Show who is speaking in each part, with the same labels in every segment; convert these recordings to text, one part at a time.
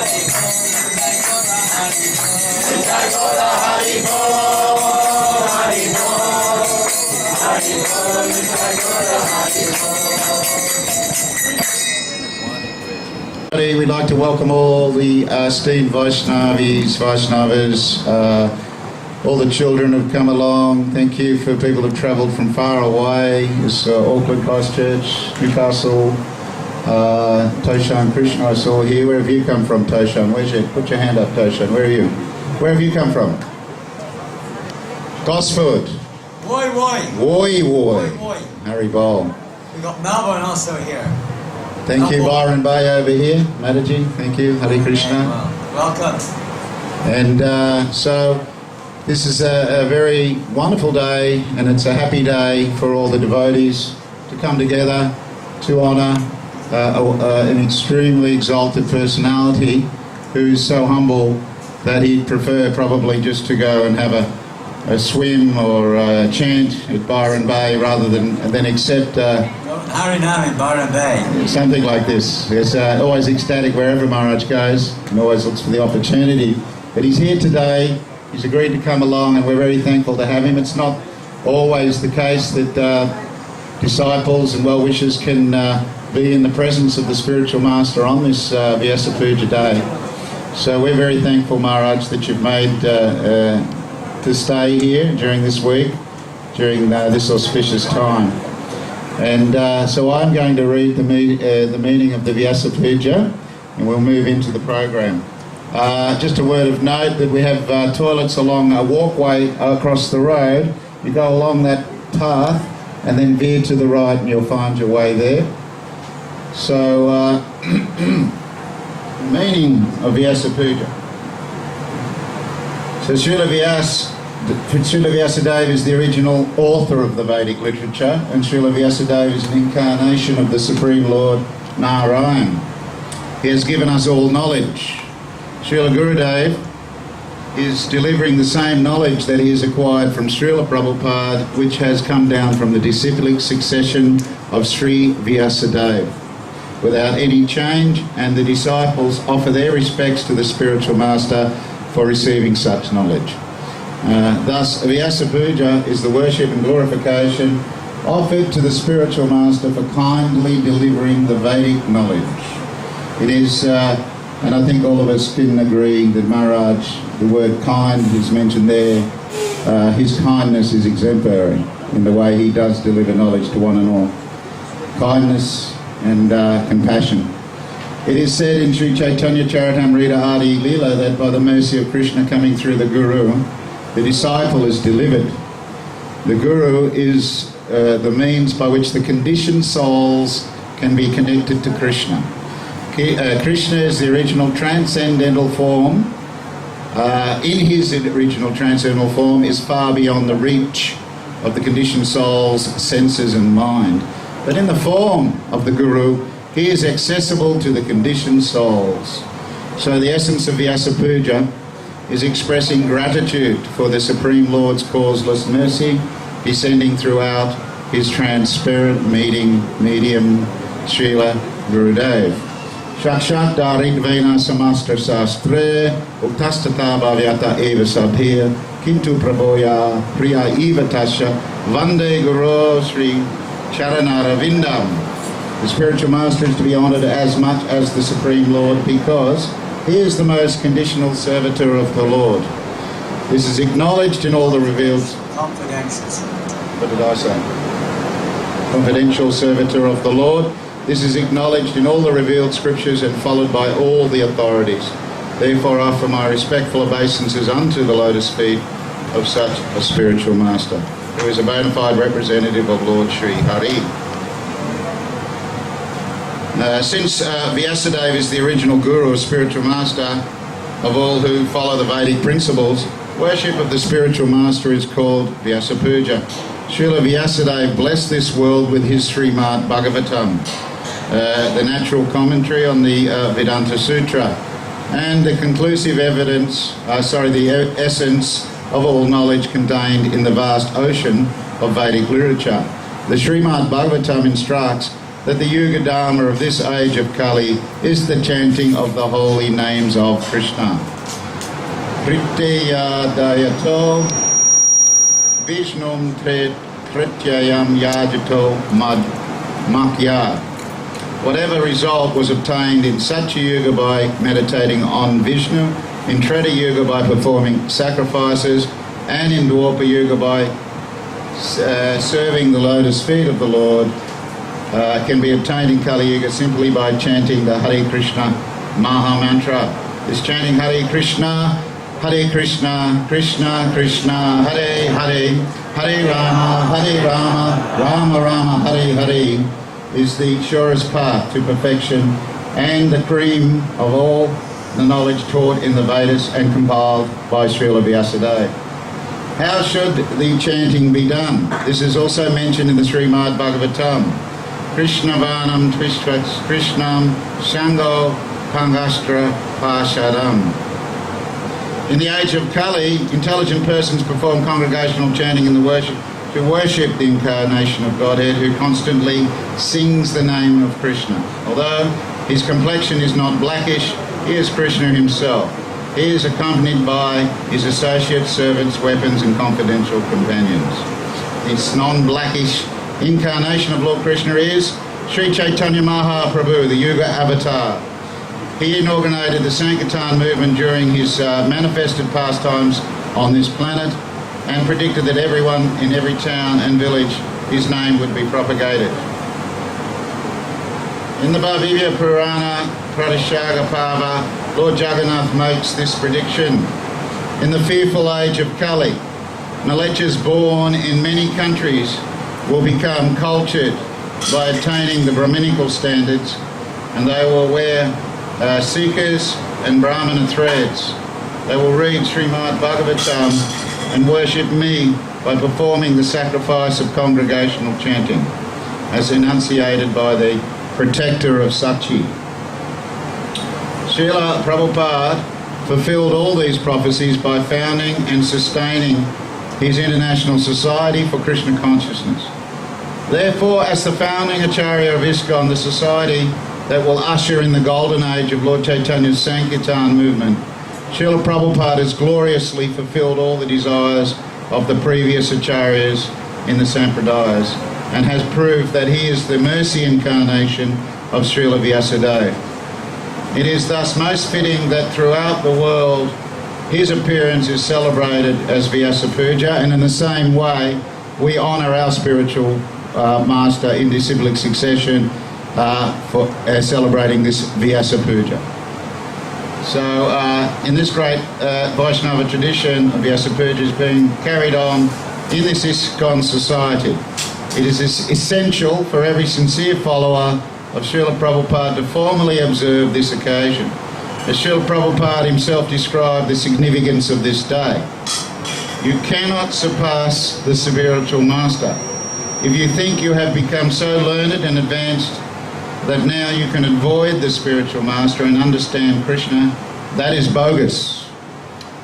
Speaker 1: Hari we'd like to welcome all the esteemed Vaishnavas, all the children who've come along. Thank you for people who've travelled from far away. It's Auckland, Christchurch, Newcastle, Toshan, Krishna I saw here. Where have you come from, Toshan? Put your hand up, Toshan. Where are you? Where have you come from? Gosford.
Speaker 2: Woi.
Speaker 1: Woi. Harry Bol.
Speaker 2: We got Melbourne also here.
Speaker 1: Thank you, Byron Bay over here. Mataji, thank you. Hare Krishna.
Speaker 2: Welcome.
Speaker 1: And so this is a very wonderful day, and it's a happy day for all the devotees to come together to honour an extremely exalted personality who's so humble that he'd prefer probably just to go and have a swim or a chant at Byron Bay rather than accept
Speaker 2: Harinam in Byron Bay.
Speaker 1: Something like this. He's always ecstatic wherever Maharaj goes and always looks for the opportunity. But he's here today. He's agreed to come along, and we're very thankful to have him. It's not always the case that disciples and well-wishers can be in the presence of the spiritual master on this Vyasa Puja day. So we're very thankful, Maharaj, that you've made to stay here during this week, during this auspicious time. And so I'm going to read the meaning of the Vyasa Puja, and we'll move into the program. Just a word of note that we have toilets along a walkway across the road. You go along that path and then veer to the right and you'll find your way there. So, the meaning of Vyasa Puja. So Srila Vyasadeva is the original author of the Vedic literature, and Srila Vyasadeva is an incarnation of the Supreme Lord Narayan. He has given us all knowledge. Srila Gurudev is delivering the same knowledge that he has acquired from Srila Prabhupada, which has come down from the disciplic succession of Sri Vyasadeva, without any change, and the disciples offer their respects to the spiritual master for receiving such knowledge. Thus, Vyasa Puja is the worship and glorification offered to the spiritual master for kindly delivering the Vedic knowledge. It is, and I think all of us can agree that Maharaj, the word kind is mentioned there. His kindness is exemplary in the way he does deliver knowledge to one and all. Kindness and compassion. It is said in Sri Chaitanya Charitamrita Adi Leela that by the mercy of Krishna coming through the Guru, the disciple is delivered. The Guru is the means by which the conditioned souls can be connected to Krishna. Krishna is the original transcendental form. In his original transcendental form is far beyond the reach of the conditioned soul's senses and mind. But in the form of the Guru, he is accessible to the conditioned souls. So the essence of Vyasa Puja is expressing gratitude for the Supreme Lord's causeless mercy descending throughout his transparent medium Srila Gurudev. Shakshat Daridvena Samastra Sastre Uttastata Bhavyata Eva Sabhir Kintu Prabhoya Priya Eva Tasha Vande Guru Sri Charanaravindam. The spiritual master is to be honoured as much as the Supreme Lord because he is the most conditional servitor of the Lord. This is acknowledged in all the revealed...
Speaker 2: Confidential.
Speaker 1: What did I say? Confidential servitor of the Lord. This is acknowledged in all the revealed scriptures and followed by all the authorities. Therefore, I offer my respectful obeisances unto the lotus feet of such a spiritual master, who is a bona fide representative of Lord Sri Hari. Since Vyasadeva is the original guru, spiritual master of all who follow the Vedic principles, worship of the spiritual master is called Vyasa Puja. Srila Vyasadeva blessed this world with his Srimad Bhagavatam, the natural commentary on the Vedanta Sutra, and the conclusive evidence, the essence of all knowledge contained in the vast ocean of Vedic literature. The Srimad Bhagavatam instructs that the Yuga Dharma of this age of Kali is the chanting of the holy names of Krishna. Pritya Dayato Vishnum Trityayam Yajato Makya. Whatever result was obtained in Satya Yuga by meditating on Vishnu, in Treta Yuga by performing sacrifices, and in Dwapara Yuga by serving the lotus feet of the Lord, can be obtained in Kali Yuga simply by chanting the Hare Krishna Maha Mantra. This chanting Hare Krishna, Krishna Krishna, Hare Hare, Hare Rama, Rama Rama, Hare Hare, is the surest path to perfection and the cream of all the knowledge taught in the Vedas and compiled by Srila Vyasa. How should the chanting be done? This is also mentioned in the Srimad Bhagavatam. Krishna Vanam Twishtvats Krishnam Shango Pangastra Pashadam. In the age of Kali, intelligent persons perform congregational chanting in the worship to worship the incarnation of Godhead who constantly sings the name of Krishna. Although his complexion is not blackish, he is Krishna himself. He is accompanied by his associates, servants, weapons and confidential companions. This non-blackish incarnation of Lord Krishna is Sri Chaitanya Mahaprabhu, the Yuga avatar. He inaugurated the Sankirtan movement during his manifested pastimes on this planet and predicted that everyone in every town and village his name would be propagated. In the Bhavivya Purana Pradeshaga Parva, Lord Jagannath makes this prediction. In the fearful age of Kali, knowledges born in many countries will become cultured by attaining the Brahminical standards, and they will wear Sikhas and Brahmana threads. They will read Srimad Bhagavatam and worship me by performing the sacrifice of congregational chanting, as enunciated by the protector of Sachi. Srila Prabhupada fulfilled all these prophecies by founding and sustaining his International Society for Krishna Consciousness. Therefore, as the founding Acharya of ISKCON, the society that will usher in the golden age of Lord Chaitanya's Sankirtan movement, Srila Prabhupada has gloriously fulfilled all the desires of the previous Acharyas in the Sampradayas and has proved that he is the mercy incarnation of Srila Vyasadeva. It is thus most fitting that throughout the world his appearance is celebrated as Vyasa Puja, and in the same way we honour our spiritual master in disciplic succession for celebrating this Vyasa Puja. So in this great Vaishnava tradition, Vyasa Puja is being carried on in this ISKCON society. It is essential for every sincere follower of Srila Prabhupada to formally observe this occasion. As Srila Prabhupada himself described the significance of this day, you cannot surpass the spiritual master. If you think you have become so learned and advanced that now you can avoid the spiritual master and understand Krishna, that is bogus.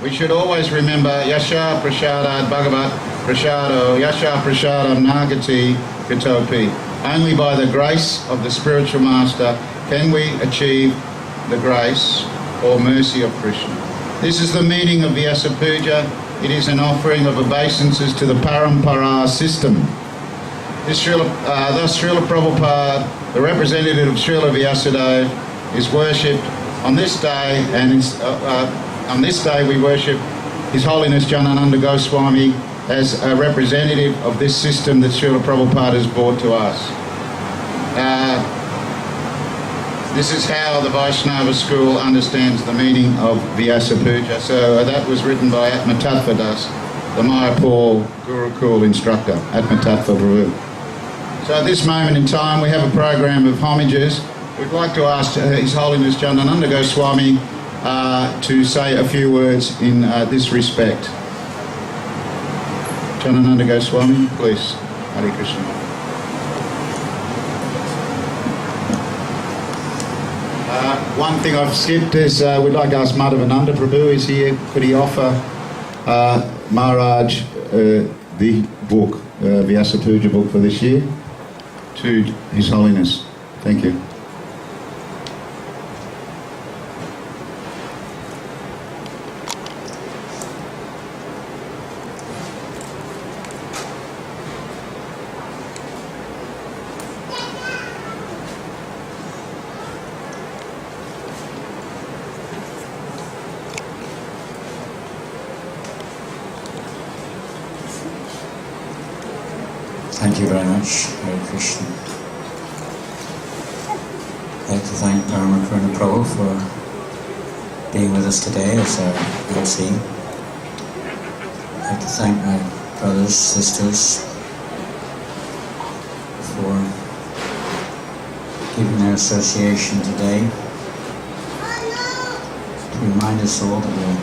Speaker 1: We should always remember Yasha Prashadat Bhagavat Prashado, Yasha Prasadam Nagati Katopi. Only by the grace of the spiritual master can we achieve the grace or mercy of Krishna. This is the meaning of Vyasa Puja. It is an offering of obeisances to the Parampara system. Thus Srila Prabhupada, the representative of Srila Vyasadeva, is worshipped on this day, and on this day we worship His Holiness Janananda Goswami as a representative of this system that Srila Prabhupada has brought to us. This is how the Vaishnava school understands the meaning of Vyasa Puja. So that was written by Atma Tattva Das, the Mayapur Gurukul instructor, Atma Tattva Prabhu. So at this moment in time, we have a program of homages. We'd like to ask His Holiness Janananda Goswami to say a few words in this respect. Janananda Goswami, please. Hare Krishna. One thing I've skipped is we'd like to ask Madhavananda Prabhu is here. Could he offer Maharaj the book, Vyasa Puja book for this year, to His Holiness? Thank you.
Speaker 2: Thank you very much, Hare Krishna. I'd like to thank Dharma Karuna Prabhu for being with us today as our MC. I'd like to thank my brothers, sisters for giving their association today to remind us all that we're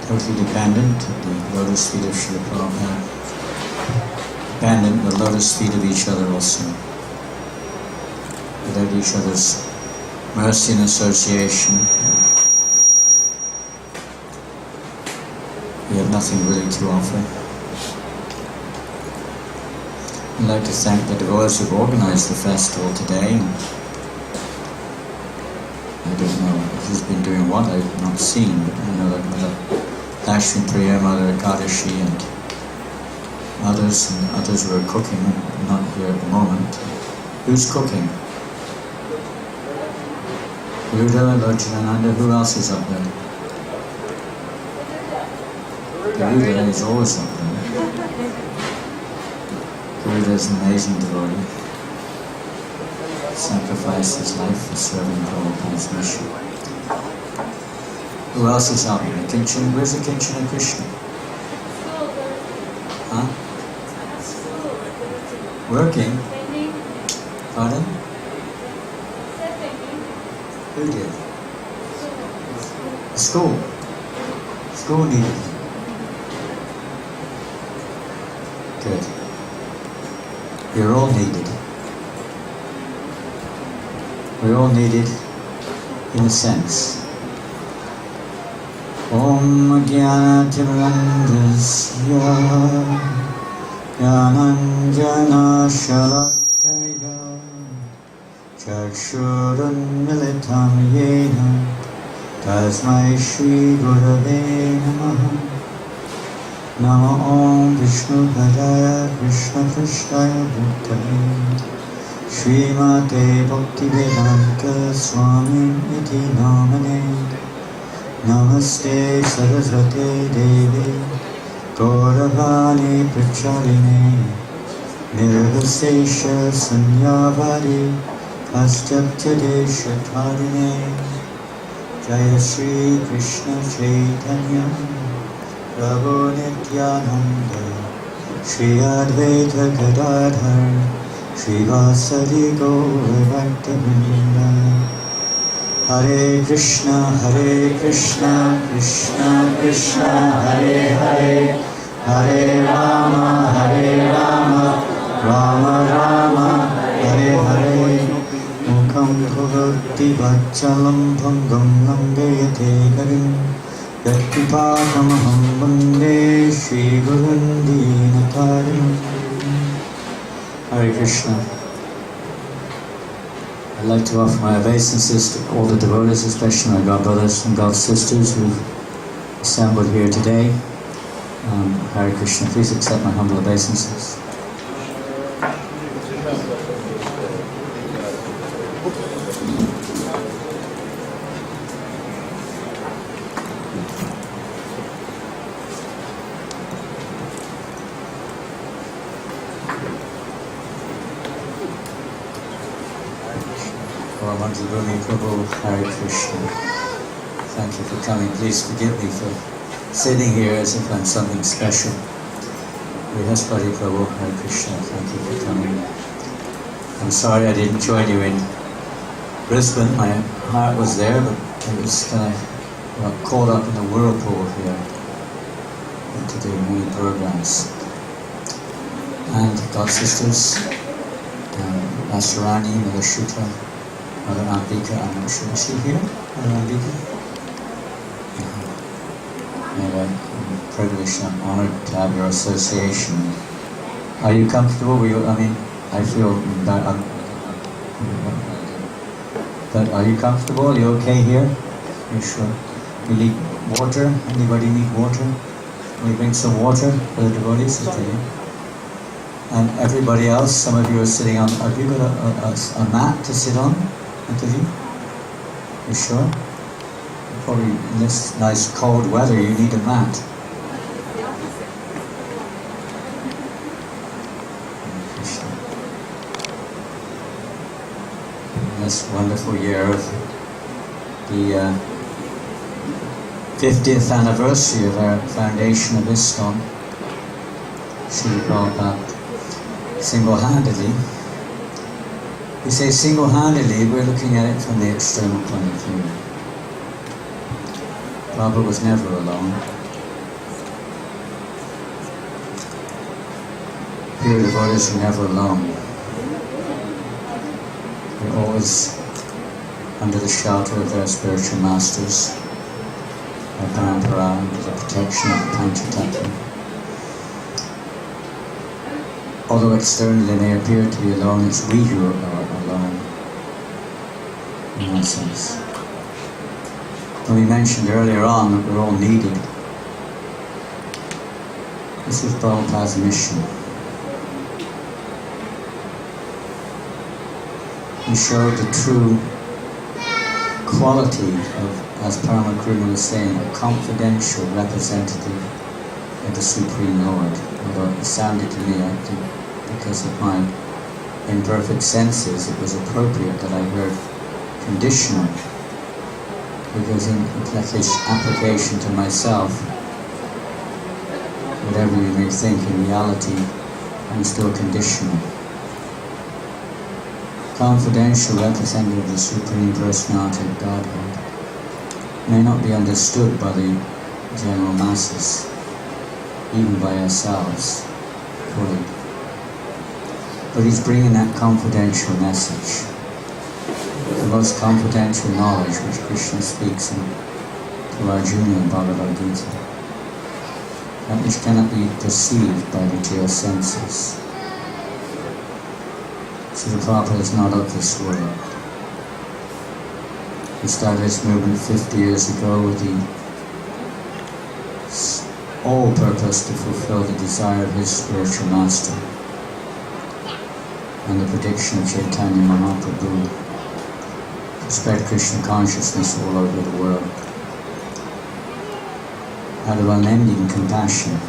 Speaker 2: totally dependent at the lotus feet of Srila Prabhupada, dependent at the lotus feet of each other also. Without each other's mercy and association, we have nothing really to offer. I'd like to thank the devotees who've organized the festival today. I don't know who's been doing what, I've not seen, but I know that Mother Ashwin Priya, Mother Akadashi and others who are cooking, not here at the moment. Who's cooking? Guruda, Lochanananda, who else is up there? Guruda is always up there. Guruda is an amazing devotee. Sacrificed his life for serving Prabhupada's mission. Who else is up here? Kinchana, where's the Kinchana Krishna? Huh? Working? Pardon? Who did? School. School needed. Good. You're all needed. We're all needed in a sense. Om Jnana Timirandasya Jnananjana Shalakaya Chakshurun Militam Yena Tasmai Shri Gurave Namaha. Nama Om Vishnu Padaya Krishna Krishnaya Bhutale Srimate Bhaktivedanta Swami Iti Namane. Namaste Saraswate Devi Gauravani Prachaline Nirvasesha Sanyavari Paschaptadesha Tarine Jaya Sri Krishna Chaitanya Prabhu Nityananda Shri Advaita Gadadhar Shri Vasadi Gaura Hare Krishna, Krishna Krishna, Hare Hare, Hare Rama, Rama Rama, Hare Hare. Mukam bhavati vachalam bhangam langayate garim Yaktipadamaham vande Shri Gurun Dinatarim. Hare Krishna. I'd like to offer my obeisances to all the devotees, especially my god brothers and god sisters who've assembled here today. Hare Krishna, please accept my humble obeisances. Prabhu, Hare Krishna. Thank you for coming. Please forgive me for sitting here as if I'm something special. Vrihaspati Prabhu, Hare Krishna. Thank you for coming. I'm sorry I didn't join you in Brisbane. My heart was there, but I was kind of caught up in the whirlpool here to do many programs. And God sisters, Master Rani, Mother Shuta, Mother Ambika, I'm not sure, is she here? Mother Ambika? Anyway, I'm privileged and honored to have your association. Are you comfortable? I feel bad. But are you comfortable? Are you okay here? You sure? You need water? Anybody need water? Can we bring some water for the devotees? And everybody else, some of you are sitting on, have you got a mat to sit on? You sure? Probably in this nice cold weather you need a mat. this wonderful year of the 50th anniversary of our foundation of Islam, Srila Prabhupada single-handedly. We say single-handedly, we're looking at it from the external point of view. Prabhupada was never alone. Pure devotees are never alone. They're always under the shelter of their spiritual masters, their parampara, under the protection of the Panchatattva. Although externally they may appear to be alone, it's we who are alone, in that sense. And we mentioned earlier on that we're all needed. This was Prabhupada's mission. He showed the true quality of, as Paramakrishna was saying, a confidential representative of the Supreme Lord. Although it sounded to me, I think, because of my imperfect senses, it was appropriate that I heard conditional, because in application to myself, whatever you may think, in reality, I'm still conditional. Confidential representative of the Supreme Personality of Godhead may not be understood by the general masses, even by ourselves, fully. But he's bringing that confidential message, the most confidential knowledge which Krishna speaks in to Arjuna in Bhagavad Gita, that which cannot be perceived by the material senses. So the Prabhupada is not of this world. He started this movement 50 years ago with the all purpose to fulfill the desire of his spiritual master and the prediction of Chaitanya Mahaprabhu to spread Krishna consciousness all over the world out of unending compassion.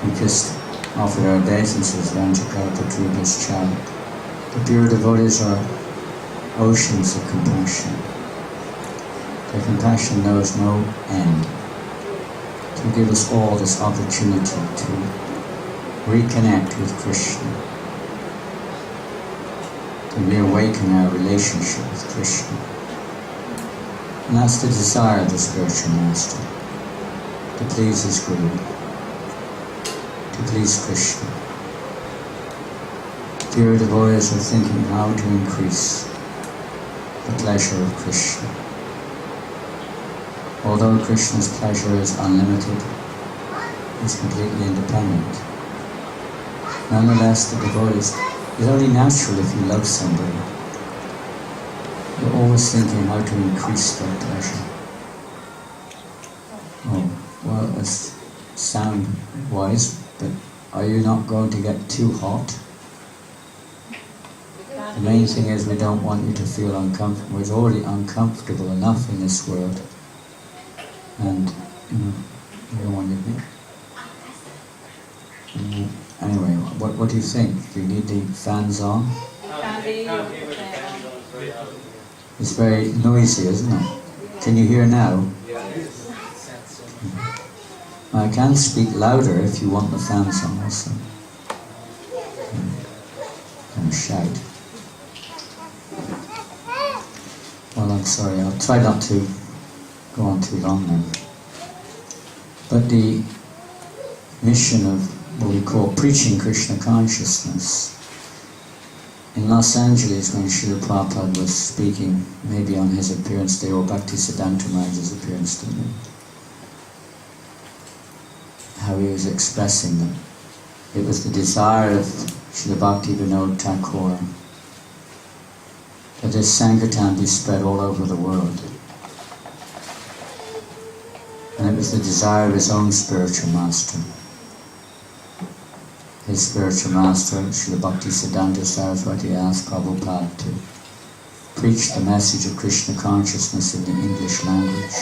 Speaker 2: We just offered our obeisances, Ranjakarta Trubhas Chad. The pure devotees are oceans of compassion. Their compassion knows no end. To give us all this opportunity to reconnect with Krishna, to reawaken our relationship with Krishna. And that's the desire of the spiritual master, to please his Guru, to please Krishna. Pure devotees are thinking how to increase the pleasure of Krishna. Although Krishna's pleasure is unlimited, he's completely independent. Nonetheless, the devotees, it's only natural if you love somebody. You're always thinking how to increase their pleasure. Oh, well, that's sound-wise, but are you not going to get too hot? The main thing is we don't want you to feel uncomfortable. We're already uncomfortable enough in this world. And, you don't want to anyway, what do you think? Do you need the fans on? It's very noisy, isn't it? Can you hear now? I can speak louder if you want the fans on also. Kind of shout. Well, I'm sorry, I'll try not to go on too long then. But the mission of what we call preaching Krishna consciousness, in Los Angeles when Srila Prabhupada was speaking, maybe on his appearance day or Bhaktisiddhanta Maharaj's appearance day, how he was expressing that it was the desire of Srila Bhakti Vinod Thakur that this Sankirtan be spread all over the world. And it was the desire of his own spiritual master. His spiritual master, Srila Bhaktisiddhanta Saraswati, asked Prabhupada to preach the message of Krishna consciousness in the English language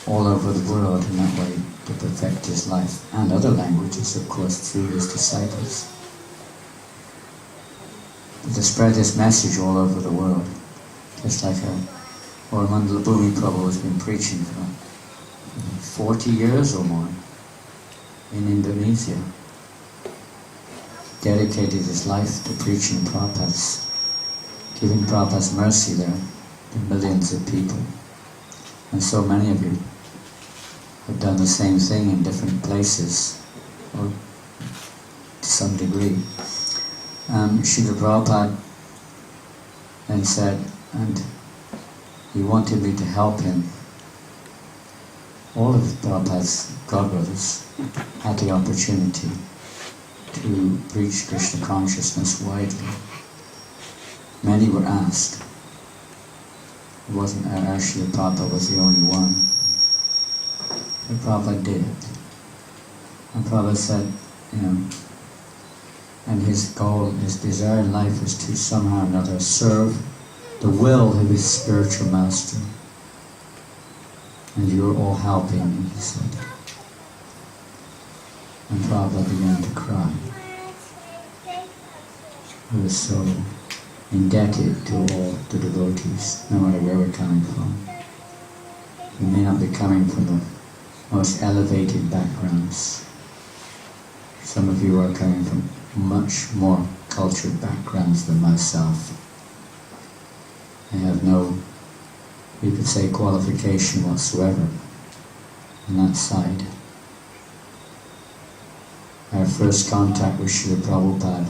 Speaker 2: all over the world, in that way to perfect his life, and other languages, of course, through his disciples. to spread this message all over the world. Just like Murwillumbah Prabhu has been preaching for 40 years or more in Indonesia. Dedicated his life to preaching Prabhupada's, giving Prabhupada's mercy there to millions of people. And so many of you have done the same thing in different places, or to some degree. Srila Prabhupada then said, and he wanted me to help him. All of Prabhupada's godbrothers had the opportunity to preach Krishna consciousness widely. Many were asked. It wasn't Srila Prabhupada was the only one. But Prabhupada did it. And Prabhupada said, and his goal, his desire in life was to somehow or another serve the will of his spiritual master. And you're all helping me, he said. And Prabhupada began to cry. He was so indebted to all the devotees, no matter where we're coming from. We may not be coming from the most elevated backgrounds. Some of you are coming from much more cultured backgrounds than myself. I have no, we could say, qualification whatsoever on that side. Our first contact with Srila Prabhupada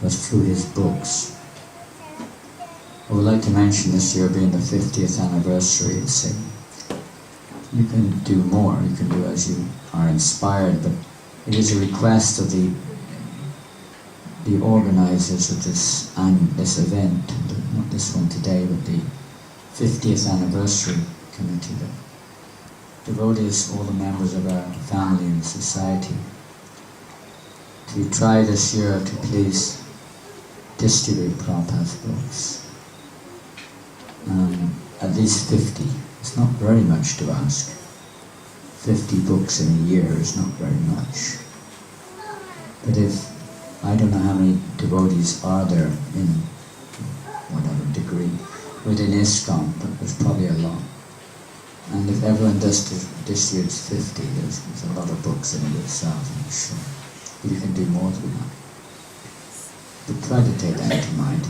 Speaker 2: was through his books. I would like to mention this year being the 50th anniversary, you can do more, you can do as you are inspired, but it is a request of the organizers of this event, not this one today, but the 50th anniversary committee, the devotees, all the members of our family and society, to try this year to please distribute Prabhupada's books. At least 50. It's not very much to ask. 50 books in a year is not very much. But if, I don't know how many devotees are there in whatever degree within ISKCON, but there's probably a lot. And if everyone distributes 50, there's a lot of books in it itself, I'm sure. You can do more than that. But try to take that into mind.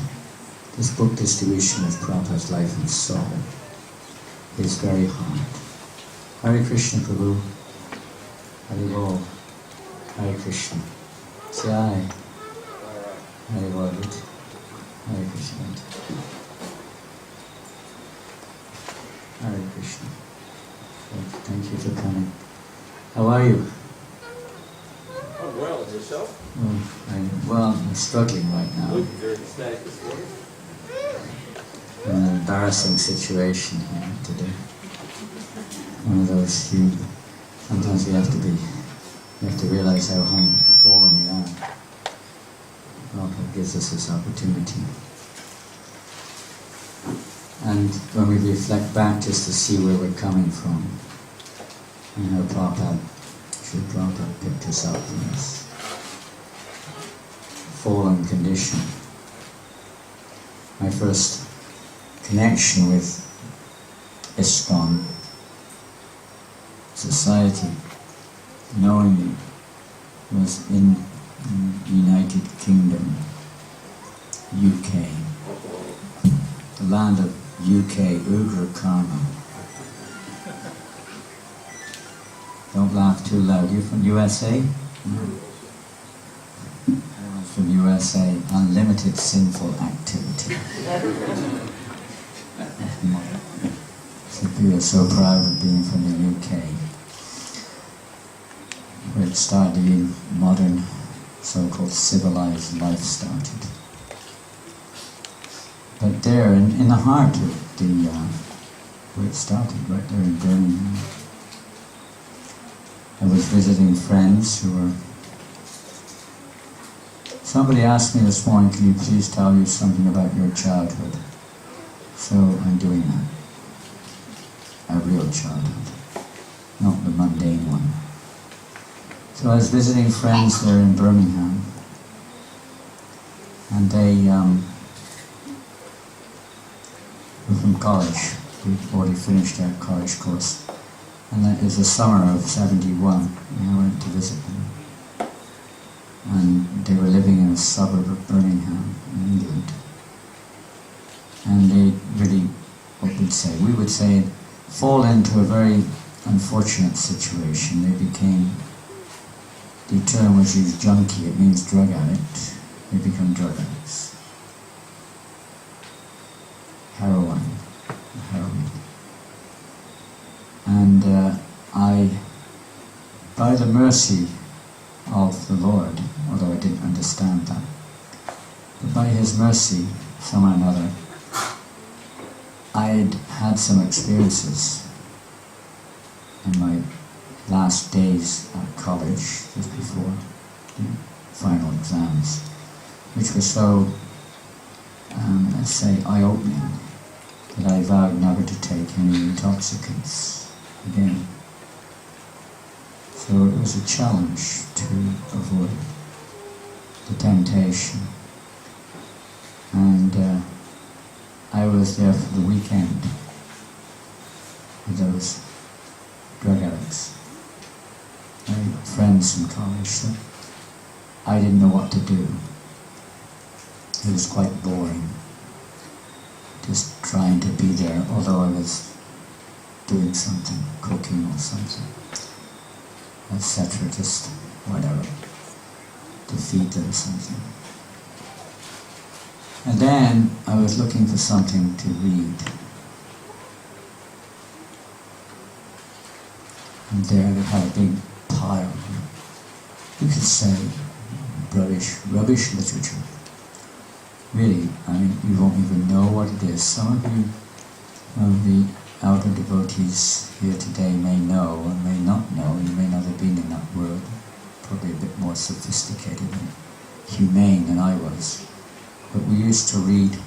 Speaker 2: This book distribution of Prabhupada's life and soul is very hard. Hare Krishna Prabhu, Hare Bol, Hare Krishna, Jai, Hare Bol, Hare Krishna, Hare Krishna. Thank you for coming. How are you?
Speaker 3: Oh, well, and yourself?
Speaker 2: I'm struggling right now.
Speaker 3: Looking very ecstatic this morning.
Speaker 2: In an embarrassing situation here today. One of those few, sometimes we have to realize how fallen we are. Prabhupada gives us this opportunity. And when we reflect back just to see where we're coming from, and how Prabhupada picked us up from this fallen condition. My first connection with ISKCON society, knowingly, was in United Kingdom, UK, the land of UK Ugra Karma. Don't laugh too loud. You're from USA? No. From USA, unlimited sinful activity. So we are so proud of being from the UK, where it started the modern, so-called civilized life started. But there, in the heart of the, where it started, right there in Birmingham, I was visiting friends who were... Somebody asked me this morning, can you please tell you something about your childhood? So I'm doing that. A real childhood, not the mundane one. So I was visiting friends there in Birmingham, and they were from college. We'd already finished our college course, and it was the summer of '71, and I went to visit them. And they were living in a suburb of Birmingham in England. And they really, we would say, fall into a very unfortunate situation. They became, the term was used, junkie, it means drug addict. They become drug addicts. Heroin. And by the mercy of the Lord, although I didn't understand that, but by His mercy, somehow or another, I'd had some experiences in my last days at college, just before the final exams, which were so, let's say, eye-opening, that I vowed never to take any intoxicants again. So it was a challenge to avoid the temptation. And I was there for the weekend with those drug addicts, my friends from college. So I didn't know what to do. It was quite boring, just trying to be there, although I was doing something, cooking or something, etc., just whatever, to feed them something. And then I was looking for something to read. And there they had a big pile, you could say, rubbish literature. Really, I mean, you won't even know what it is. Some of you, the outer devotees here today may know or may not know. You may not have been in that world. Probably a bit more sophisticated and humane than I was. But we used to read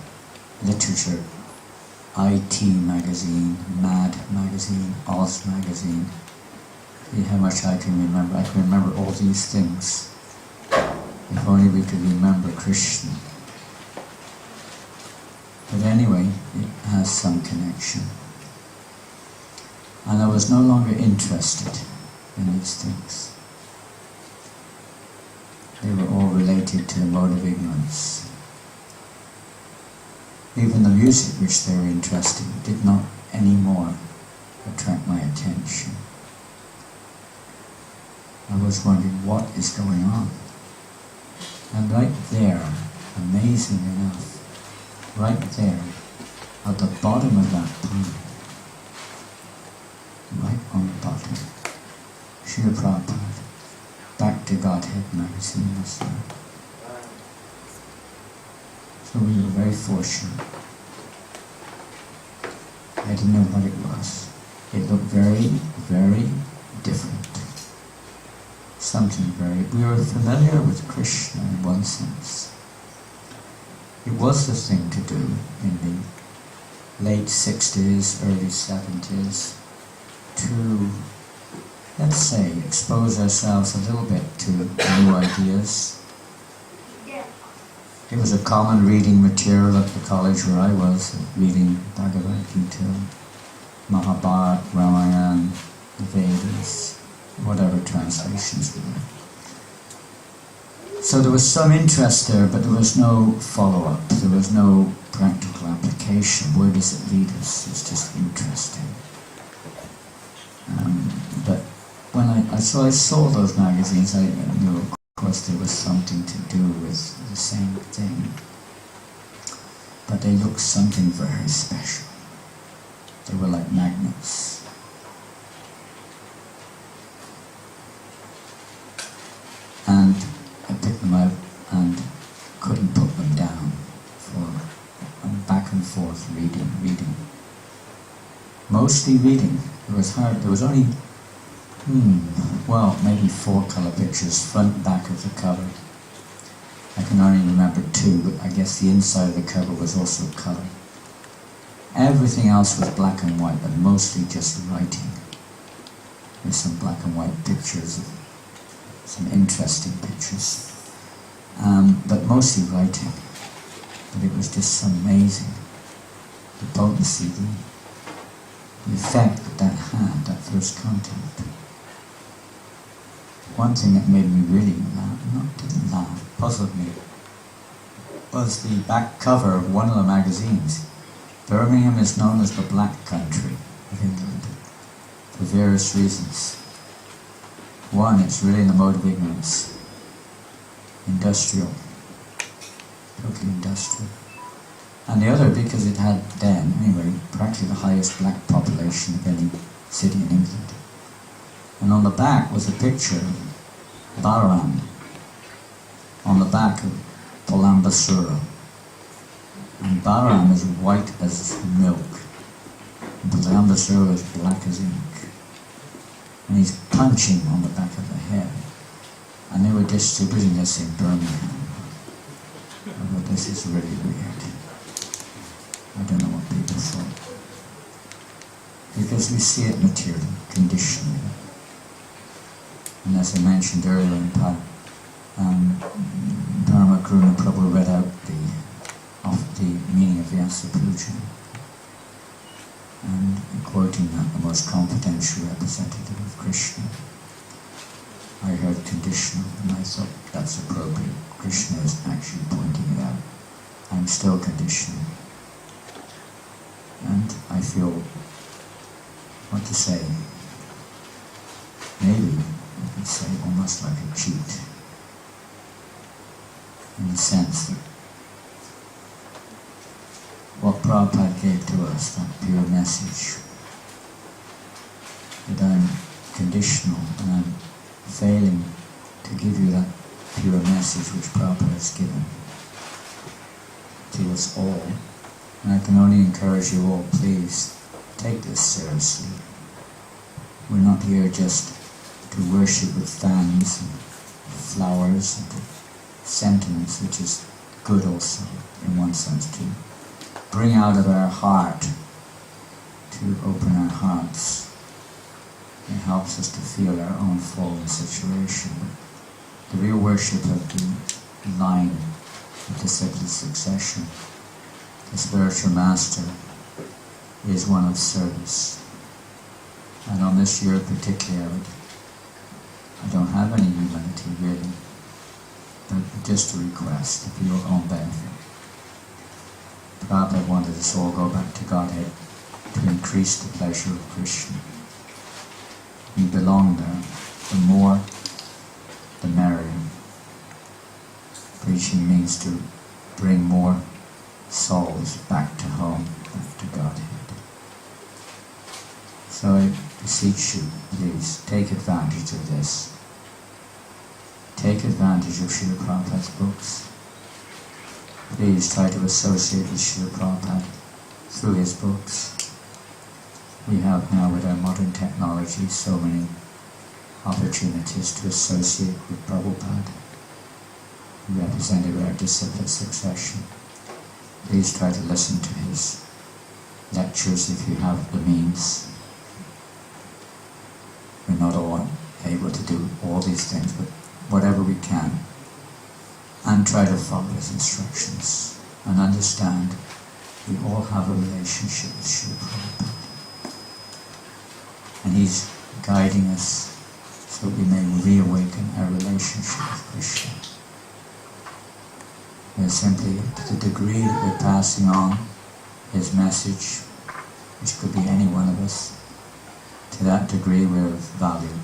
Speaker 2: literature, IT magazine, Mad magazine, Oz magazine. See how much I can remember. I can remember all these things. If only we could remember Krishna. But anyway, it has some connection. And I was no longer interested in these things. They were all related to the mode of ignorance. Even the music which they were interested in did not anymore attract my attention. I was wondering what is going on. And right there, amazing enough, right there, at the bottom of that pond, right on the bottom, Srila Prabhupada, Back to Godhead magazine was there. So we were very fortunate. I didn't know what it was. It looked very, very different. Something very... We were familiar with Krishna in one sense. It was the thing to do in the late 60s, early 70s, to, let's say, expose ourselves a little bit to new ideas. It was a common reading material at the college where I was, reading Bhagavad Gita, Mahabharata, Ramayana, the Vedas, whatever translations there were. So there was some interest there, but there was no follow-up, there was no practical application. Where does it lead us? It's just interesting. But when I saw those magazines, I knew, of course, there was something to do with the same thing. But they looked something very special. They were like magnets. And I picked them out and couldn't put them down for back and forth reading. Mostly reading. It was hard. There was only, maybe 4 color pictures, front, back of the cover. I can only remember 2, but I guess the inside of the cover was also color. Everything else was black and white, but mostly just writing. With some black and white pictures, some interesting pictures, but mostly writing. But it was just so amazing, the potency, the effect that had, that first contact. One thing that made me really didn't laugh, puzzled me, was the back cover of one of the magazines. Birmingham is known as the Black Country of England, for various reasons. One, it's really in the mode of ignorance. Industrial. Totally industrial. And the other, because it had then, anyway, practically the highest black population of any city in England. And on the back was a picture of Balaram, on the back of Pulambasura. And Balaram is white as milk, and Pulambasura is black as ink. And he's punching on the back of the head. And they were distributing this in Birmingham. I thought, this is really weird. I don't know what people thought. Because we see it materially, conditionally. And as I mentioned earlier in Dharma Karuna Prabhu read out the meaning of Vyasa Puja. And quoting that, the most confidential representative of Krishna, I heard conditional, and I thought that's appropriate. Krishna is actually pointing it out. I'm still conditional. And I feel, what to say, maybe you could say almost like a cheat, in the sense that what Prabhupada gave to us, that pure message, that I'm conditional and I'm failing to give you that pure message which Prabhupada has given to us all. And I can only encourage you all, please, take this seriously. We're not here just to worship with fans and flowers and sentiments, which is good also, in one sense, to bring out of our heart, to open our hearts. It helps us to feel our own fallen situation. The real worship of the line of disciplic succession, the spiritual master, is one of service. And on this year particularly, I don't have any humility really, but just a request for your own benefit. Prabhupada wanted us all go back to Godhead to increase the pleasure of Krishna. We belong there. The more, the merrier. Preaching means to bring more souls back to home, back to Godhead. So I beseech you, please, take advantage of this. Take advantage of Srila Prabhupada's books. Please try to associate with Srila Prabhupada through his books. We have now, with our modern technology, so many opportunities to associate with Prabhupada, who represented our disciplic succession. Please try to listen to his lectures if you have the means. We're not all able to do all these things, but whatever we can. And try to follow his instructions and understand we all have a relationship with Srila Prabhupada. And he's guiding us so we may reawaken our relationship with Krishna. We're simply, to the degree that we're passing on his message, which could be any one of us, to that degree we're of value.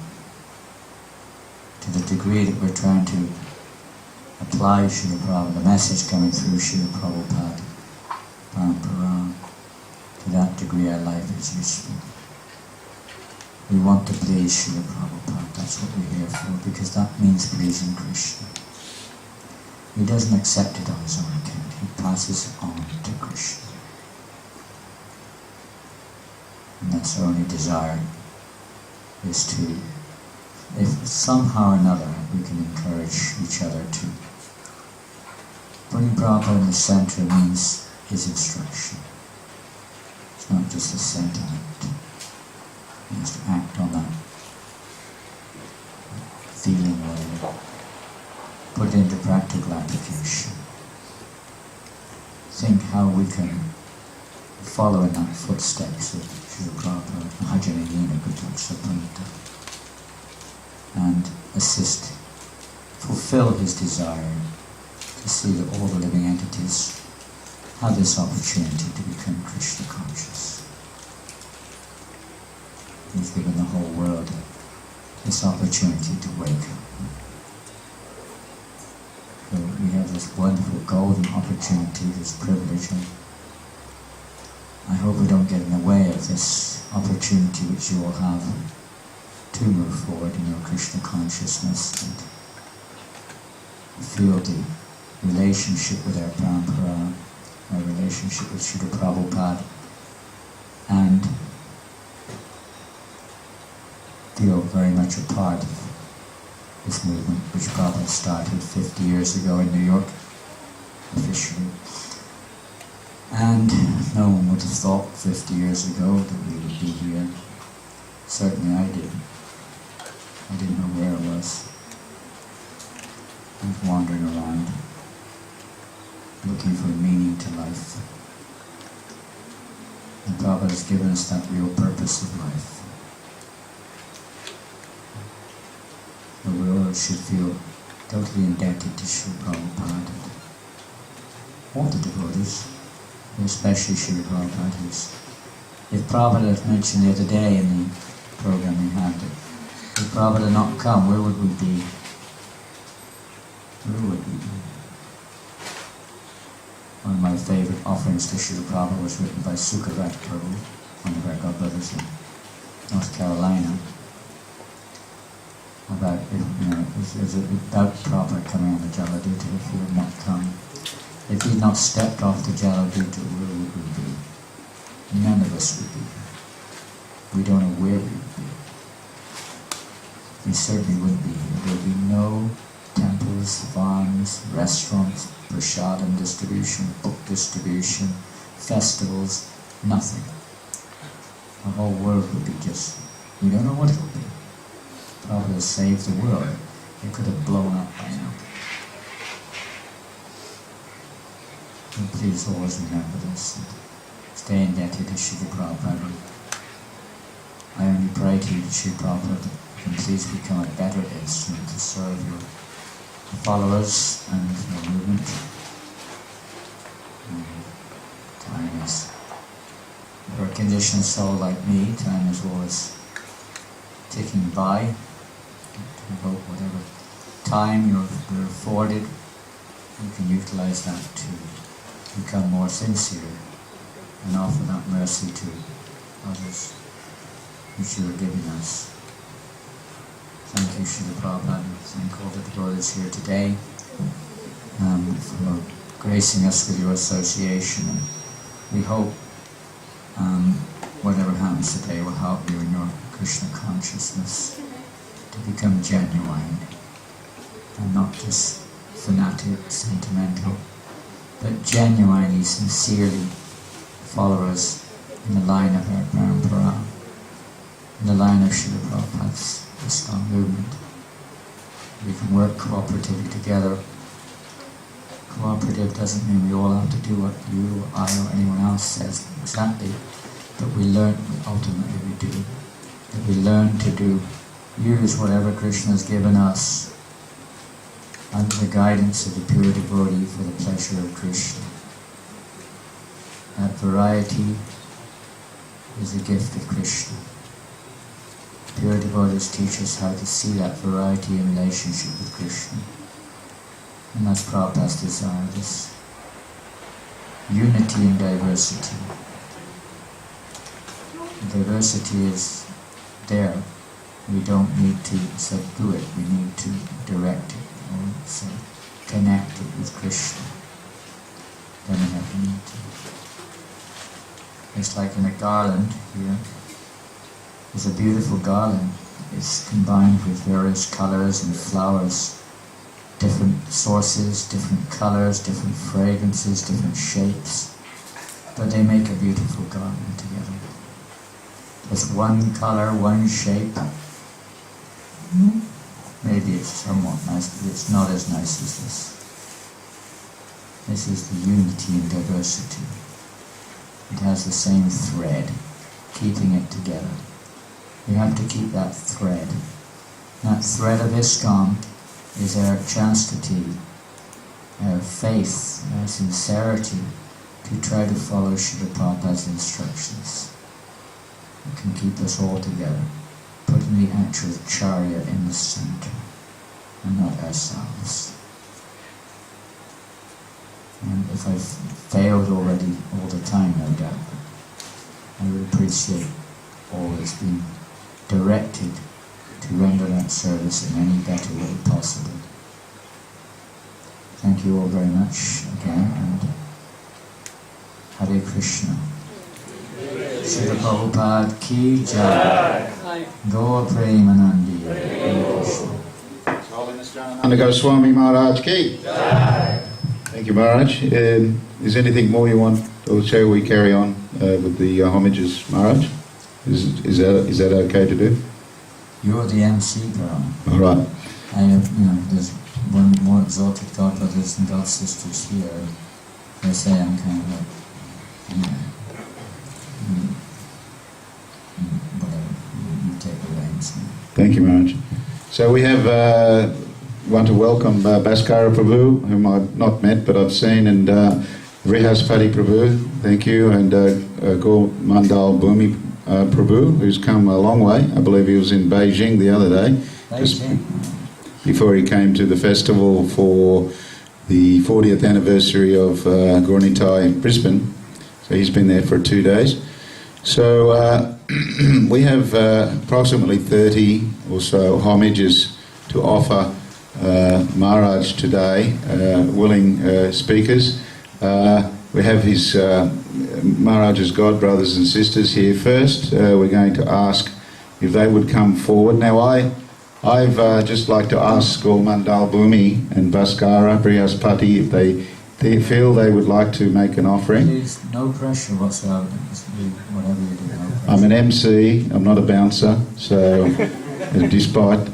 Speaker 2: To the degree that we're trying to apply Srila Prabhupada, the message coming through Srila Prabhupada, Paramparam, to that degree our life is useful. We want to please Srila Prabhupada, that's what we're here for, because that means pleasing Krishna. He doesn't accept it on his own account, he passes it on to Krishna. And that's our only desire, is to, if somehow or another we can encourage each other to. Putting Prabhupada in the center means his instruction. It's not just a sentiment. He has to act on that feeling or put it into practical application. how we can follow in that footsteps of Srila Prabhupada, Mahajanayana Gutaksapanta, and assist, fulfill his desire to see that all the living entities have this opportunity to become Krishna conscious. He's given the whole world this opportunity to wake up. So we have this wonderful golden opportunity, this privilege, and I hope we don't get in the way of this opportunity which you all have to move forward in your Krishna consciousness and feel the relationship with our Parampara, our relationship with Srila Prabhupada, and feel very much a part of this movement which Prabhupada started 50 years ago in New York, officially. And no one would have thought 50 years ago that we would be here. Certainly I didn't. I didn't know where I was. I was wandering around, looking for meaning to life. And Prabhupada has given us that real purpose of life. The world should feel totally indebted to Srila Prabhupada and all the devotees, especially Srila Prabhupada, if Prabhupada had mentioned the other day in the program we had that if Prabhupada had not come, where would we be? Where would we be? One of my favourite offerings to Srila Prabhupada was written by Sukavat Prabhu, one of our godbrothers in North Carolina, about, is it about Prabhupada coming on the Jaladuta if he had not come. If he had not stepped off the Jaladuta, where would we be? None of us would be. We don't know where we would be. We certainly wouldn't be here. There would be no temples, farms, restaurants, prasadam distribution, book distribution, festivals, nothing. The whole world would be just, we don't know what it will be. Prabhupada has saved the world. It could have blown up by now. And please always remember this and stay indebted to Srila Prabhupada. I only pray to you that Srila Prabhupada can please become a better instrument to serve your followers and your movement. Time is, for a conditioned soul like me, time is always ticking by. To hope whatever time you're afforded, you can utilize that to become more sincere and offer that mercy to others which you are giving us. Thank you, Srila Prabhupada, and thank all the devotees here today for gracing us with your association. And we hope whatever happens today will help you in your Krishna consciousness to become genuine and not just fanatic, sentimental, but genuinely, sincerely followers in the line of our Parampara, in the line of Srila Prabhupada's ISKCON movement. We can work cooperatively together. Cooperative doesn't mean we all have to do what you, I, or anyone else says exactly, but we learn, ultimately we do, that we learn to use whatever Krishna has given us under the guidance of the pure devotee for the pleasure of Krishna. That variety is a gift of Krishna. Pure devotees teach us how to see that variety in relationship with Krishna. And that's Prabhupada's desire, this unity in diversity. Diversity is there. We don't need to subdue it, we need to direct it, or so connect it with Krishna. Then we have unity. It's like in a garland here. It's a beautiful garland. It's combined with various colors and flowers, different sources, different colors, different fragrances, different shapes, but they make a beautiful garland together. With one color, one shape. Maybe it's somewhat nice, but it's not as nice as this. This is the unity in diversity. It has the same thread, keeping it together. We have to keep that thread. That thread of ISKCON is our chastity, our faith, our sincerity to try to follow Srila Prabhupada's instructions. It can keep us all together, putting the actual charya in the center and not ourselves. And if I've failed already all the time, no doubt, I would appreciate always being directed to render that service in any better way possible. Thank you all very much again, and Hare Krishna. Srila Prabhupada ki jai. Gaur Premanandi. Hare Krishna.
Speaker 1: And Goswami Maharaj ki. Thank you, Maharaj. Is anything more you want, or shall we carry on with the homages, Maharaj? Is that okay to do?
Speaker 2: You're the MC, Param.
Speaker 1: All right.
Speaker 2: I have, there's one more exalted God brothers and God sisters here. They say I'm kind of like, whatever. You take the reins.
Speaker 1: Thank you, Maharaj. So we have want to welcome Bhaskara Prabhu, whom I've not met but I've seen, and Vrihaspati Prabhu, thank you, and Gaur Mandal Bhumi Prabhu, who's come a long way. I believe he was in Beijing the other day, just before he came to the festival for the 40th anniversary of Gaurnitai in Brisbane. So he's been there for 2 days. So we have approximately 30 or so homages to offer Maharaj today, willing speakers. We have his Maharaj's god brothers and sisters here first. We're going to ask if they would come forward. Now I've just like to ask Gaur Mandal Bhumi and Bhaskara Brihaspati if they feel they would like to make an offering.
Speaker 2: Please, no pressure whatsoever. Just do whatever you do, no pressure.
Speaker 1: I'm an MC, I'm not a bouncer, so despite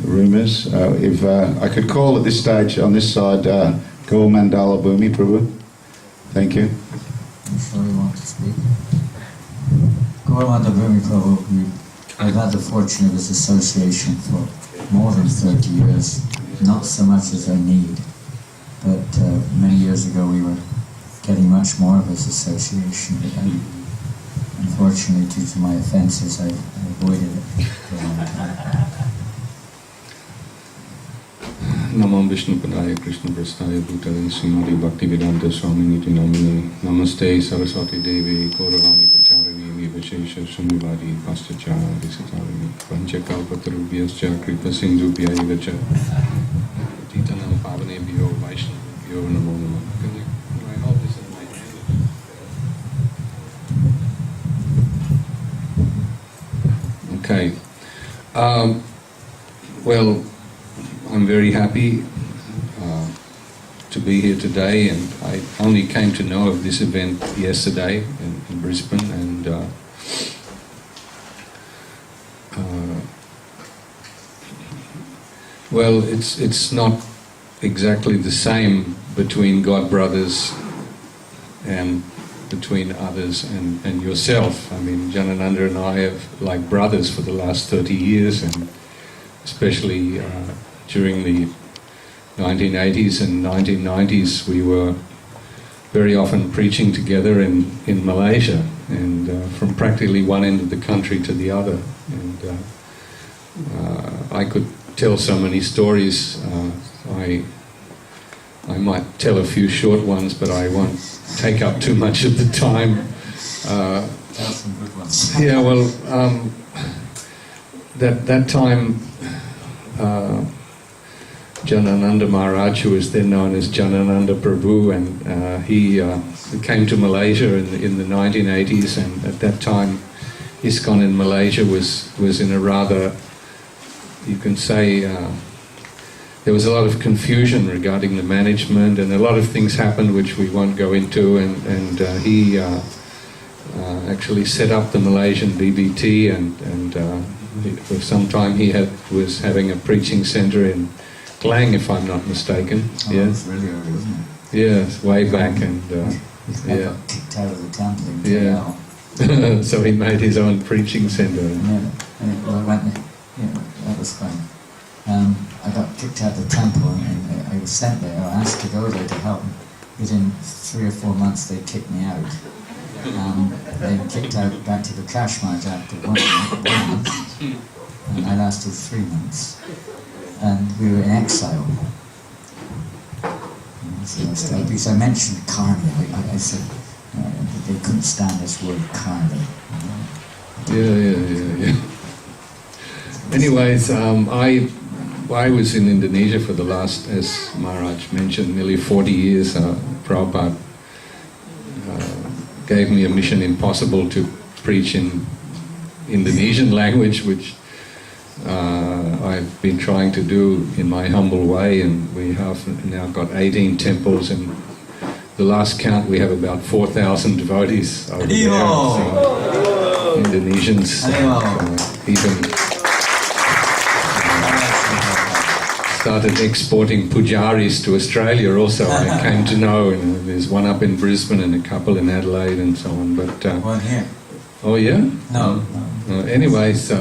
Speaker 1: rumours, if I could call at this stage on this side Gaur Mandala Bhumi Prabhu. Thank you.
Speaker 2: I'm sure you want to speak. Gaur Mandala Bhumi Prabhu, I've had the fortune of his association for more than 30 years, not so much as I need, but many years ago we were getting much more of his association, but unfortunately due to my offences I avoided it for a long time.
Speaker 4: Namam Vishnu Padaya Krishna Prastaya Bhutale Srimati Bhaktivedanta Swami Niti Namini Namaste Saraswati Devi Gauravani Pracharini Vivashesha Shunyavadi Paschachara Visitarini Panchakalpatarubhyascha Kripa Sindhubhya Ivacha Titanam Pavanebhyo Vaishnavabhyo Namo Namah. Can I hold this in my hand? Okay. Well, I'm very happy to be here today, and I only came to know of this event yesterday in Brisbane, and well, it's not exactly the same between God brothers and between others and yourself. I mean, Janananda and I have like brothers for the last 30 years, and especially during the 1980s and 1990s, we were very often preaching together in Malaysia, and from practically one end of the country to the other. And I could tell so many stories. I might tell a few short ones, but I won't take up too much of the time.
Speaker 2: Tell some good ones.
Speaker 4: Yeah, well, that time, Janananda Maharaj, who was then known as Janananda Prabhu, and he came to Malaysia in the 1980s, and at that time ISKCON in Malaysia was in a rather, you can say, there was a lot of confusion regarding the management, and a lot of things happened which we won't go into, and he actually set up the Malaysian BBT, and for some time he was having a preaching centre in Klang, if I'm not mistaken.
Speaker 2: Oh,
Speaker 4: yeah.
Speaker 2: that's really early, isn't it?
Speaker 4: Yes, way back, and
Speaker 2: I
Speaker 4: yeah.
Speaker 2: got kicked out of the temple in
Speaker 4: Yeah.
Speaker 2: KL.
Speaker 4: So he made his own preaching centre.
Speaker 2: And I went, that was fun. I got kicked out of the temple, and I was sent there, I asked to go there to help. Within 3 or 4 months they kicked me out. They kicked out back to the Cash Mart after 1 month, and I lasted 3 months. And we were in exile. So because I mentioned karma, I said they couldn't stand this word karma.
Speaker 4: Yeah. Anyways, I was in Indonesia for the last, as Maharaj mentioned, nearly 40 years. Prabhupada gave me a mission impossible to preach in Indonesian language, which I've been trying to do in my humble way, and we have now got 18 temples, and the last count we have about 4,000 devotees over there. So Indonesians even started exporting pujaris to Australia also. I came to know, and there's one up in Brisbane and a couple in Adelaide and so on. But
Speaker 2: One here.
Speaker 4: oh yeah?
Speaker 2: No.
Speaker 4: Anyways,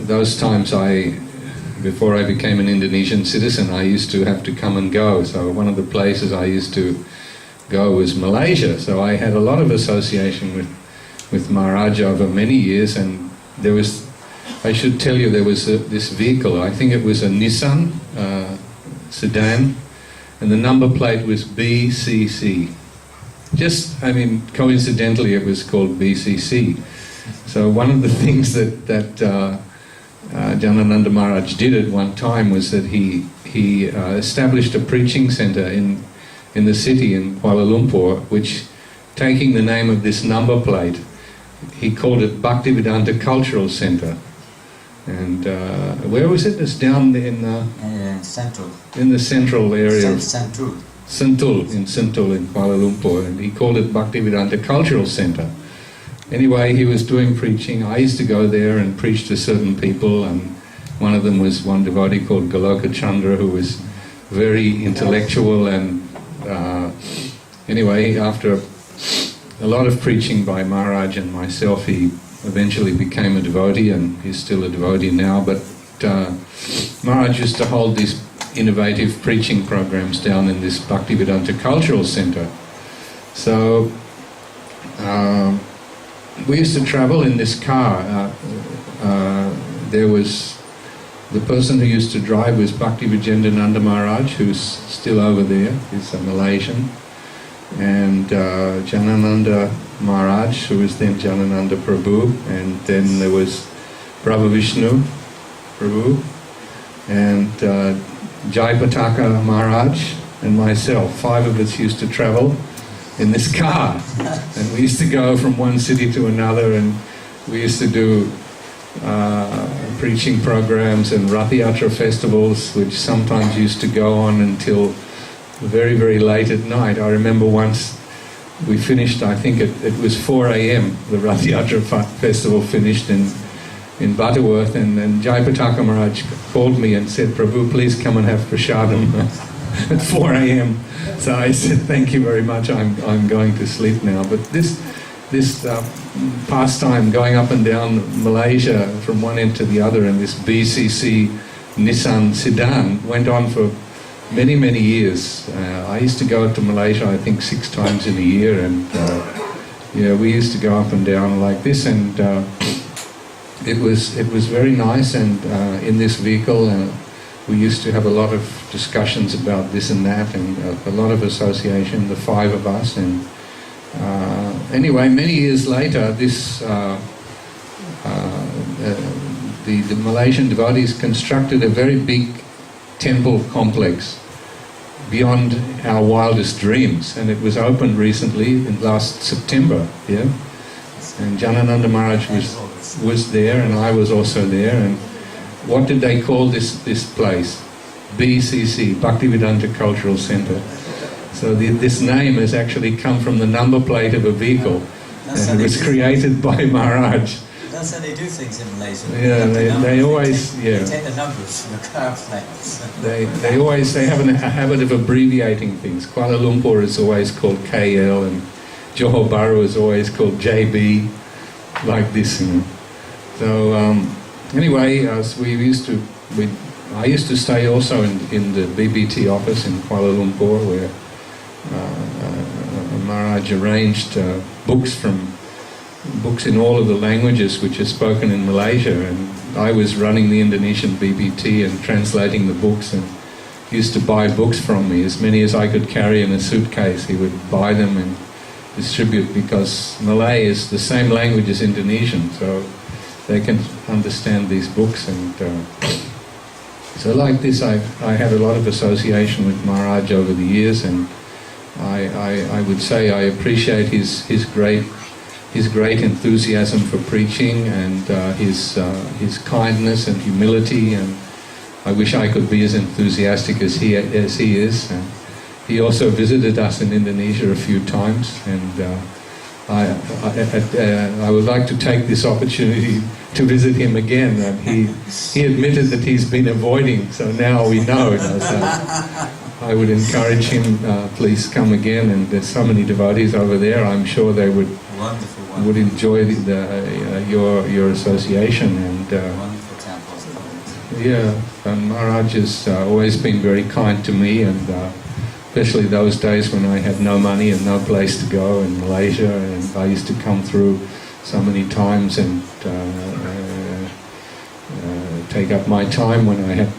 Speaker 4: those times before I became an Indonesian citizen, I used to have to come and go. So one of the places I used to go was Malaysia. So I had a lot of association with Maharaj over many years, and there was, I should tell you, there was this vehicle, I think it was a Nissan sedan, and the number plate was BCC. Just, I mean, coincidentally it was called BCC. So one of the things that Janananda Maharaj did at one time was that he established a preaching centre in the city in Kuala Lumpur, which, taking the name of this number plate, he called it Bhaktivedanta Cultural Centre. And where was it? It's down in
Speaker 2: Central.
Speaker 4: In the central area.
Speaker 2: Central.
Speaker 4: Sentul in Kuala Lumpur, and he called it Bhaktivedanta Cultural Centre. Anyway, he was doing preaching. I used to go there and preach to certain people, and one of them was one devotee called Galoka Chandra, who was very intellectual, and anyway, after a lot of preaching by Maharaj and myself, he eventually became a devotee, and he's still a devotee now. But Maharaj used to hold these innovative preaching programs down in this Bhaktivedanta Cultural Centre. So we used to travel in this car. There was the person who used to drive was Bhaktivedanta Maharaj, who's still over there. He's a Malaysian. And Janananda Maharaj, who was then Janananda Prabhu, and then there was Prabhu Vishnu Prabhu, and Jayapataka Maharaj, and myself. 5 of us used to travel in this car, and we used to go from one city to another, and we used to do preaching programs and Rath Yatra festivals, which sometimes used to go on until very, very late at night. I remember once we finished, I think it was 4 a.m. the Rath Yatra festival finished in Butterworth, and Jayapataka Maharaj called me and said, "Prabhu, please come and have prasadam at 4 a.m. So I said, "Thank you very much, I'm going to sleep now." But this pastime, going up and down Malaysia from one end to the other in this BCC Nissan sedan, went on for many, many years. I used to go to Malaysia, I think, 6 times in a year, and we used to go up and down like this, and it was very nice. And in this vehicle, we used to have a lot of discussions about this and that, and a lot of association, the 5 of us. And anyway, many years later, this the Malaysian devotees constructed a very big temple complex beyond our wildest dreams, and it was opened recently in last September. And Janananda Maharaj was there, and I was also there. And what did they call this place? BCC, Bhaktivedanta Cultural Centre. So this name has actually come from the number plate of a vehicle, and it was created by Maharaj
Speaker 2: That's how they do things in Malaysia.
Speaker 4: Yeah, they always,
Speaker 2: They take the numbers from the car plates.
Speaker 4: They have a habit of abbreviating things. Kuala Lumpur is always called KL, and Johor Bahru is always called JB, like this. So anyway, I used to stay also in the BBT office in Kuala Lumpur, where Maharaj arranged books in all of the languages which are spoken in Malaysia, and I was running the Indonesian BBT and translating the books, and he used to buy books from me, as many as I could carry in a suitcase. He would buy them and distribute, because Malay is the same language as Indonesian, so they can understand these books. And so like this, I had a lot of association with Maharaj over the years, and I would say I appreciate his great enthusiasm for preaching, and his kindness and humility, and I wish I could be as enthusiastic as he is. And he also visited us in Indonesia a few times, and I would like to take this opportunity to visit him again. And he admitted that he's been avoiding, so now we know. So I would encourage him, please come again, and there's so many devotees over there, I'm sure they would would enjoy your association. And
Speaker 2: wonderful temples.
Speaker 4: yeah, and Maharaj has always been very kind to me, and especially those days when I had no money and no place to go in Malaysia, and I used to come through so many times and take up my time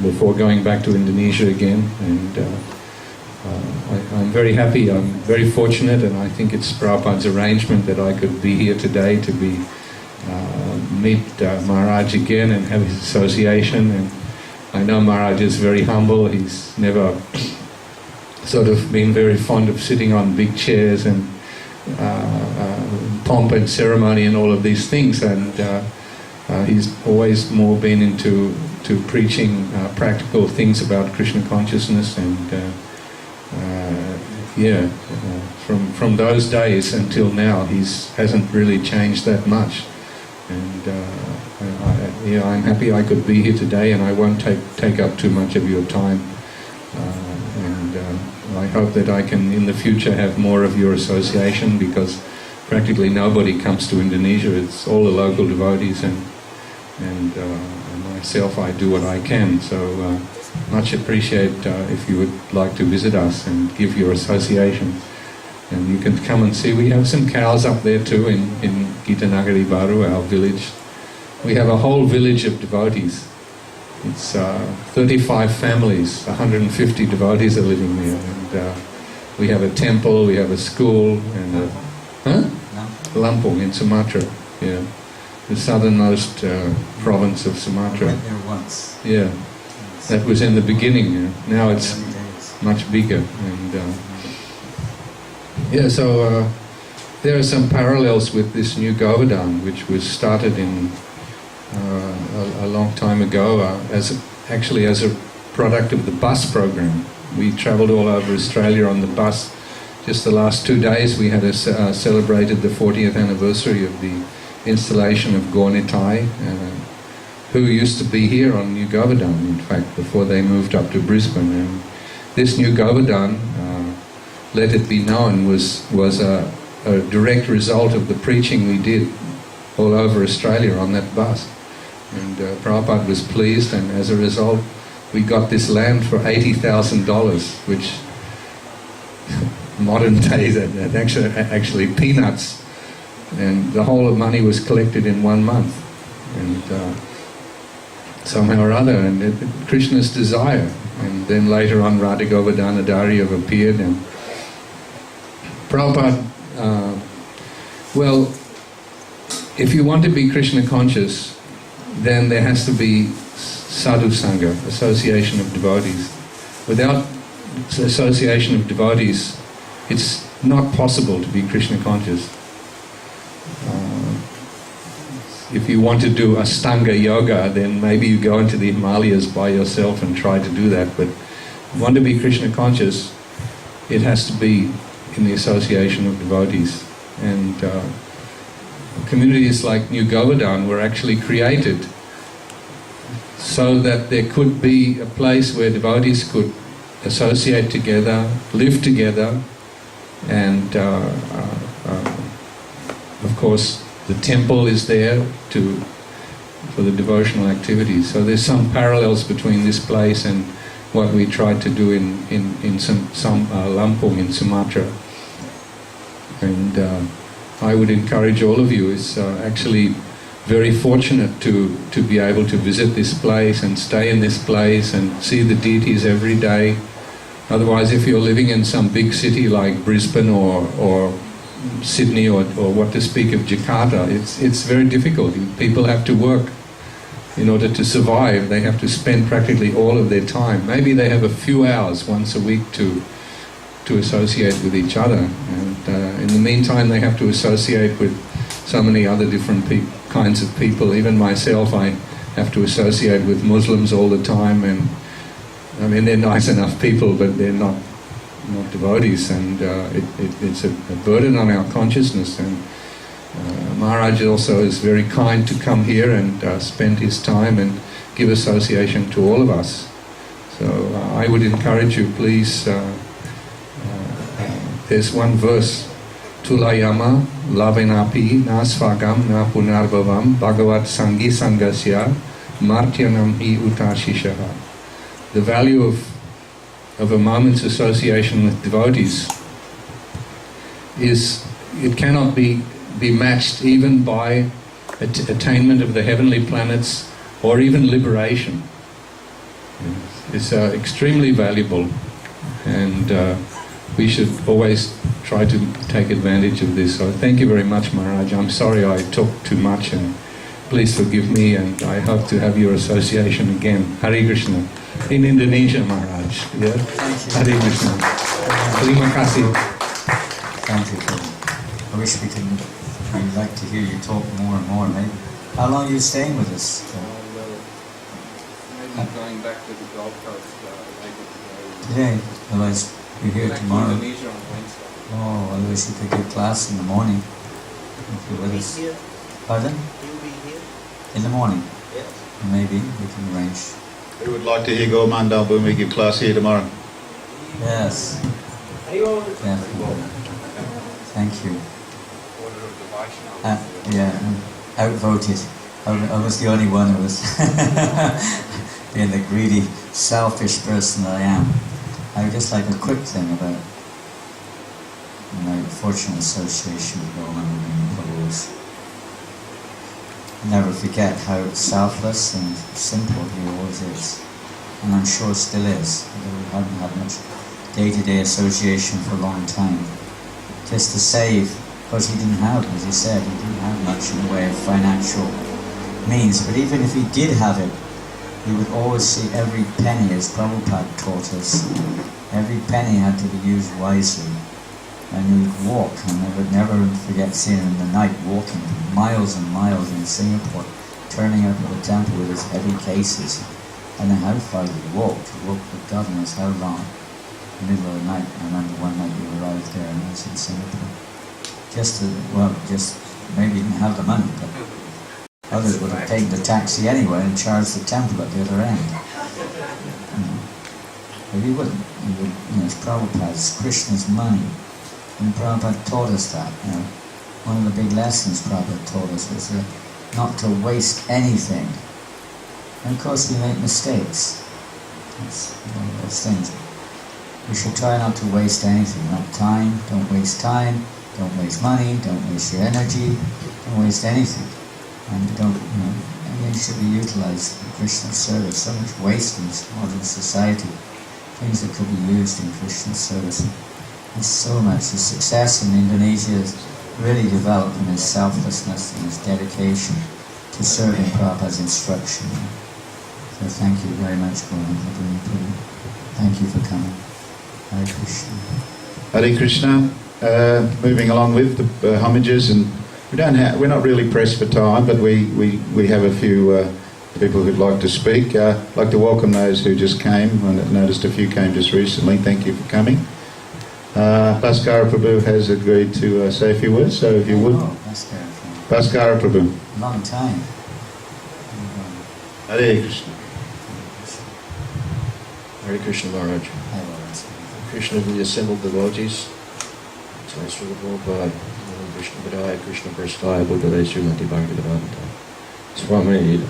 Speaker 4: before going back to Indonesia again. And I'm very happy, I'm very fortunate, and I think it's Prabhupada's arrangement that I could be here today to meet Maharaj again and have his association. And I know Maharaj is very humble. He's never sort of been very fond of sitting on big chairs and pomp and ceremony and all of these things, and he's always more been into preaching practical things about Krishna consciousness. And from those days until now, he hasn't really changed that much. And I'm happy I could be here today, and I won't take up too much of your time. I hope that I can in the future have more of your association, because practically nobody comes to Indonesia. It's all the local devotees, and myself, I do what I can. So much appreciate if you would like to visit us and give your association. And you can come and see. We have some cows up there too in Gitanagari Baru, our village. We have a whole village of devotees. It's 35 families, 150 devotees are living there. And we have a temple, we have a school, and Lampung in Sumatra, yeah, the southernmost province of Sumatra.
Speaker 2: I went there once.
Speaker 4: Yeah, that was in the beginning. Yeah. Now it's much bigger. And so there are some parallels with this new Govardhan, which was started in a long time ago as a product of the bus program. We travelled all over Australia on the bus. Just the last 2 days we had celebrated the 40th anniversary of the installation of Gornitai, who used to be here on New Govardhan, in fact, before they moved up to Brisbane. And this new Govardhan, let it be known, was a direct result of the preaching we did all over Australia on that bus. And Prabhupada was pleased, and as a result we got this land for $80,000, which modern days are actually peanuts, and the whole of money was collected in 1 month, and somehow or other, and Krishna's desire. And then later on Radha Govardhanadari have appeared, and Prabhupada, if you want to be Krishna conscious, then there has to be sadhu sangha, association of devotees. Without association of devotees, it's not possible to be Krishna conscious. If you want to do Ashtanga yoga, then maybe you go into the Himalayas by yourself and try to do that. But if you want to be Krishna conscious, it has to be in the association of devotees. And communities like New Govardhan were actually created so that there could be a place where devotees could associate together, live together, and of course the temple is there for the devotional activities. So there's some parallels between this place and what we tried to do in some Lampung in Sumatra. And I would encourage all of you, it's actually very fortunate to be able to visit this place and stay in this place and see the deities every day. Otherwise, if you're living in some big city like Brisbane or Sydney or what to speak of Jakarta, it's very difficult. People have to work in order to survive. They have to spend practically all of their time. Maybe they have a few hours once a week to associate with each other. And in the meantime, they have to associate with so many other different kinds of people. Even myself, I have to associate with Muslims all the time, and I mean, they're nice enough people, but they're not devotees, and it's a burden on our consciousness. And Maharaj also is very kind to come here and spend his time and give association to all of us. So I would encourage you, please, there's one verse, Tulayama lavenapi na svagam na punarbhavam bhagavat sangi sangasya martyanam hi utashishaha. The value of a moment's association with devotees is, it cannot be matched even by attainment of the heavenly planets or even liberation. It's extremely valuable, and we should always try to take advantage of this. So thank you very much, Maharaj. I'm sorry I talked too much, and please forgive me, and I hope to have your association again. Hare Krishna. In Indonesia, Maharaj. Yeah?
Speaker 2: Thank you.
Speaker 4: Hare Krishna. Terima kasih.
Speaker 2: Thank you, Prabhu. I wish we'd like to hear you talk more and more, maybe. How long are you staying with us?
Speaker 4: Maybe going back to the Gold Coast later
Speaker 2: Today, otherwise you're here tomorrow.
Speaker 4: Indonesia on Wednesday.
Speaker 2: Oh, otherwise you could give class in the morning if you're with us.
Speaker 3: Here,
Speaker 2: Pardon?
Speaker 3: you'll be here.
Speaker 2: In the morning?
Speaker 3: Yes.
Speaker 2: Maybe we can arrange.
Speaker 1: We would like to hear Govardhan when we give class here tomorrow.
Speaker 2: Yes,
Speaker 3: Are you over?
Speaker 2: definitely. Thank you.
Speaker 4: Order of the Vaishnava.
Speaker 2: Yeah, outvoted. I was the only one who was being the greedy, selfish person that I am. I would just like a quick thing about my fortunate association with Murwillumbah was. Never forget how selfless and simple he always is, and I'm sure still is. Although we haven't had much day-to-day association for a long time. Just to save, because he didn't have, as he said, he didn't have much in the way of financial means. But even if he did have it, he would always see every penny, as Prabhupada taught us. Every penny had to be used wisely. And he would walk, and I would never forget seeing him in the night walking miles and miles in Singapore, turning up at the temple with his heavy cases. I don't know how far he walked. He walked for God knows how long. In the middle of the night, I remember one night we arrived there and I was in Singapore. Just maybe he didn't have the money, but others would have taken the taxi anyway and charged the temple at the other end. But he wouldn't. He would, it's Prabhupada's, Krishna's money. And Prabhupada taught us that. One of the big lessons Prabhupada taught us was not to waste anything. And of course we make mistakes. It's one of those things. We should try not to waste anything. Not time, don't waste time, don't waste money, don't waste your energy, don't waste anything. And everything should be utilized in Krishna's service. So much waste in modern society. Things that could be used in Krishna's service. There's so much. The success in Indonesia is really developed in his selflessness and his dedication to serving Prabhupada's instruction. So thank you very much, Govardhan. Thank you for coming. Hare Krishna.
Speaker 1: Hare Krishna. Moving along with the homages, and we're not really pressed for time, but we have a few people who'd like to speak. I'd like to welcome those who just came. I noticed a few came just recently. Thank you for coming. Bhaskara Prabhu has agreed to say a few words, so if you would.
Speaker 2: Oh, Bhaskara.
Speaker 1: Bhaskara Prabhu.
Speaker 2: Long time.
Speaker 1: Hare Krishna.
Speaker 5: Hare Krishna Maharaj.
Speaker 2: Hi, Lawrence.
Speaker 5: Krishna, the assembled devotees. Thanks for the Prabhupada. Krishna Vidaya, Krishna Prasthaya, Buddhaya, Srimati Bhagavata. Swami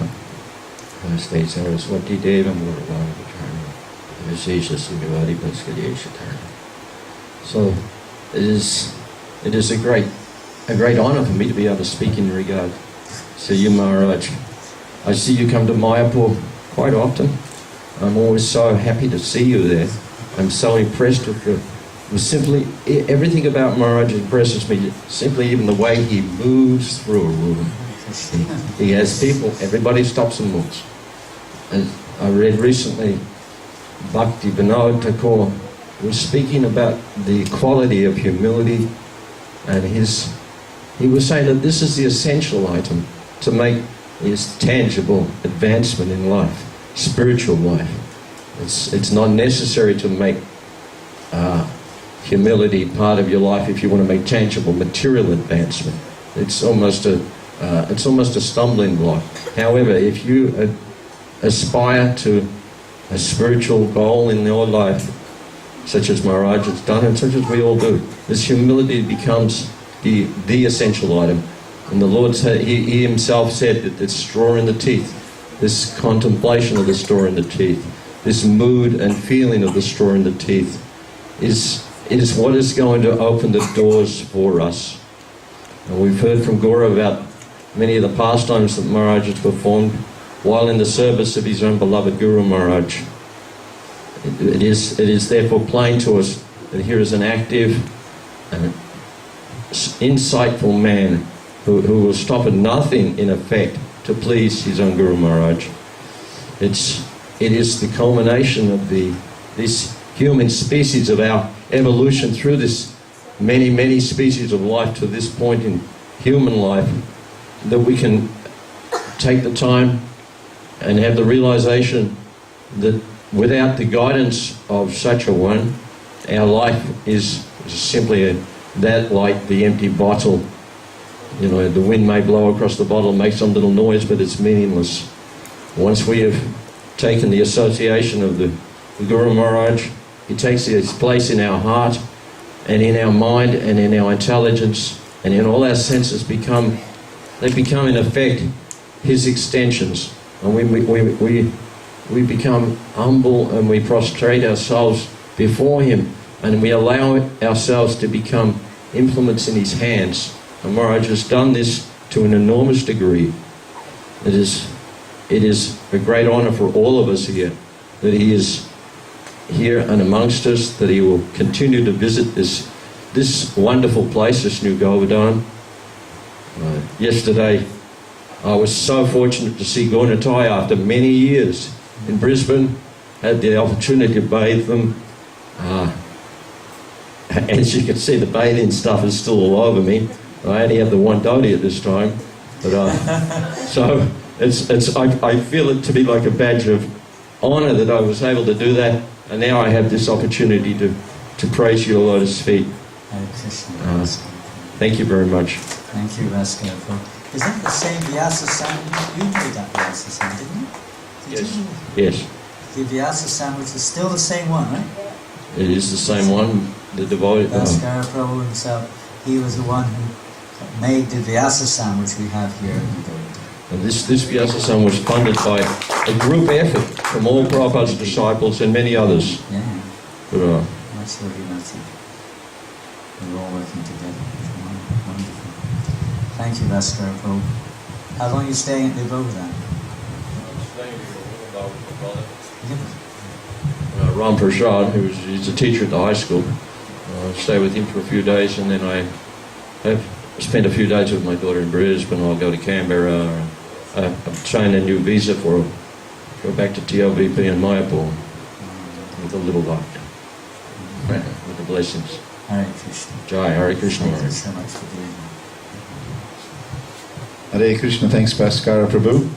Speaker 5: states Saraswati Deva Murwillumbah Vikarna. Vishesha Sugavadi Bhaskadesha Tarna. So it is a great honor for me to be able to speak in regard to you, Maharaj. I see you come to Mayapur quite often. I'm always so happy to see you there. I'm so impressed with simply everything about Maharaj impresses me. Simply even the way he moves through a room. He has people, everybody stops and looks. And I read recently, Bhakti Vinod Thakur was speaking about the quality of humility, and he was saying that this is the essential item to make this tangible advancement in life, spiritual life. It's not necessary to make humility part of your life if you want to make tangible material advancement. It's almost a stumbling block. However, if you aspire to a spiritual goal in your life, such as Maharaj has done and such as we all do, this humility becomes the essential item. And the Lord said, he himself said that this straw in the teeth, this contemplation of the straw in the teeth, this mood and feeling of the straw in the teeth is what is going to open the doors for us. And we've heard from Guru about many of the pastimes that Maharaj has performed while in the service of his own beloved Guru Maharaj. It is therefore plain to us that here is an active and insightful man who will stop at nothing in effect to please his own Guru Maharaj. It is the culmination of this human species of our evolution through this many species of life to this point in human life that we can take the time and have the realization that without the guidance of such a one, our life is simply that like the empty bottle. You know, the wind may blow across the bottle and make some little noise, but it's meaningless. Once we have taken the association of the Guru Maharaj, he takes his place in our heart and in our mind and in our intelligence and in all our senses they become in effect his extensions. And we become humble and we prostrate ourselves before him and we allow ourselves to become implements in his hands. And Maharaj has done this to an enormous degree. It is a great honor for all of us here that he is here and amongst us, that he will continue to visit this wonderful place, this new Govardhan. Yesterday, I was so fortunate to see Gornatai after many years in Brisbane. Had the opportunity to bathe them. As you can see, the bathing stuff is still all over me. I only have the one dhoti at this time, but so I feel it to be like a badge of honour that I was able to do that, and now I have this opportunity to praise your lotus feet.
Speaker 2: Hare Krishna.
Speaker 5: Thank you very much.
Speaker 2: Thank you, Vaskara. Is that the same Vyasa sandwich? You made that Vyasa sandwich, didn't you?
Speaker 5: Yes.
Speaker 2: The Vyasa sandwich is still the same one, right?
Speaker 5: It is the same one. The devoted.
Speaker 2: Vaskara Prabhu himself, he was the one who made the Vyasa sandwich we have here in Govardhan.
Speaker 5: And this Vyasa Sam was funded by a group effort from all Prabhupada's disciples and many others.
Speaker 2: Yeah.
Speaker 5: But,
Speaker 2: Much love, Unity. We're all working together. Wonderful. Thank you, Vaskara Prabhu. How long are you staying at Govardhan?
Speaker 5: Ram Prasad, he's a teacher at the high school. Stay with him for a few days, and then I have spent a few days with my daughter in Brisbane. I'll go to Canberra. I've obtained a new visa for go back to TLVP in Mayapur with a little luck, with the blessings.
Speaker 2: Hare Krishna.
Speaker 5: Jai, Hare Krishna.
Speaker 2: Thank you so much for doing that.
Speaker 1: Hare Krishna, thanks Bhaskara Prabhu.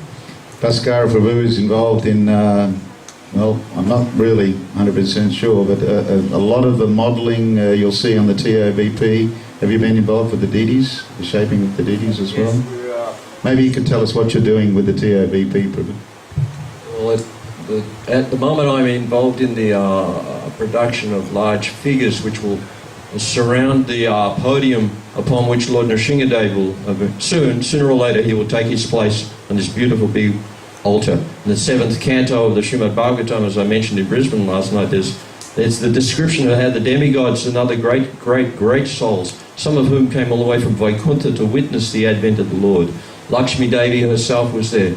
Speaker 1: Bhaskara Prabhu is involved in, well, I'm not really 100% sure, but a lot of the modelling you'll see on the TOBP Have you been involved with the deities, the shaping of the deities as well?
Speaker 5: Yes, we are.
Speaker 1: Maybe you could tell us what you're doing with the TOVP, Prabhu.
Speaker 5: Well, at the moment I'm involved in the production of large figures which will surround the podium upon which Lord Nrsingadev will, sooner or later, he will take his place on this beautiful big altar. In the 7th canto of the Srimad Bhagavatam, as I mentioned in Brisbane last night, there's the description of how the demigods and other great souls, some of whom came all the way from Vaikuntha to witness the advent of the Lord. Lakshmi Devi herself was there.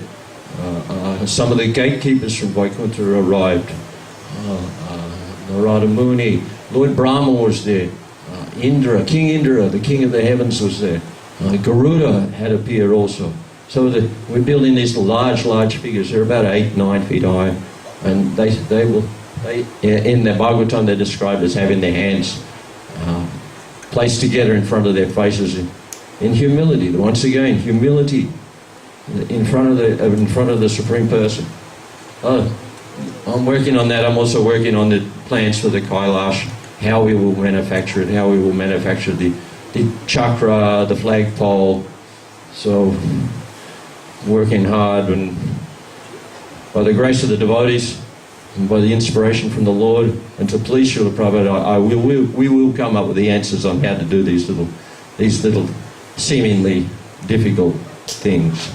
Speaker 5: Some of the gatekeepers from Vaikuntha arrived. Narada Muni, Lord Brahma was there. Indra, King Indra, the king of the heavens was there. Garuda had appeared also. So we're building these large figures. They're about 8-9 feet high, and they in the Bhagavatam they're described as having their hands placed together in front of their faces in humility. Once again, humility in front of the Supreme Person. I'm working on that. I'm also working on the plans for the Kailash, how we will manufacture it, how we will manufacture the chakra, the flagpole. So, working hard, and by the grace of the devotees and by the inspiration from the Lord, and to please Srila Prabhupada, we will come up with the answers on how to do these little seemingly difficult things.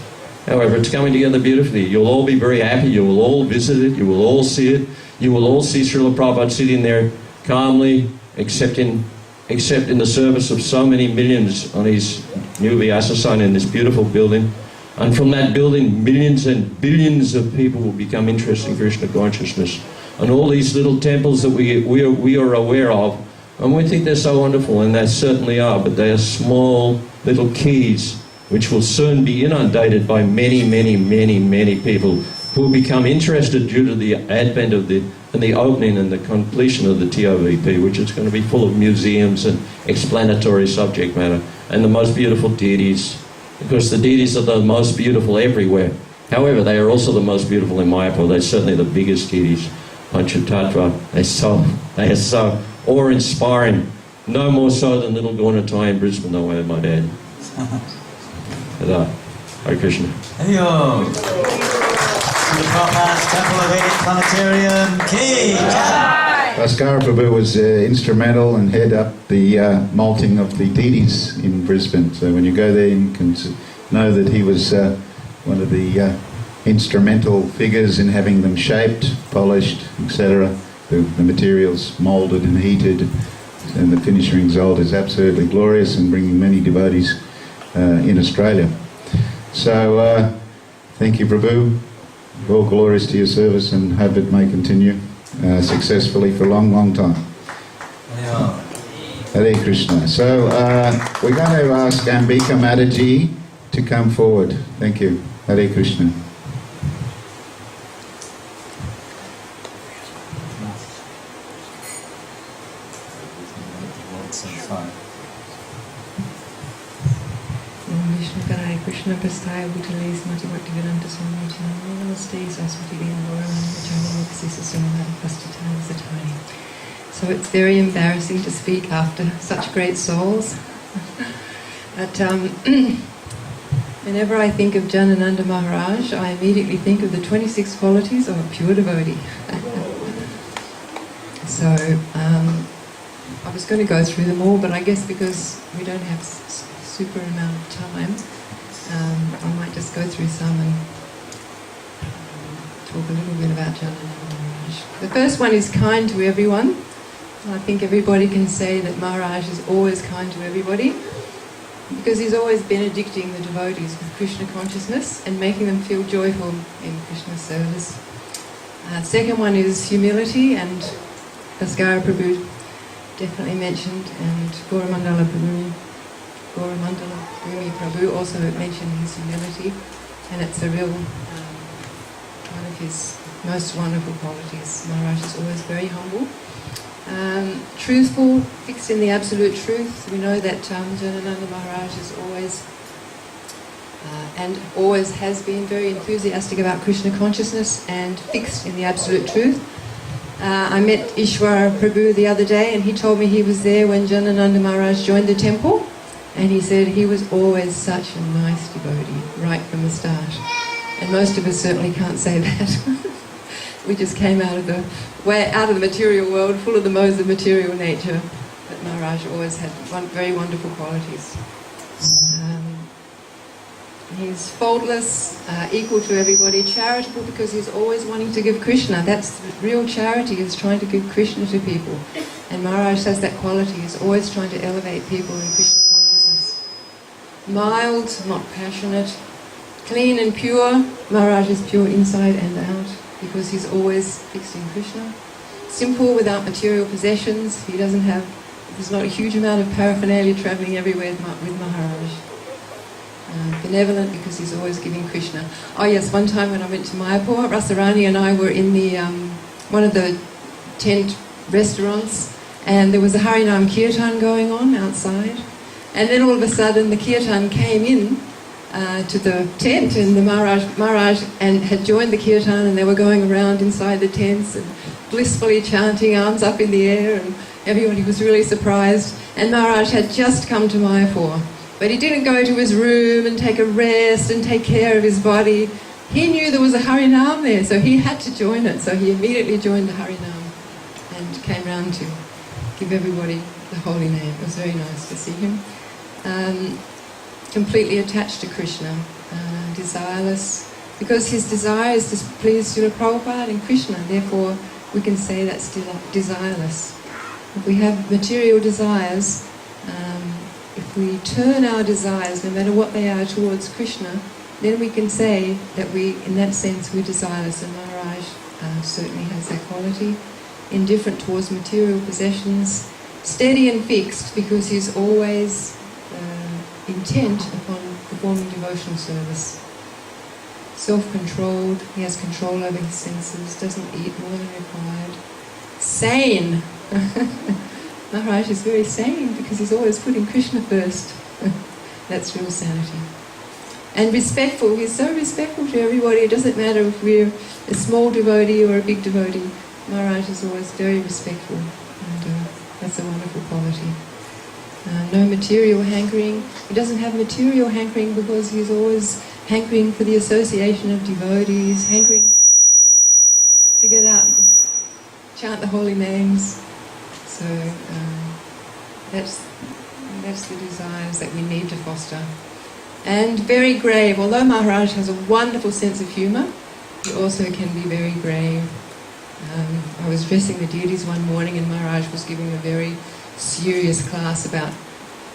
Speaker 5: However, it's coming together beautifully. You'll all be very happy. You will all visit it. You will all see it. You will all see Srila Prabhupada sitting there calmly, except in the service of so many millions on his new Vyasa sign in this beautiful building. And from that building, millions and billions of people will become interested in Krishna consciousness. And all these little temples that we are aware of, and we think they're so wonderful, and they certainly are, but they are small little keys which will soon be inundated by many people who will become interested due to the advent of the opening and the completion of the TOVP, which is going to be full of museums and explanatory subject matter, and the most beautiful deities, because the deities are the most beautiful everywhere. However, they are also the most beautiful in Mayapur. They're certainly the biggest deities. Panchatattva, they are so awe-inspiring. No more so than little Gauratai in Brisbane, though, I might add. Hare Krishna.
Speaker 2: Hey-yo! The Prabhupada's Temple of Vedic Planetarium, Ki Jai!
Speaker 1: Bhaskara Prabhu was instrumental and head up the malting of the deities in Brisbane. So when you go there, you can know that he was one of the instrumental figures in having them shaped, polished, etc. The materials moulded and heated, and the finishing result is absolutely glorious and bringing many devotees in Australia. So thank you, Prabhu. All glories to your service, and hope it may continue successfully for a long time.
Speaker 2: Yeah.
Speaker 1: Hare Krishna. So we're going to ask Ambika Mataji to come forward. Thank you. Hare Krishna.
Speaker 6: Krishna Prastaya Bhutale Smati Bhaktivedanta Swami Chana Namaste Saraswati Devi Gauranga Chana Sisa Samahara Pastitana Satani. So it's very embarrassing to speak after such great souls. But whenever I think of Janananda Maharaj, I immediately think of the 26 qualities of a pure devotee. So I was going to go through them all, but I guess because we don't have super amount of time, I might just go through some and talk a little bit about Janananda Maharaj. The first one is kind to everyone. I think everybody can say that Maharaj is always kind to everybody, because he's always benedicting the devotees with Krishna consciousness and making them feel joyful in Krishna service. Second one is humility, and Bhaskara Prabhu definitely mentioned, and Gauramandala Bhumi Prabhu also mentioned his humility, and it's a real one of his most wonderful qualities. Maharaj is always very humble. Truthful, fixed in the absolute truth. We know that Janananda Maharaj is always and always has been very enthusiastic about Krishna consciousness and fixed in the absolute truth. I met Ishwara Prabhu the other day, and he told me he was there when Janananda Maharaj joined the temple, and he said he was always such a nice devotee right from the start. And most of us certainly can't say that. We just came out of the material world, full of the modes of material nature. But Maharaj always had very wonderful qualities. He's faultless, equal to everybody, charitable because he's always wanting to give Krishna. That's real charity, is trying to give Krishna to people. And Maharaj has that quality, he's always trying to elevate people in Krishna consciousness. Mild, not passionate, clean and pure. Maharaj is pure inside and out because he's always fixed in Krishna. Simple, without material possessions. There's not a huge amount of paraphernalia travelling everywhere with Maharaj. Benevolent because he's always giving Krishna. Oh yes, one time when I went to Mayapur, Rasarani and I were in the one of the tent restaurants, and there was a Harinam Kirtan going on outside, and then all of a sudden the Kirtan came in to the tent, and the Maharaj had joined the Kirtan, and they were going around inside the tents and blissfully chanting, arms up in the air, and everybody was really surprised. And Maharaj had just come to Mayapur. But he didn't go to his room and take a rest and take care of his body. He knew there was a Harinam there, so he had to join it. So he immediately joined the Harinam and came round to give everybody the holy name. It was very nice to see him. Completely attached to Krishna, desireless, because his desire is to please Srila Prabhupada and Krishna. Therefore, we can say that's desireless. If we have material desires, if we turn our desires, no matter what they are, towards Krishna, then we can say that in that sense, we're desireless. And Maharaj certainly has that quality. Indifferent towards material possessions, steady and fixed because he's always intent upon performing devotional service. Self-controlled, he has control over his senses, doesn't eat more than required. Sane. Maharaj is very sane because he's always putting Krishna first. That's real sanity. And respectful. He's so respectful to everybody. It doesn't matter if we're a small devotee or a big devotee. Maharaj is always very respectful, and that's a wonderful quality. No material hankering. He doesn't have material hankering because he's always hankering for the association of devotees, hankering to get out and chant the holy names. So that's the desires that we need to foster. And very grave. Although Maharaj has a wonderful sense of humour, he also can be very grave. I was dressing the deities one morning, and Maharaj was giving a very serious class about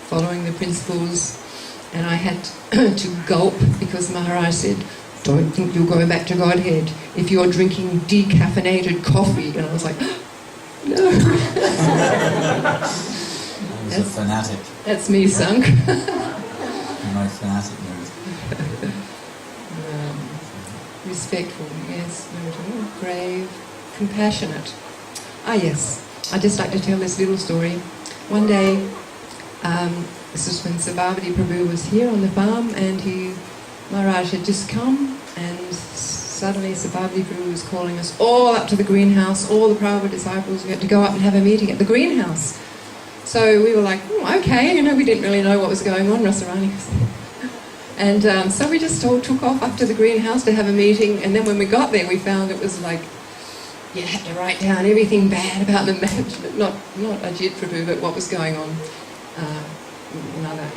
Speaker 6: following the principles, and I had to gulp because Maharaj said, "Don't think you're going back to Godhead if you're drinking decaffeinated coffee." And I was like, no.
Speaker 2: He's a fanatic.
Speaker 6: That's me sunk.
Speaker 2: In my fanatic mood.
Speaker 6: Respectful, yes. Grave, compassionate. Ah yes, I'd just like to tell this little story. One day, this is when Sabhavati Prabhu was here on the farm, and Maharaj had just come, and suddenly Sabhavati Prabhu was calling us all up to the greenhouse, all the Prabhupada disciples. We had to go up and have a meeting at the greenhouse. So we were like, okay, we didn't really know what was going on, Rasarani. And so we just all took off up to the greenhouse to have a meeting, and then when we got there we found it was like, you had to write down everything bad about the management, not Ajit Prabhu, but what was going on in other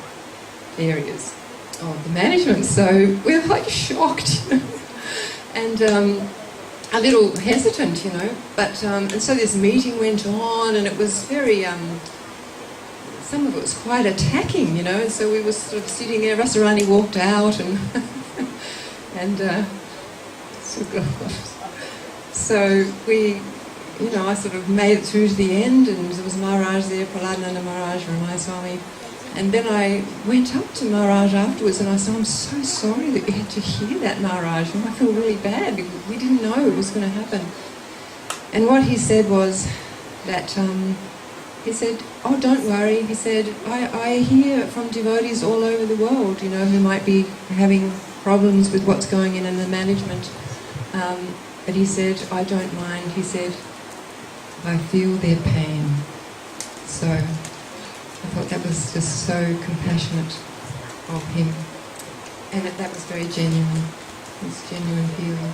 Speaker 6: areas of the management. So we were like shocked, and a little hesitant, But and so this meeting went on, and it was very. Some of it was quite attacking, and so we were sort of sitting there. Rasarani walked out, and so we, I sort of made it through to the end, and there was Maharaj there, Praladnanda Maharaj, Ramaya Swami, and then I went up to Maharaj afterwards, and I said, "I'm so sorry that you had to hear that, Maharaj. I feel really bad because we didn't know it was going to happen." And what he said was that. He said, "Oh, don't worry." He said, I hear from devotees all over the world, who might be having problems with what's going on in the management. But he said, "I don't mind." He said, I feel their pain. So I thought that was just so compassionate of him. And that was very genuine. It's genuine feeling.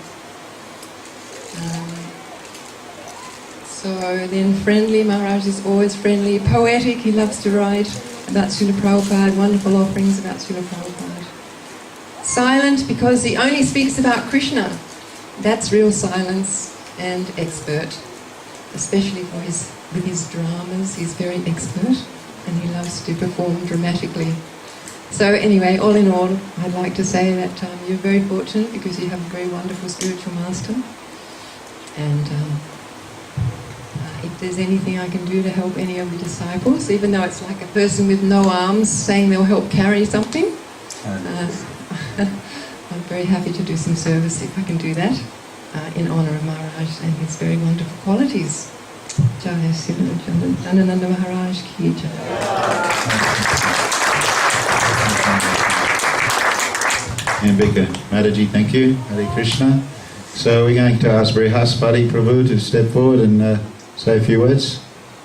Speaker 6: So then friendly, Maharaj is always friendly. Poetic, he loves to write about Srila Prabhupada, wonderful offerings about Srila Prabhupada. Silent because he only speaks about Krishna. That's real silence, and expert. Especially with his dramas, he's very expert and he loves to perform dramatically. So anyway, all in all, I'd like to say that you're very fortunate because you have a very wonderful spiritual master. And if there's anything I can do to help any of the disciples, even though it's like a person with no arms saying they'll help carry something, I'm very happy to do some service if I can do that in honour of Maharaj and his very wonderful qualities. Jai Srila Janananda Maharaj Ki Jai.
Speaker 1: Ambika Mataji, thank you. Hare Krishna. So we're going to ask Brihaspati Prabhu to step forward and say a few words.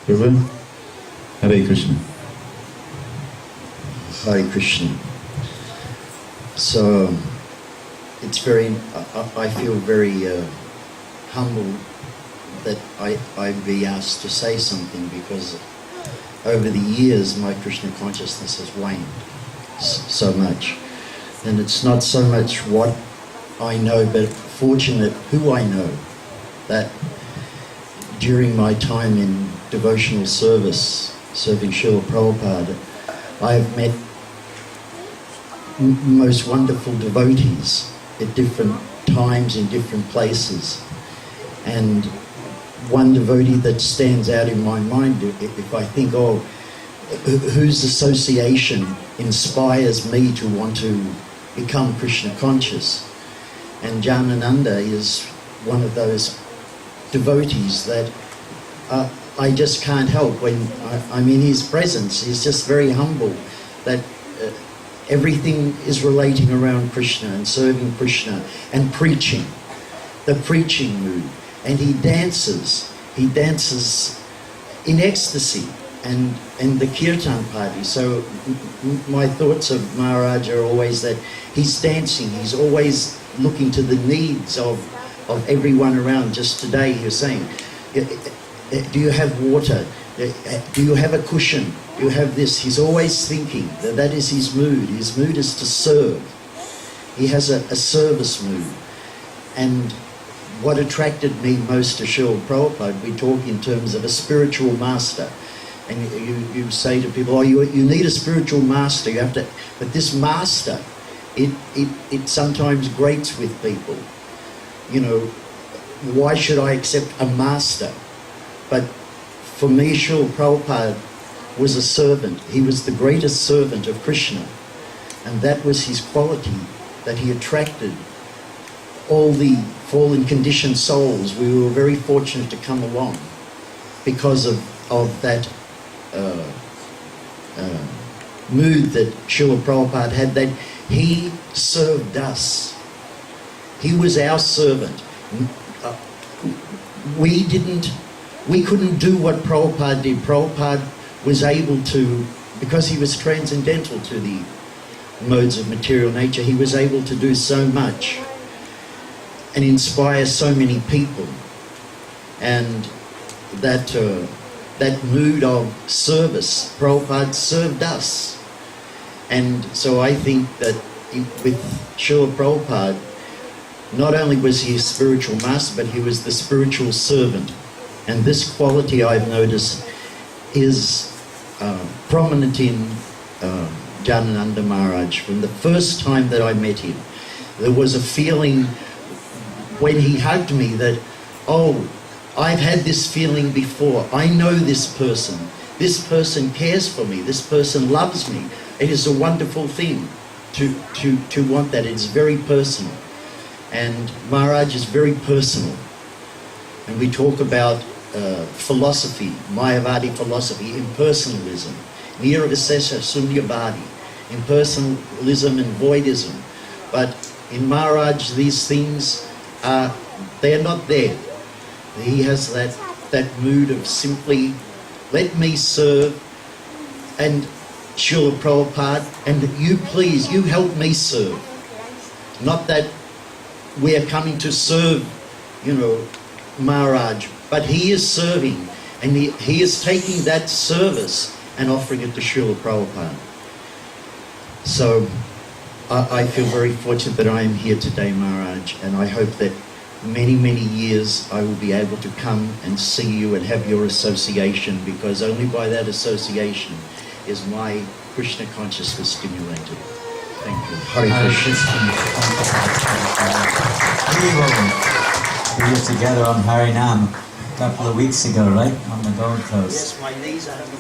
Speaker 1: Prabhu. Hare Krishna.
Speaker 7: Hare Krishna. So it's very, I feel very humble that I'd be asked to say something because over the years my Krishna consciousness has waned so much. And it's not so much what I know, but fortunate who I know, that during my time in devotional service, serving Srila Prabhupada, I have met most wonderful devotees at different times in different places. And one devotee that stands out in my mind, if I think, oh, whose association inspires me to want to become Krishna conscious? And Janananda is one of those devotees that I just can't help when I'm in his presence. He's just very humble, that everything is relating around Krishna and serving Krishna and preaching, the preaching mood. And he dances in ecstasy and the kirtan party. So my thoughts of Maharaj are always that he's dancing, he's always looking to the needs of everyone around. Just today he was saying, do you have water? Do you have a cushion? Do you have this? He's always thinking that is his mood. His mood is to serve. He has a service mood. And what attracted me most to Srila Prabhupada, we talk in terms of a spiritual master. And you say to people, oh, you need a spiritual master. You have to, but this master, it sometimes grates with people. You know, why should I accept a master? But for me, Srila Prabhupada was a servant. He was the greatest servant of Krishna. And that was his quality, that he attracted all the fallen conditioned souls. We were very fortunate to come along because of that mood that Srila Prabhupada had, that he served us. He was our servant. We couldn't do what Prabhupada did. Prabhupada was able to, because he was transcendental to the modes of material nature, he was able to do so much and inspire so many people. And that mood of service, Prabhupada served us. And so I think that with Srila Prabhupada, not only was he a spiritual master, but he was the spiritual servant. And this quality, I've noticed, is prominent in Janananda Maharaj. From the first time that I met him, there was a feeling when he hugged me that, oh, I've had this feeling before. I know this person. This person cares for me. This person loves me. It is a wonderful thing to want that. It's very personal. And Maharaj is very personal. And we talk about philosophy, Mayavadi philosophy, impersonalism, nirvisesha sunyavadi, impersonalism and voidism. But in Maharaj, these things they're not there. He has that that mood of simply, let me serve, and Srila Prabhupada, and you please, you help me serve. Not that we are coming to serve, Maharaj, but he is serving, and he is taking that service and offering it to Srila Prabhupada. So I feel very fortunate that I am here today, Maharaj, and I hope that many, many years I will be able to come and see you and have your association, because only by that association is my Krishna consciousness stimulated. Thank you. Hare Krishna.
Speaker 2: We were together on Harinam a couple of weeks ago, right? On the Gold Coast.
Speaker 7: Yes, my knees are having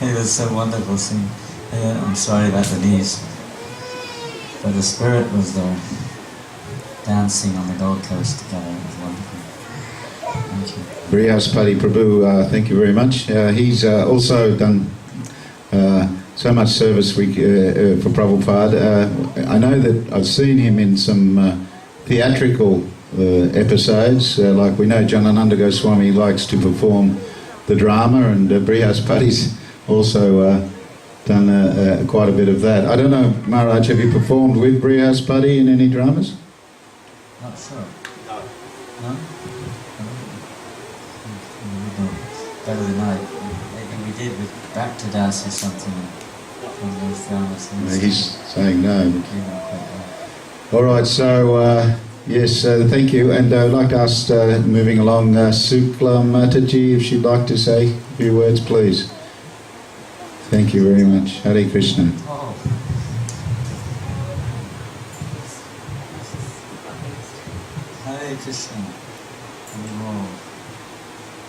Speaker 2: It was so wonderful seeing. I'm sorry about the knees. But the spirit was there, dancing on the Gold Coast together. It was wonderful. Thank you.
Speaker 1: Brihaspati Prabhu, thank you very much. He's also done so much service for Prabhupada. I know that I've seen him in some theatrical episodes, like we know Janananda Goswami likes to perform the drama, and Brihaspati's also done quite a bit of that. I don't know, Maharaj, have you performed with Brihaspati in any dramas?
Speaker 2: Not sure. No. No? Better than I. Maybe we did with Bhaktidas or something from those dramas.
Speaker 1: He's saying no.
Speaker 2: Came out quite well.
Speaker 1: All right, so yes, thank you, and I'd like to ask, moving along, Sukla Mataji, if she'd like to say a few words, please. Thank you very much. Hare Krishna.
Speaker 2: Oh.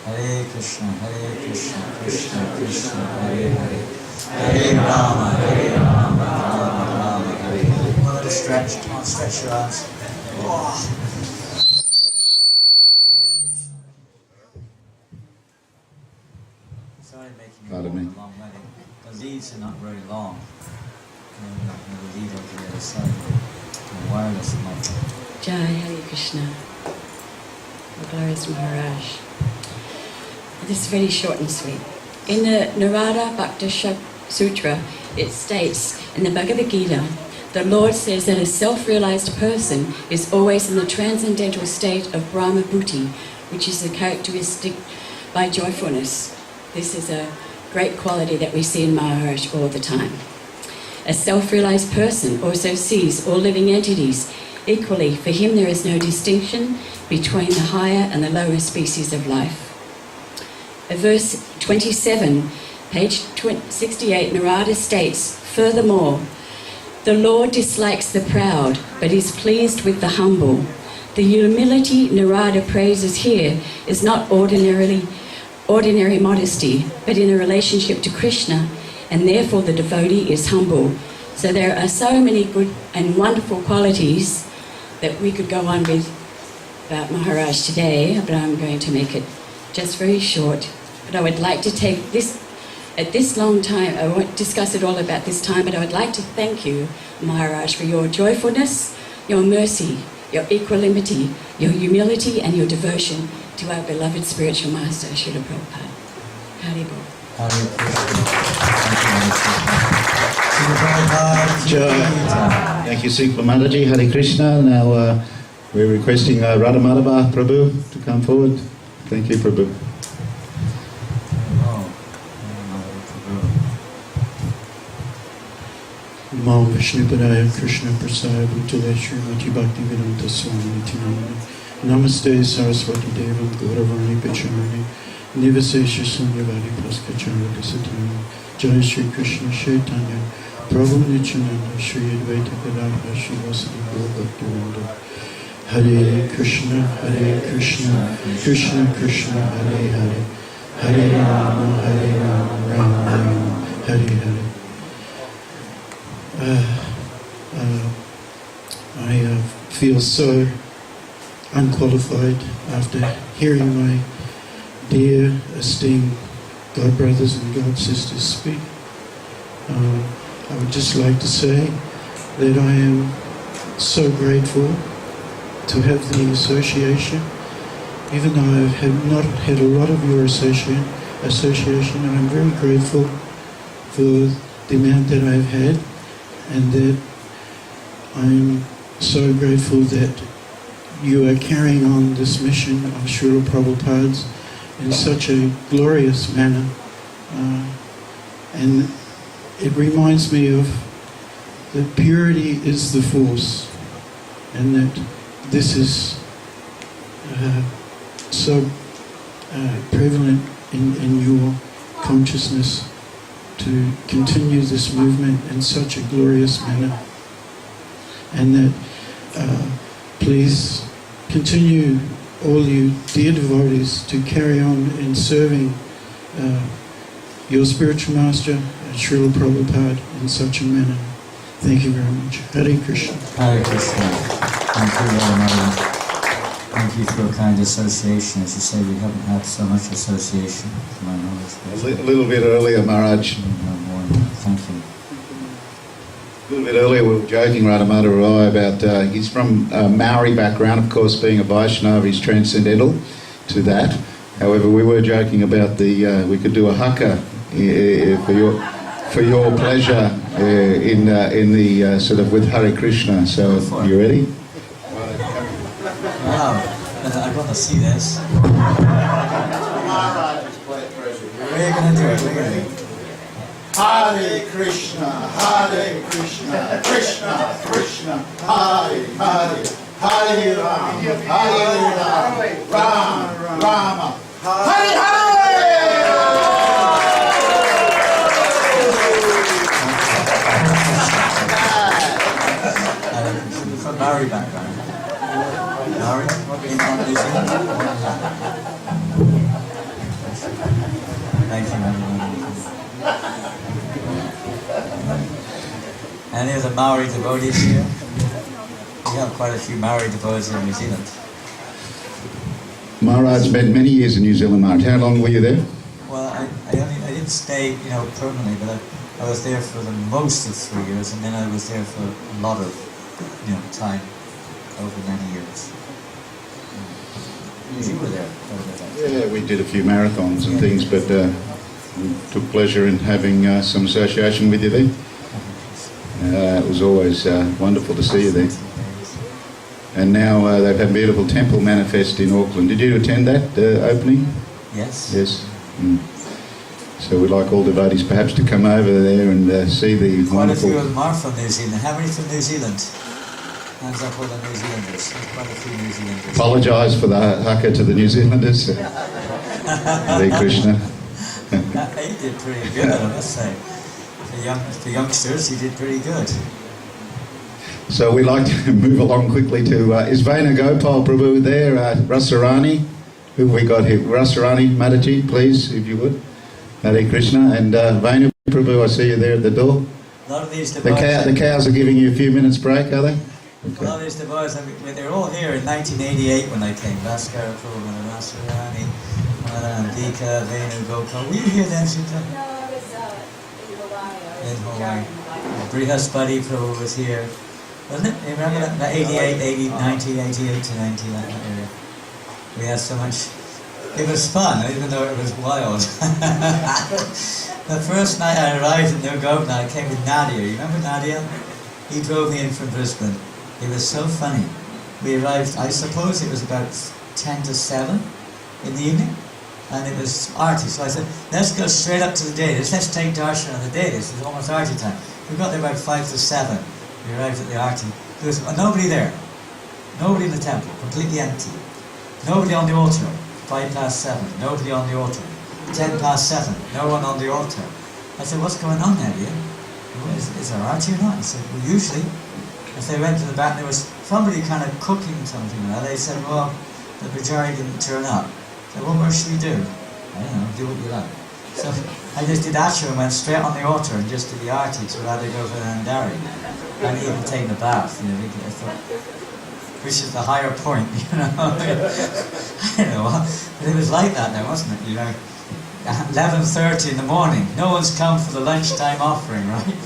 Speaker 2: Hare Krishna. Hare Krishna, Krishna Krishna, Hare Hare. Hare Rama, Rama Rama, Hare Hare. One little stretch. Come on, stretch your arms. Oh. Sorry making you
Speaker 1: Pardon
Speaker 2: walk
Speaker 1: me.
Speaker 2: a long way. The leads are not very long. And the lead over the other side. The wireless mic.
Speaker 8: Jai Hare Krishna. Oh, glorious Maharaj. This is very short and sweet. In the Narada Bhakta Sutra, it states in the Bhagavad Gita, the Lord says that a self-realized person is always in the transcendental state of Brahma Bhuti, which is a characteristic by joyfulness. This is a great quality that we see in Maharaj all the time. A self-realized person also sees all living entities equally. For him there is no distinction between the higher and the lower species of life. Verse 27, page 68, Narada states, furthermore, the Lord dislikes the proud, but is pleased with the humble. The humility Narada praises here is not ordinary modesty, but in a relationship to Krishna, and therefore the devotee is humble. So there are so many good and wonderful qualities that we could go on with about Maharaj today, but I'm going to make it just very short. But I would like to take this, at this long time, I won't discuss it all about this time, but I would like to thank you, Maharaj, for your joyfulness, your mercy, your equanimity, your humility, and your devotion to our beloved spiritual master, Srila Prabhupada. Hari Bol.
Speaker 2: Hare Krishna.
Speaker 1: Thank you, Sukla Mataji. Hare Krishna. Now we're requesting Radha Madhava Prabhu to come forward. Thank you, Prabhu.
Speaker 9: Mam Vishnupadaya Krishna Prasaya Bhutale Srimati Bhaktivedanta Swami Nitinamani Namaste Saraswati Devam Gauravani Pacharani Nivasesha Sanyavadi Praskachara Dasatani Jai Shri Krishna Chaitanya Prabhu Nityananda Shri Advaita Gadadhara Shri Vasadi Gaur Bhaktivinoda Hare Krishna Krishna Krishna Hare Hare Hare Rama Rama Rama Hare Hare. I feel so unqualified after hearing my dear, esteemed God brothers and God sisters speak. I would just like to say that I am so grateful to have the association even though I have not had a lot of your association, and I'm very grateful for the amount that I've had, and that I'm so grateful that you are carrying on this mission of Srila Prabhupada's in such a glorious manner. And it reminds me of that purity is the force, and that this is so prevalent in your consciousness to continue this movement in such a glorious manner. And that please continue, all you dear devotees, to carry on in serving your spiritual master, Srila Prabhupada, in such a manner. Thank you very much. Hare Krishna.
Speaker 2: Hare Krishna. Thank you very much. Thank you for a kind association. As you say, we haven't had so much association, to my knowledge.
Speaker 1: A little bit earlier, Maharaj.
Speaker 2: Thank you.
Speaker 1: A little bit earlier we were joking, Radhamata Rai, about he's from a Maori background, of course, being a Vaishnava, he's transcendental to that. However, we were joking about we could do a haka for your pleasure in the sort of with Hare Krishna. So, you ready?
Speaker 2: Wow, I want to see this. We're going to do it. We're going to do it.
Speaker 1: Hare Krishna, Krishna Krishna, Hare Hare, Hare Rama, Rama Rama, Hare Hare.
Speaker 2: From Maori background. Maori? In New Zealand? Thank you, Any of the Maori devotees here? We have quite a few Maori devotees in New Zealand.
Speaker 1: Maharaj spent many years in New Zealand, Maharaj. How long were you there?
Speaker 2: Well, I didn't stay, permanently, but I was there for the most of 3 years, and then I was there for a lot of, time over many years. You were there.
Speaker 1: Yeah, we did a few marathons and things, but we took pleasure in having some association with you there. It was always wonderful to see you there. And now they've had a beautiful temple manifest in Auckland. Did you attend that opening?
Speaker 2: Yes.
Speaker 1: Yes. Mm. So we'd like all devotees perhaps to come over there and see the
Speaker 2: Quite
Speaker 1: wonderful...
Speaker 2: a few of them are from New Zealand. How many from New Zealand? Hands up all the New Zealanders. There's quite a few New Zealanders.
Speaker 1: Apologise for the haka to the New Zealanders. Hare Krishna.
Speaker 2: He did pretty good, I must say. For youngsters, he did pretty good.
Speaker 1: So we'd like to move along quickly to... is Vena Gopal Prabhu there? Rasarani? Who have we got here? Rasarani Mataji, please, if you would. Hare Krishna. And Vena Prabhu, I see you there at the door.
Speaker 2: A lot of these
Speaker 1: The
Speaker 2: devotees...
Speaker 1: cows are giving you a few minutes break, are they?
Speaker 2: Okay. A lot of these devotees, they're all here in 1988 when I came. Bhaskara Prabhu, Rasarani, Madhanandika, Venu Gopal. Were you here then, Sita?
Speaker 10: No, I was
Speaker 2: in Hawaii. Brihaspati Prabhu was here. Wasn't it? You remember that? 88, 80, 90, 88 to 90, that area. We had so much... It was fun, even though it was wild. The first night I arrived in New Govardhan, I came with Nadia. You remember Nadia? He drove me in from Brisbane. It was so funny. We arrived, I suppose it was about 10 to 7 in the evening. And it was arti. So I said, let's go straight up to the deities. Let's take darshan on the deities. It's almost arti time. We got there about 5 to 7. We arrived at the arti. There was nobody there. Nobody in the temple. Completely empty. Nobody on the altar. 5 past 7. Nobody on the altar. 10 past 7. No one on the altar. I said, what's going on there, dear? Is there arti or not? He said, well, usually. As they went to the back, there was somebody kind of cooking something. And they said, well, the Pujari didn't turn up. I said, well, what should we do? I don't know, do what you like. So I just did Asha and went straight on the altar and just did the arti to Radha Govardhan and Dari. And even taken a bath, I thought, which is the higher point, I don't know, but it was like that now, wasn't it, 11:30 in the morning, no one's come for the lunchtime offering, right?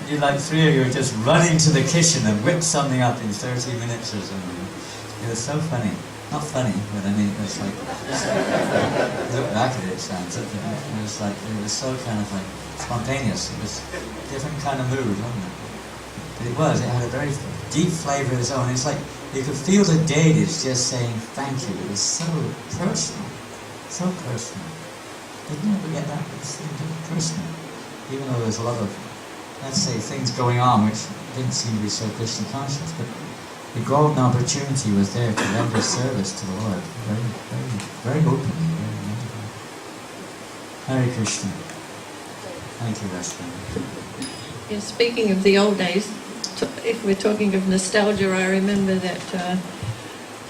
Speaker 2: You're like 3 of you just running to the kitchen and whip something up in 30 minutes or something. It was so funny. not funny, but I mean, it was like, look back at it, it was so kind of like spontaneous. It was a different kind of mood, wasn't it? But it had a very deep flavour of its own. It's like, you could feel the deities just saying thank you. It was so personal, so personal. Didn't you ever get that? It seemed personal. Even though there's a lot of, let's say, things going on which didn't seem to be so Krishna conscious, but the golden opportunity was there to render service to the Lord. Very, very, very openly, very wonderful. Hare Krishna. Thank you, Rashmi.
Speaker 10: Yeah, speaking of the old days, if we're talking of nostalgia, I remember that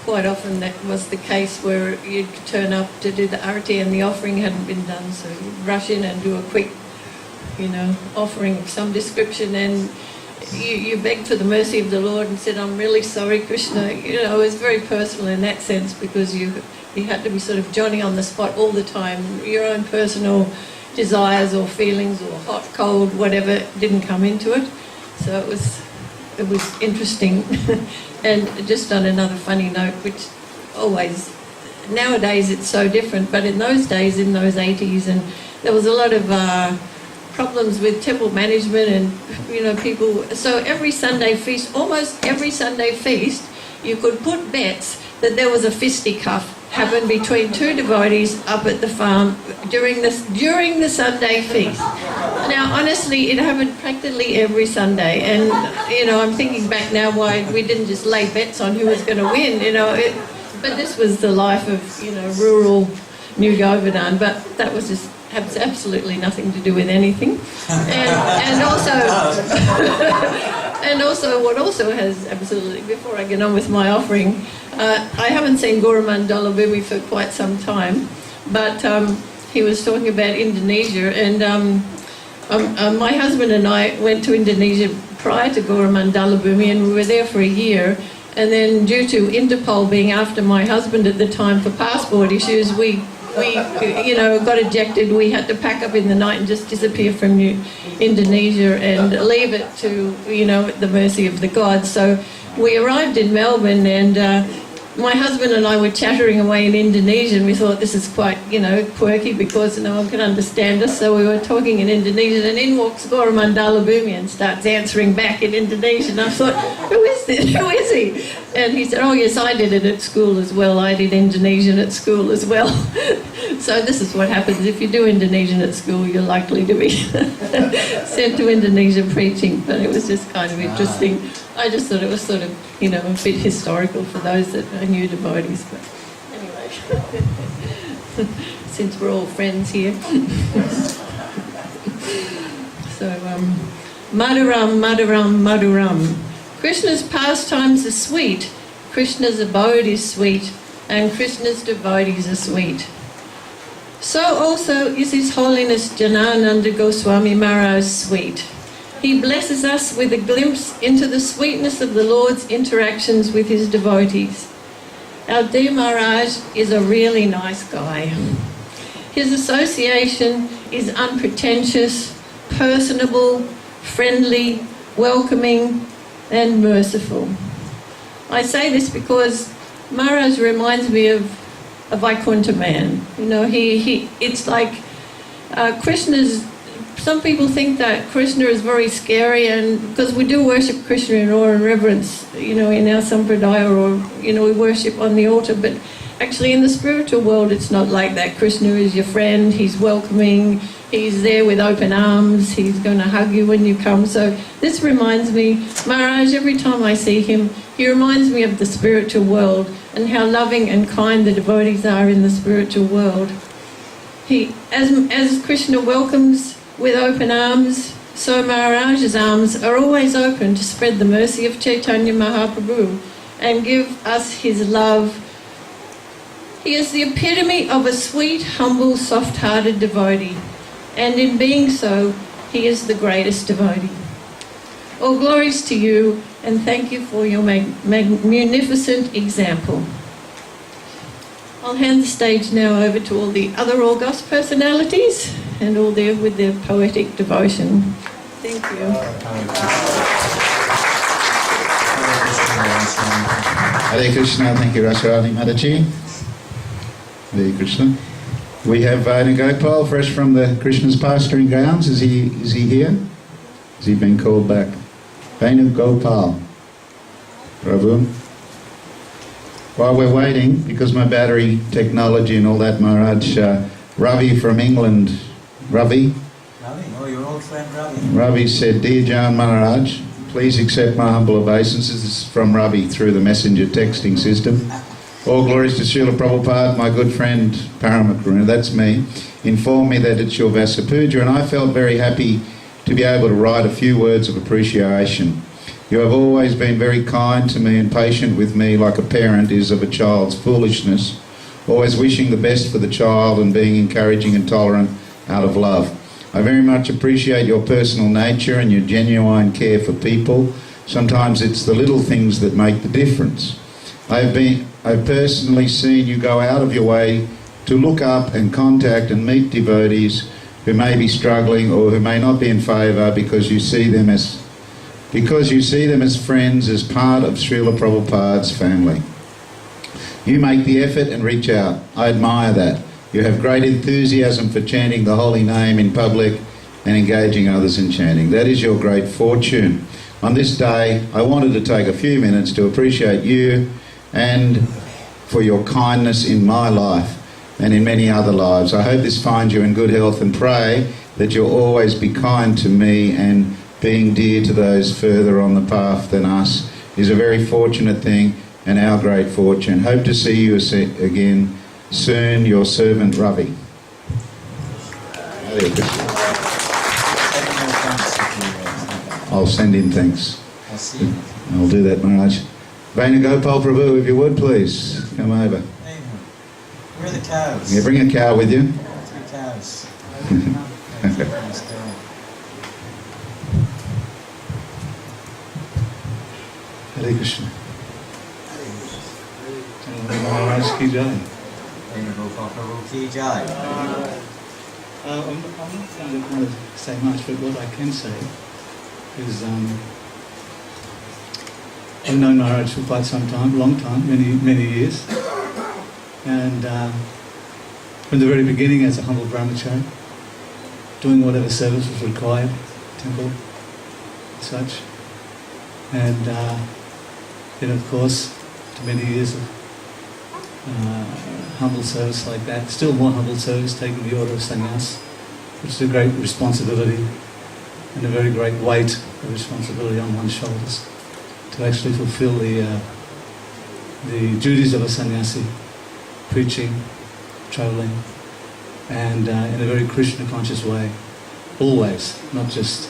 Speaker 10: quite often that was the case where you'd turn up to do the arati and the offering hadn't been done, so you'd rush in and do a quick, offering of some description, and you begged for the mercy of the Lord and said, I'm really sorry, Krishna. It was very personal in that sense, because you had to be sort of Johnny on the spot all the time. Your own personal desires or feelings or hot, cold, whatever didn't come into it. So it was interesting. And just on another funny note, which always, nowadays it's so different, but in those days, in those 80s, and there was a lot of problems with temple management and, people. So every Sunday feast, almost every Sunday feast, you could put bets that there was a fisticuff happen between two devotees up at the farm during the Sunday feast. Now, honestly, it happened practically every Sunday, and I'm thinking back now why we didn't just lay bets on who was going to win. But this was the life of rural New Govardhan. But that was just has absolutely nothing to do with anything, and also. And also, what also has absolutely, before I get on with my offering, I haven't seen Govardhan for quite some time, but he was talking about Indonesia, and my husband and I went to Indonesia prior to Govardhan, and we were there for a year, and then due to Interpol being after my husband at the time for passport issues, we got ejected. We had to pack up in the night and just disappear from Indonesia and leave it to, the mercy of the gods. So we arrived in Melbourne, and my husband and I were chattering away in Indonesian. We thought this is quite, quirky because no one can understand us. So we were talking in Indonesian, and in walks Govardhan and starts answering back in Indonesian. I thought, who is this? Who is he? And he said, oh yes, I did it at school as well. I did Indonesian at school as well. So this is what happens. If you do Indonesian at school, you're likely to be sent to Indonesia preaching. But it was just kind of interesting. I just thought it was sort of, a bit historical for those that are new devotees. But anyway, since we're all friends here. So, Madhuram, Madhuram, Madhuram. Krishna's pastimes are sweet, Krishna's abode is sweet, and Krishna's devotees are sweet. So also is His Holiness Janananda Goswami Maharaj sweet. He blesses us with a glimpse into the sweetness of the Lord's interactions with his devotees. Our dear Maharaj is a really nice guy. His association is unpretentious, personable, friendly, welcoming, and merciful. I say this because Maharaj reminds me of a Vaikuntha man. It's like Krishna's. Some people think that Krishna is very scary, and because we do worship Krishna in awe and reverence, in our sampradaya, or we worship on the altar, but actually in the spiritual world it's not like that. Krishna is your friend, he's welcoming, he's there with open arms, he's going to hug you when you come. So this reminds me, Maharaj, every time I see him, he reminds me of the spiritual world and how loving and kind the devotees are in the spiritual world. As Krishna welcomes with open arms, so Maharaj's arms are always open to spread the mercy of Chaitanya Mahaprabhu and give us his love. He is the epitome of a sweet, humble, soft-hearted devotee, and in being so, he is the greatest devotee. All glories to you, and thank you for your magnificent example. I'll hand the stage now over to all the other august personalities and all there with their poetic devotion. Thank you.
Speaker 1: Hare Krishna, thank you Rasharani Mataji. Hare Krishna. We have Venugopal, fresh from the Krishna's pasturing grounds. Is he here? Has he been called back? Venugopal. Prabhu. While we're waiting, because my battery technology and all that, Maharaj, Ravi from England. Ravi?
Speaker 2: Ravi, oh, your old friend Ravi.
Speaker 1: Ravi said, Dear Jan Maharaj, please accept my humble obeisances. This is from Ravi through the messenger texting system. All glories to Srila Prabhupada, my good friend Paramakaruna, that's me, informed me that it's your Vyasa Puja, and I felt very happy to be able to write a few words of appreciation. You have always been very kind to me and patient with me like a parent is of a child's foolishness, always wishing the best for the child and being encouraging and tolerant out of love. I very much appreciate your personal nature and your genuine care for people. Sometimes it's the little things that make the difference. I've personally seen you go out of your way to look up and contact and meet devotees who may be struggling or who may not be in favour because you see them as friends, as part of Srila Prabhupada's family. You make the effort and reach out. I admire that. You have great enthusiasm for chanting the holy name in public and engaging others in chanting. That is your great fortune. On this day, I wanted to take a few minutes to appreciate you and for your kindness in my life and in many other lives. I hope this finds you in good health and pray that you'll always be kind to me, and being dear to those further on the path than us is a very fortunate thing and our great fortune. Hope to see you again soon, your servant Ravi. I'll send in thanks.
Speaker 2: I'll see you.
Speaker 1: I'll do that, Maharaj. Venugopal Prabhu, if you would, please, come over.
Speaker 2: Hey, where are the cows?
Speaker 1: Yeah, bring a cow with you.
Speaker 2: 3 cows.
Speaker 1: Hare Krishna.
Speaker 11: Maharaj ki jai.
Speaker 2: Venugopal Prabhu ki jai.
Speaker 11: I'm not going to say much, but what I can say is I've known Maharaj for quite some time, long time, many years, and from the very beginning as a humble brahmachari, doing whatever service was required, temple, such, and then of course, to many years of humble service like that, still more humble service, taking the order of sannyas, which is a great responsibility and a very great weight of responsibility on one's shoulders to actually fulfill the duties of a sannyasi, preaching, travelling, and in a very Krishna conscious way, always, not just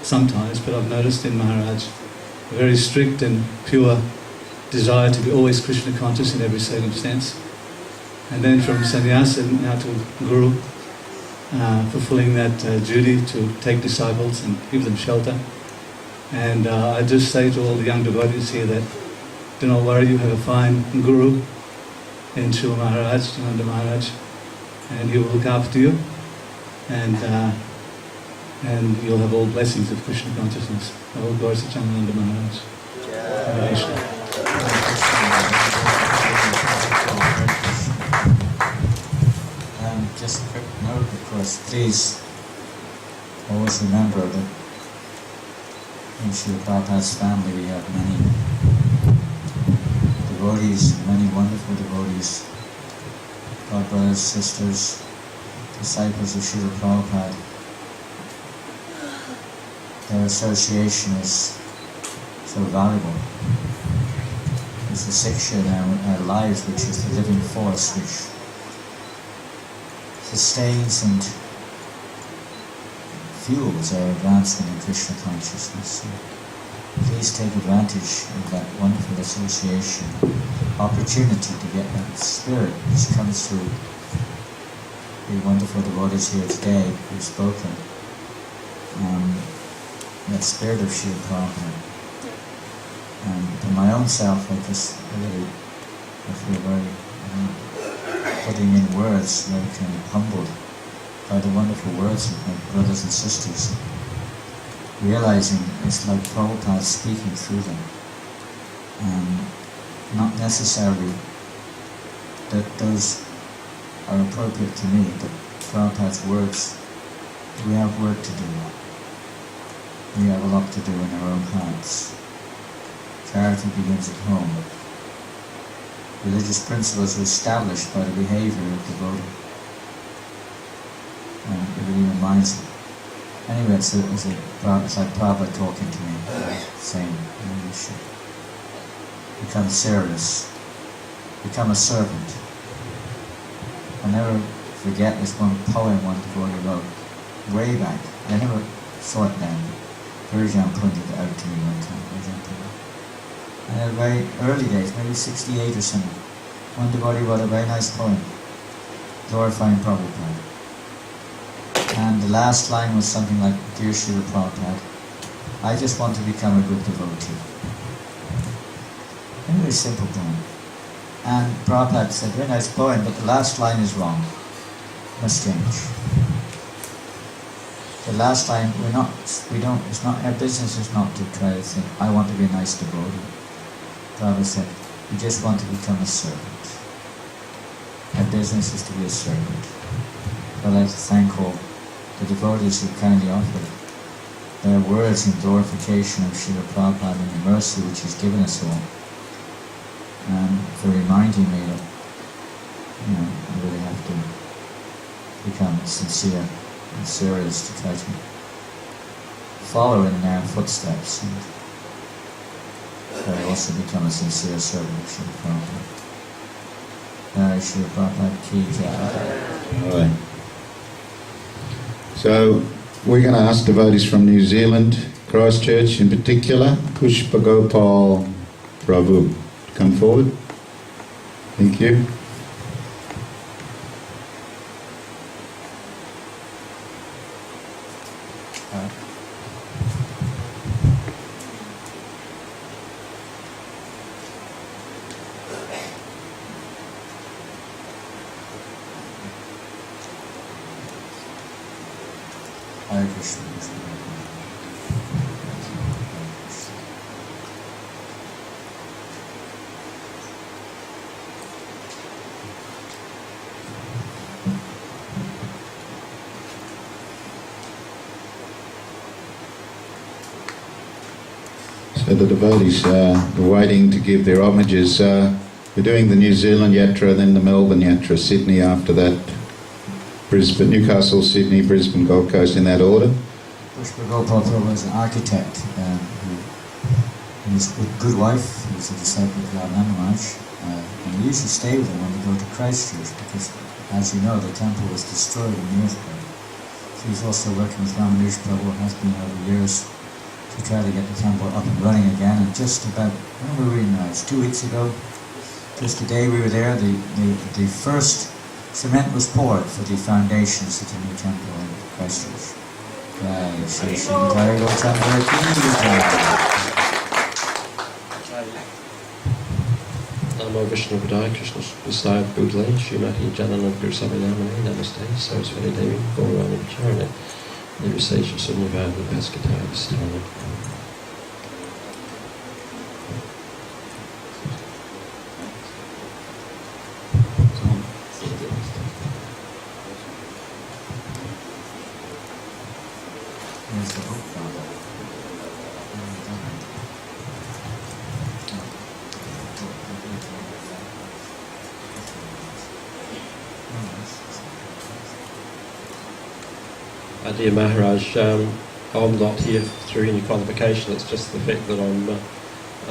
Speaker 11: sometimes, but I've noticed in Maharaj a very strict and pure desire to be always Krishna conscious in every circumstance. And then from sannyasa now to guru, fulfilling that duty to take disciples and give them shelter. And I just say to all the young devotees here that do not worry, you have a fine guru in Srila Maharaj, Jananda Maharaj, and he will look after you, and you'll have all blessings of Krishna consciousness. All glories to Jananda Maharaj. Hare Krishna.
Speaker 2: Just a quick note, of course, please always remember that in Srila Prabhupada's family we have many devotees, many wonderful devotees, God brothers, sisters, disciples of Srila Prabhupada. Their association is so valuable. It's the siksha in our lives, which is the living force which sustains and fuels our advancement in Krishna consciousness. So please take advantage of that wonderful association, opportunity to get that spirit which comes through the wonderful devotees here today who've spoken. That spirit of Srila Prabhupada. And for my own self, I feel very, putting in words, like humbled by the wonderful words of my brothers and sisters, realizing it's like Prabhupada speaking through them. not necessarily that those are appropriate to me, but Prabhupada's words, we have work to do. We have a lot to do in our own hearts. Charity begins at home. Religious principles are established by the behavior of the devotee. And it really reminds me. Anyway, it's like Prabhupada talking to me, saying, you should become serious, become a servant. I never forget this one poem one devotee wrote, way back. I never saw it then. Virjan pointed it out to me one time. And in the very early days, maybe 68 or something, one devotee wrote a very nice poem, glorifying Prabhupada. And the last line was something like, Dear Srila Prabhupada, I just want to become a good devotee. A very simple poem. And Prabhupada said, very nice poem, but the last line is wrong. Must change. The last line, it's not, our business is not to try to think, I want to be a nice devotee. Prabhupada said, we just want to become a servant. Our business is to be a servant. I'd like to thank all the devotees who kindly offered their words in glorification of Srila Prabhupada and the mercy which He's given us all. And for reminding me that, I really have to become sincere and serious to try to follow in their footsteps and also become a sincere servant of Srila Prabhupada. Srila Prabhupada ki jai.
Speaker 1: All right. So we're going to ask devotees from New Zealand, Christchurch in particular, Pushpa Gopal Prabhu, to come forward. Thank you.
Speaker 2: Hare Krishna.
Speaker 1: So the devotees are waiting to give their homages. We're doing the New Zealand Yatra, then the Melbourne Yatra, Sydney after that, Brisbane, Newcastle, Sydney, Brisbane, Gold Coast, in that order.
Speaker 2: Pushpa Gopal Prabhu was an architect who was a good wife. He was a disciple of Radha Maharaj, and we used to stay with him when we go to Christchurch because, as you know, the temple was destroyed in the earthquake. So he's also working with Ramanuj Prabhu, has been over years, to try to get the temple up and running again. And just about, when were we in 2 weeks ago? Just the day we were there, the first cement was poured for the foundations of the new temple in Christchurch.
Speaker 5: Namo Vishnu Padaya Krishna Prasad Budle Srimati Janana Guru Sabayamane Namaste Saraswati Devi Gaurani Charane Nirvisesha Sunyavada Paskataya Vistana.
Speaker 2: There's the book Father.
Speaker 5: Dear Maharaj, I'm not here through any qualification. It's just the fact that I'm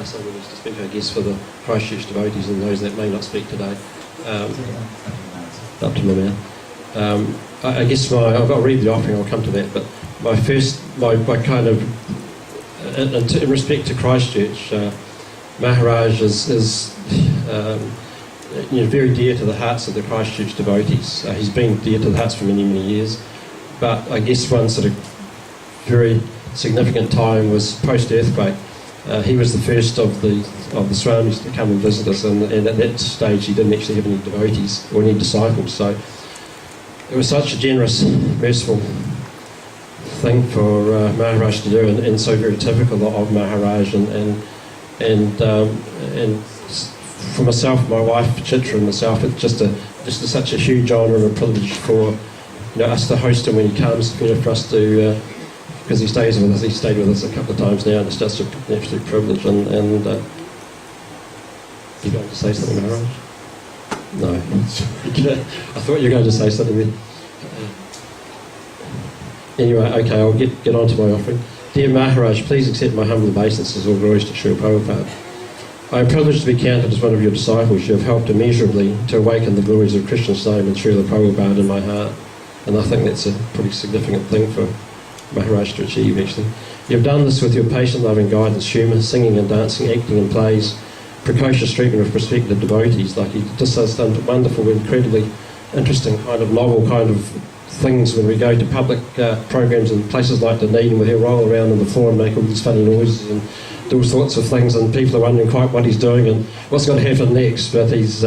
Speaker 5: someone who's to speak, I guess, for the Christchurch devotees and those that may not speak today. Up to my mouth. I guess I've got to read the offering. I'll come to that. But my kind of in respect to Christchurch, Maharaj is very dear to the hearts of the Christchurch devotees. He's been dear to the hearts for many, many years. But I guess one sort of very significant time was post-earthquake. He was the first of the Swamis to come and visit us, and at that stage he didn't actually have any devotees or any disciples. So it was such a generous, merciful thing for Maharaj to do, and so very typical of Maharaj, and for myself, my wife, Chitra, and myself, it's just such a huge honour and a privilege for us to host him when he comes. For us to, because he stays with us. He stayed with us a couple of times now, and it's just an absolute privilege. And you going to say something, Maharaj? No. I thought you were going to say something then. Anyway, okay, I'll get on to my offering. Dear Maharaj, please accept my humble obeisances, all glories to Srila Prabhupada. I am privileged to be counted as one of your disciples. You have helped immeasurably to awaken the glories of Krishna's name and Srila Prabhupada in my heart. And I think that's a pretty significant thing for Maharaj to achieve, actually. You have done this with your patient, loving guidance, humour, singing and dancing, acting in plays, precocious treatment of prospective devotees. Like he just has done wonderful, incredibly interesting kind of novel kind of things when we go to public programs in places like Dunedin, where he'll roll around on the floor and make all these funny noises and do all sorts of things, and people are wondering quite what he's doing and what's going to happen next, but it's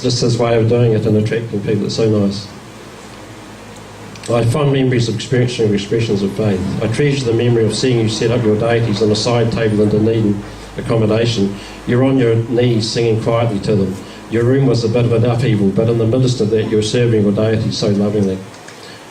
Speaker 5: just his way of doing it and attracting people. It's so nice. I have fond memories of experiencing your expressions of faith. I treasure the memory of seeing you set up your deities on a side table in Dunedin accommodation. You're on your knees singing quietly to them. Your room was a bit of an upheaval, but in the midst of that you were serving your deities so lovingly.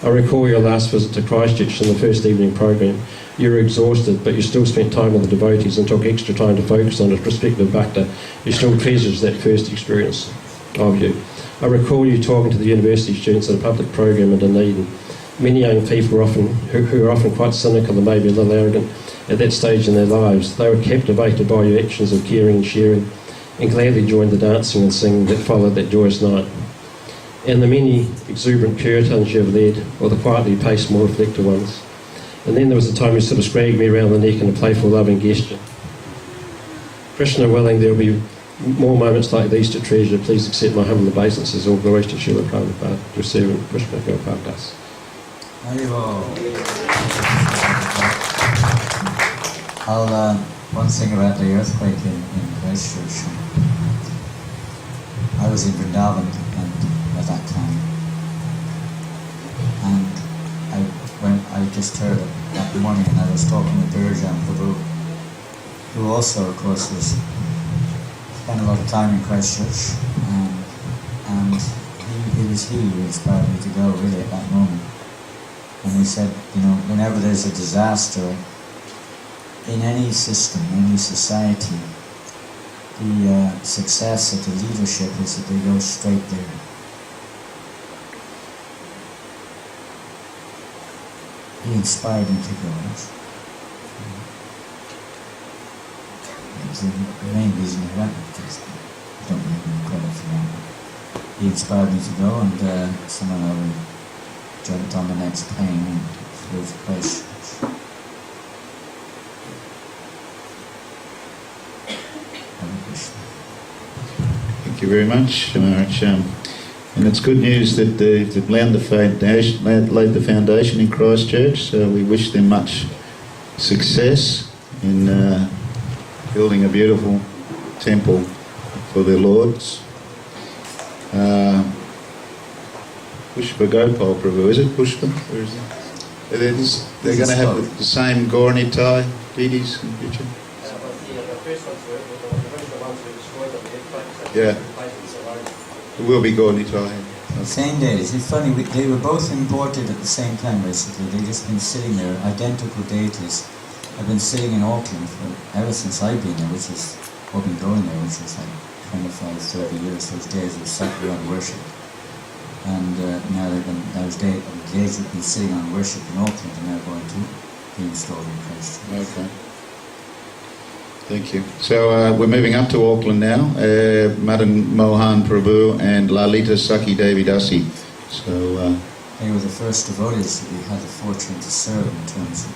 Speaker 5: I recall your last visit to Christchurch in the first evening program. You were exhausted, but you still spent time with the devotees and took extra time to focus on a prospective bhakta. You still treasures that first experience of you. I recall you talking to the university students at a public program in Dunedin. Many young people who are often quite cynical and maybe a little arrogant at that stage in their lives. They were captivated by your actions of caring and sharing, and gladly joined the dancing and singing that followed that joyous night. And the many exuberant kirtans you have led, or the quietly paced, more reflective ones. And then there was a time you sort of scragged me around the neck in a playful, loving gesture. Krishna willing, there will be more moments like these to treasure. Please accept my humble obeisances. All glories to Srila Prabhupada, your servant, Krishna Prabhupada.
Speaker 2: One thing about the earthquake in Christchurch. I was in Vrindavan at that time, and I just heard it that morning, and I was talking with Puja and Prabhu, who also, of course, spent a lot of time in Christchurch, and it was he who inspired me to go really at that moment. And he said, whenever there's a disaster in any system, any society, the success of the leadership is that they go straight there. He inspired me to go. It's the main reason I went, because I don't give him credit for that. He inspired me to go, and somehow we jumped on the next plane and flew to Christchurch.
Speaker 1: Thank you very much, Maharaj. And it's good news that they've laid the foundation in Christchurch, so we wish them much success in building a beautiful temple for their lords. Pushpa Gopal Prabhu, is it Pushpa? Or is it? They're going to have the same Gaurani Thai deities in the future? Yeah. It will be Gaurani Thai.
Speaker 2: Same days. It's funny, they were both imported at the same time, basically. They've just been sitting there, identical deities. I've been sitting in Auckland ever since I've been there, which is, I've been going there, which is like 25, 30 years. Those days of sacred on worship. And now those days have been sitting on worship in Auckland, and now going to be installed in Christchurch.
Speaker 1: Okay. Thank you. So we're moving up to Auckland now. Madan Mohan Prabhu and Lalita Saki Devi Dasi. So
Speaker 2: they were the first devotees that we had the fortune to serve in terms of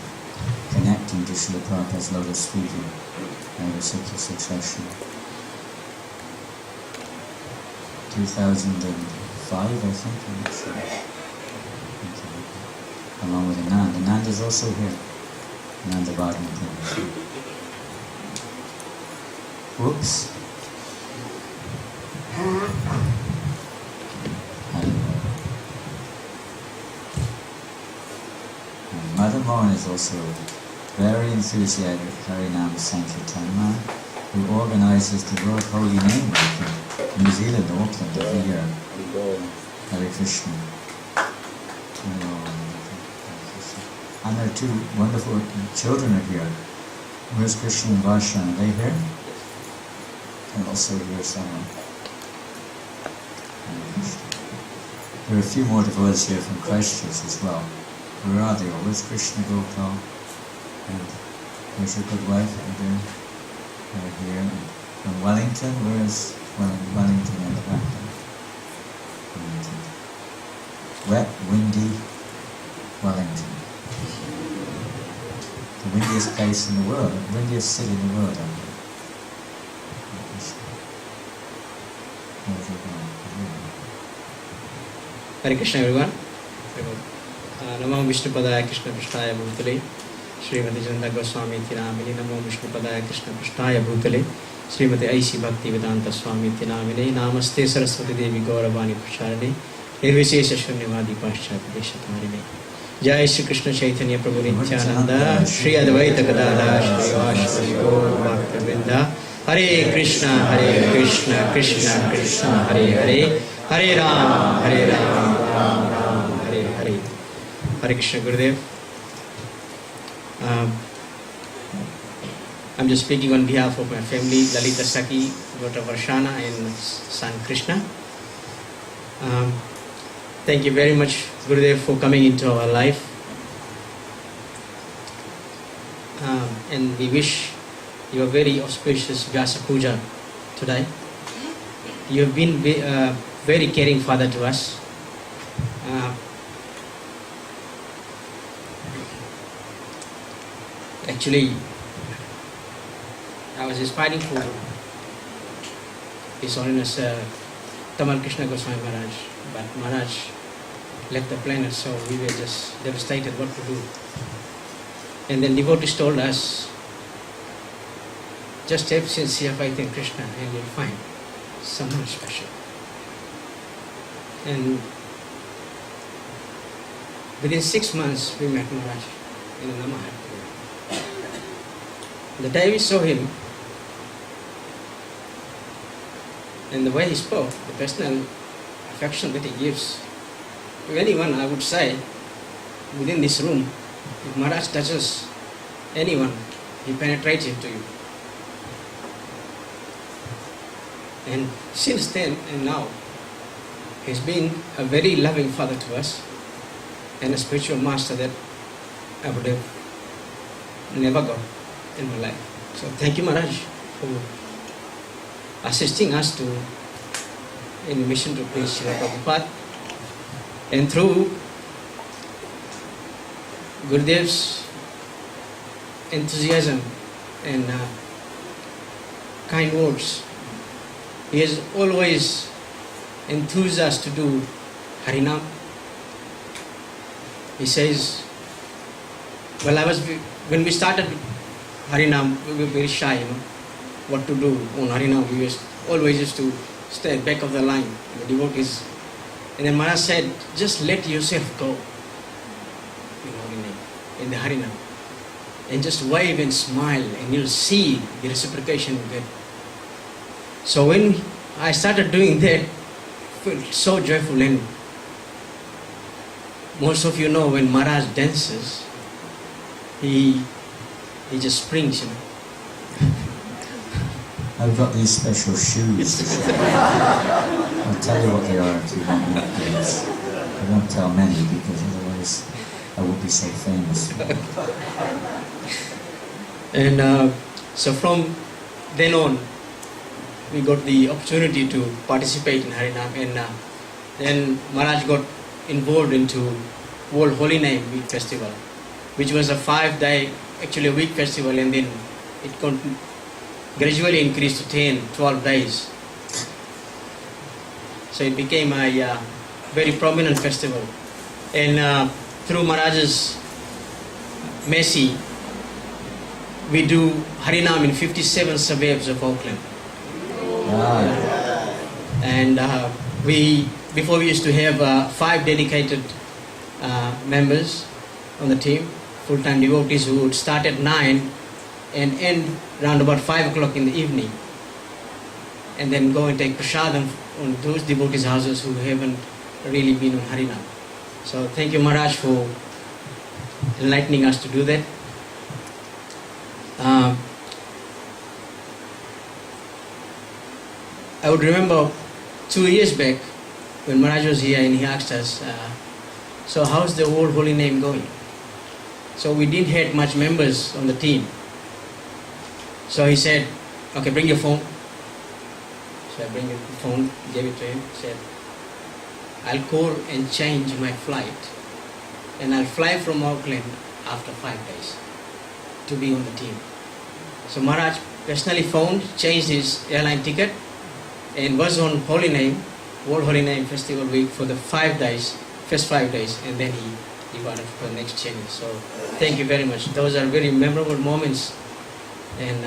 Speaker 2: connecting to Srila Prabhupada's lotus feet in reciprocal succession. 2005, I think. Along with Anand. Anand is also here. Ananda Bhagwan Prabhu. Whoops. Mother Mohan is also very enthusiastic Harinam Sankirtan. who organises the World Holy Name Week in New Zealand, Auckland, every year. Hare Krishna. And our two wonderful children are here. Where's Krishna and Vyasa? Are they here? And also here somewhere. There are a few more devotees here from Christchurch as well. Where are they all? Where's Krishna Gopal? And where's your good wife? They're here. And from Wellington, where's Wellington and Clapton? Wellington. Wet, windy Wellington. The windiest place in the world, the windiest city in the world, I think.
Speaker 3: Hare Krishna everyone. Namo Vishnu Padaya Krishna Prasthaya Bhutale Srimati Jananda Goswami Tinamini. Namo Vishnu Padaya Krishna Prasthaya Bhutale Srimati Aisi Bhakti Vedanta Swami Tinamini. Namaste Saraswati Devi Gauravani Pracharane Nirvishesha Shunyavadi Paschati Deshatarine. Jai Shri Krishna Chaitanya Prabhu Nityananda Shri Advaita Gadadhar Shri Vashri Gaur Bhaktivinoda. Hare Krishna Krishna Krishna Hare Hare Hare Ram Ram Hare Hare. Hare Krishna Gurudev. I'm just speaking on behalf of my family, Lalita Saki, daughter Varshana and son Krishna. Thank you very much, Gurudev, for coming into our life. And we wish you a very auspicious Vyasa Puja today. You have been very caring father to us. Actually, I was aspiring for His Holiness Tamal Krishna Goswami Maharaj, but Maharaj left the planet, so we were just devastated what to do. And then devotees told us, just have sincere faith in Krishna and you'll find someone special. And within 6 months we met Maharaj in Namaha. The day we saw him and the way he spoke, the personal affection that he gives to anyone, I would say, within this room, if Maharaj touches anyone, he penetrates into you. And since then and now, he's been a very loving father to us and a spiritual master that I would have never got in my life. So thank you, Maharaj, for assisting us in the mission to preach Srila Prabhupada. And through Gurudev's enthusiasm and kind words, he has always enthused us to do Harinam. He says, when we started Harinam, we were very shy, what to do on Harinam. We always used to stay at the back of the line, the devotees. And then Maharaj said, just let yourself go in the Harinam. And just wave and smile and you'll see the reciprocation you get. So when I started doing that, I felt so joyful. And most of you know when Maharaj dances, he just springs,
Speaker 2: I've got these special shoes. I'll tell you what they are if you want me to dance. I won't tell many because otherwise I won't be so famous.
Speaker 3: And so from then on, we got the opportunity to participate in Harinam, and then Maharaj got involved into World Holy Name Week Festival, which was a 5-day, actually a week festival, and then it gradually increased to 10, 12 days. So it became a very prominent festival. And through Maharaj's mercy, we do Harinam in 57 suburbs of Auckland.
Speaker 2: Wow.
Speaker 3: And before we used to have 5 dedicated members on the team, full-time devotees who would start at 9 and end round about 5 o'clock in the evening, and then go and take prasadam on those devotees' houses who haven't really been on Harinam. So thank you, Maharaj, for enlightening us to do that. I would remember 2 years back when Maharaj was here and he asked us, so how's the whole holy name going? So we didn't have much members on the team. So he said, okay, bring your phone. So I bring the phone, gave it to him, said, I'll call and change my flight, and I'll fly from Auckland after 5 days to be on the team. So Maharaj personally phoned, changed his airline ticket, and was on Holy Name, World Holy Name Festival Week for the 5 days, first 5 days, and then he departed for the next journey. So thank you very much. Those are very memorable moments, and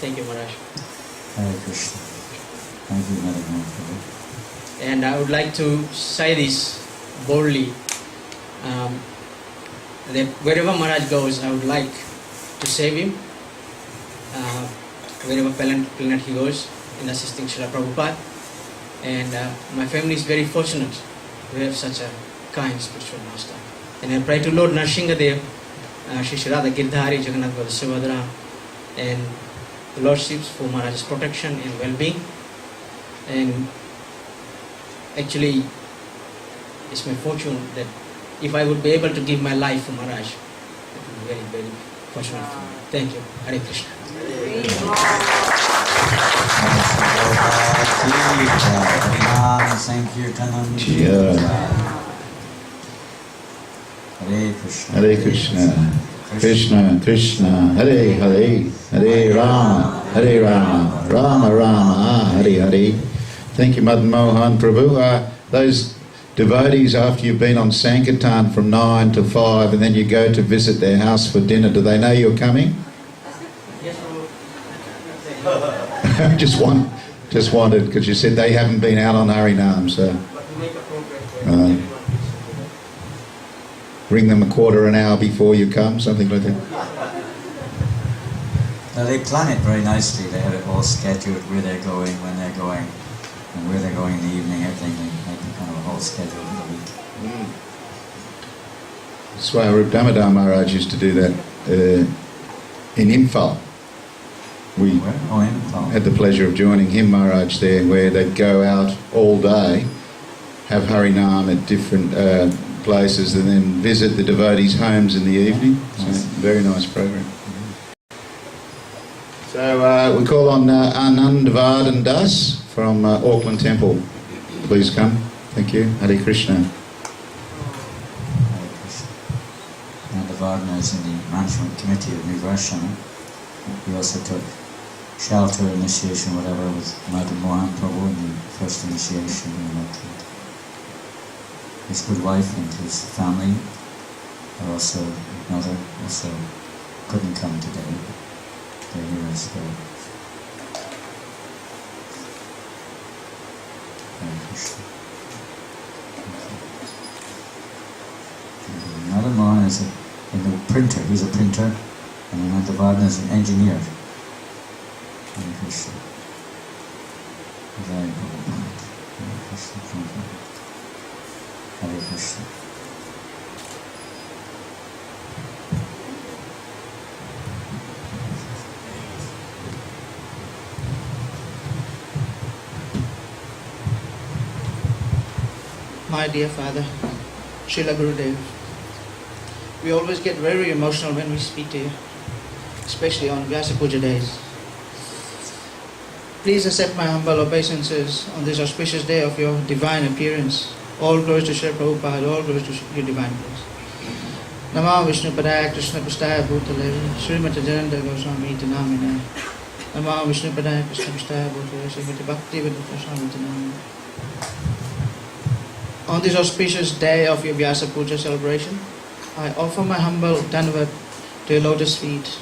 Speaker 3: thank you, Maharaj.
Speaker 2: Hare Krishna. Thank you, Madam Prabhu.
Speaker 3: And I would like to say this boldly, that wherever Maharaj goes, I would like to save him. Wherever planet he goes, in assisting Srila Prabhupada. And my family is very fortunate to have such a kind spiritual master. And I pray to Lord Narsinghadev, Shri Radha Girdhari, Jagannath Bala Subhadra, and the Lordships for Maharaj's protection and well-being. And actually, it's my fortune that if I would be able to give my life for Maharaj, it would be very, very fortunate for me. Thank you. Hare Krishna.
Speaker 2: Hare Krishna.
Speaker 1: Hare Krishna, Krishna Krishna, Hare Hare, Hare Rama, Hare Rama, Rama Rama, Hare Hare. Thank you, Madan Mohan Prabhu. Those devotees, after you've been on Sankirtan from 9 to 5 and then you go to visit their house for dinner, do they know you're coming?
Speaker 3: Yes,
Speaker 1: just wanted, because you said they haven't been out on Harinam, so
Speaker 3: but to make a progress,
Speaker 1: ring them a quarter an hour before you come, something like that.
Speaker 2: Now they plan it very nicely. They have it all scheduled, where they're going, when they're going, and where they're going in the evening, everything. They make kind of a whole schedule for the week.
Speaker 1: That's why Rup Damodar Maharaj used to do that in Imphal. We had the pleasure of joining him, Maharaj, there, where they'd go out all day, have Harinam at different places, and then visit the devotees' homes in the evening. So, very nice program. So we call on Anand Vardhan Das from Auckland Temple. Please come. Thank you. Hare Krishna.
Speaker 2: Hare Krishna. Now the Vardhana is in the management committee of New Varshana. He also took shelter initiation, whatever, with Madam Mohan Prabhu in the first initiation. His good wife and his family are also, mother also couldn't come today. They're here in spirit. Hare Krishna. Another Mohan is a printer. He's a printer, and another Vardhan is an engineer. Hare Krishna. Very important. Hare Krishna. Hare Krishna.
Speaker 12: My dear Father, Srila Gurudev, we always get very emotional when we speak to you, especially on Vyasa Puja days. Please accept my humble obeisances on this auspicious day of your divine appearance. All glories to Srila Prabhupada, all glories to your divine grace. Namo Vishnu Padaya Krishna Prasthaya Bhutale, Srimati Jananda Goswami Namine. Namo Vishnu Padaya Krishna Prasthaya Bhutale, Srimati Bhakti Vedanta Goswami Namine. On this auspicious day of your Vyasa Puja celebration, I offer my humble dhanavad to your lotus feet.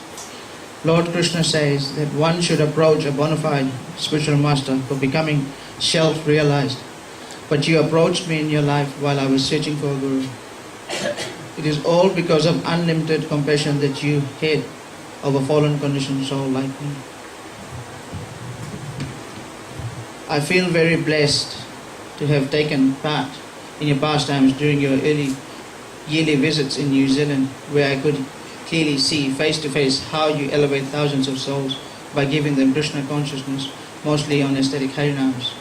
Speaker 12: Lord Krishna says that one should approach a bona fide spiritual master for becoming self-realized. But you approached me in your life while I was searching for a guru. It is all because of unlimited compassion that you had of a fallen conditioned soul like me. I feel very blessed to have taken part in your pastimes during your early yearly visits in New Zealand, where I could clearly see face to face how you elevate thousands of souls by giving them Krishna consciousness, mostly on aesthetic harinams.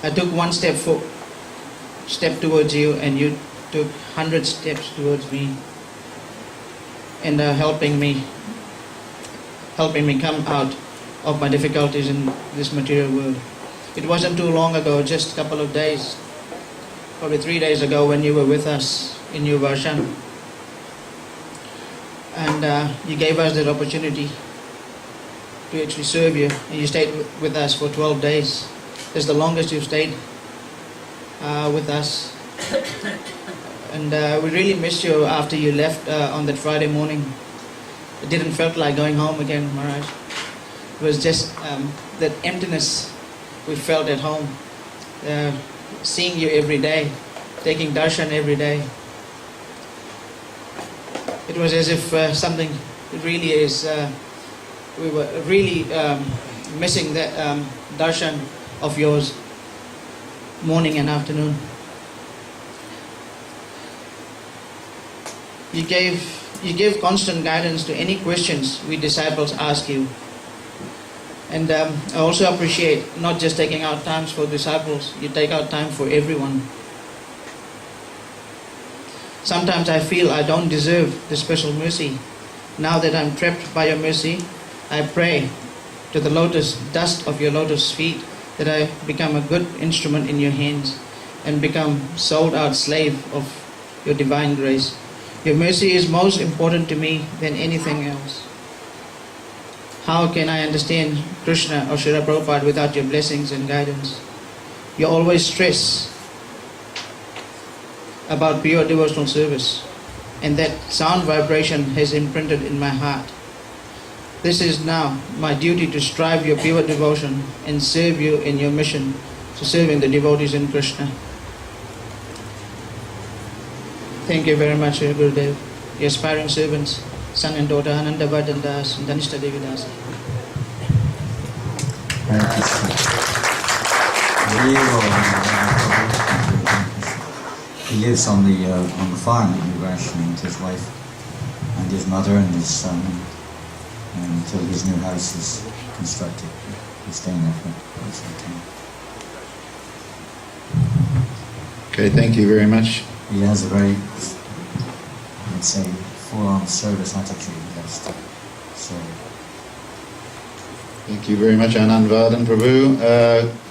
Speaker 12: I took one step towards you, and you took 100 steps towards me, and helping me come out of my difficulties in this material world. It wasn't too long ago, just a couple of days, probably 3 days ago, when you were with us in New Vyasa, and you gave us that opportunity to actually serve you, and you stayed with us for 12 days. That's the longest you've stayed with us. And we really missed you after you left on that Friday morning. It didn't felt like going home again, Maharaj. It was just that emptiness we felt at home. Seeing you every day, taking darshan every day. It was as if something really is, we were really missing that darshan of yours, morning and afternoon. You give constant guidance to any questions we disciples ask you. And I also appreciate not just taking out times for disciples, you take out time for everyone. Sometimes I feel I don't deserve the special mercy. Now that I'm trapped by your mercy, I pray to the lotus dust of your lotus feet that I become a good instrument in your hands and become sold out slave of your divine grace. Your mercy is most important to me than anything else. How can I understand Krishna or Srila Prabhupada without your blessings and guidance? You always stress about pure devotional service, and that sound vibration has imprinted in my heart. This is now my duty to strive your pure devotion and serve you in your mission to serving the devotees in Krishna. Thank you very much, Gurudev. Your aspiring servants, son and daughter Ananda Vardhan Das and Dhanishta Devi Das.
Speaker 2: He lives on the farm in New Vyasa with his wife and his mother and his son, until his new house is constructed. He's staying there for some time.
Speaker 1: Okay, thank you very much.
Speaker 2: He has a very, let's say, full-on service attitude. So.
Speaker 1: Thank you very much, Anand Vardhan Prabhu.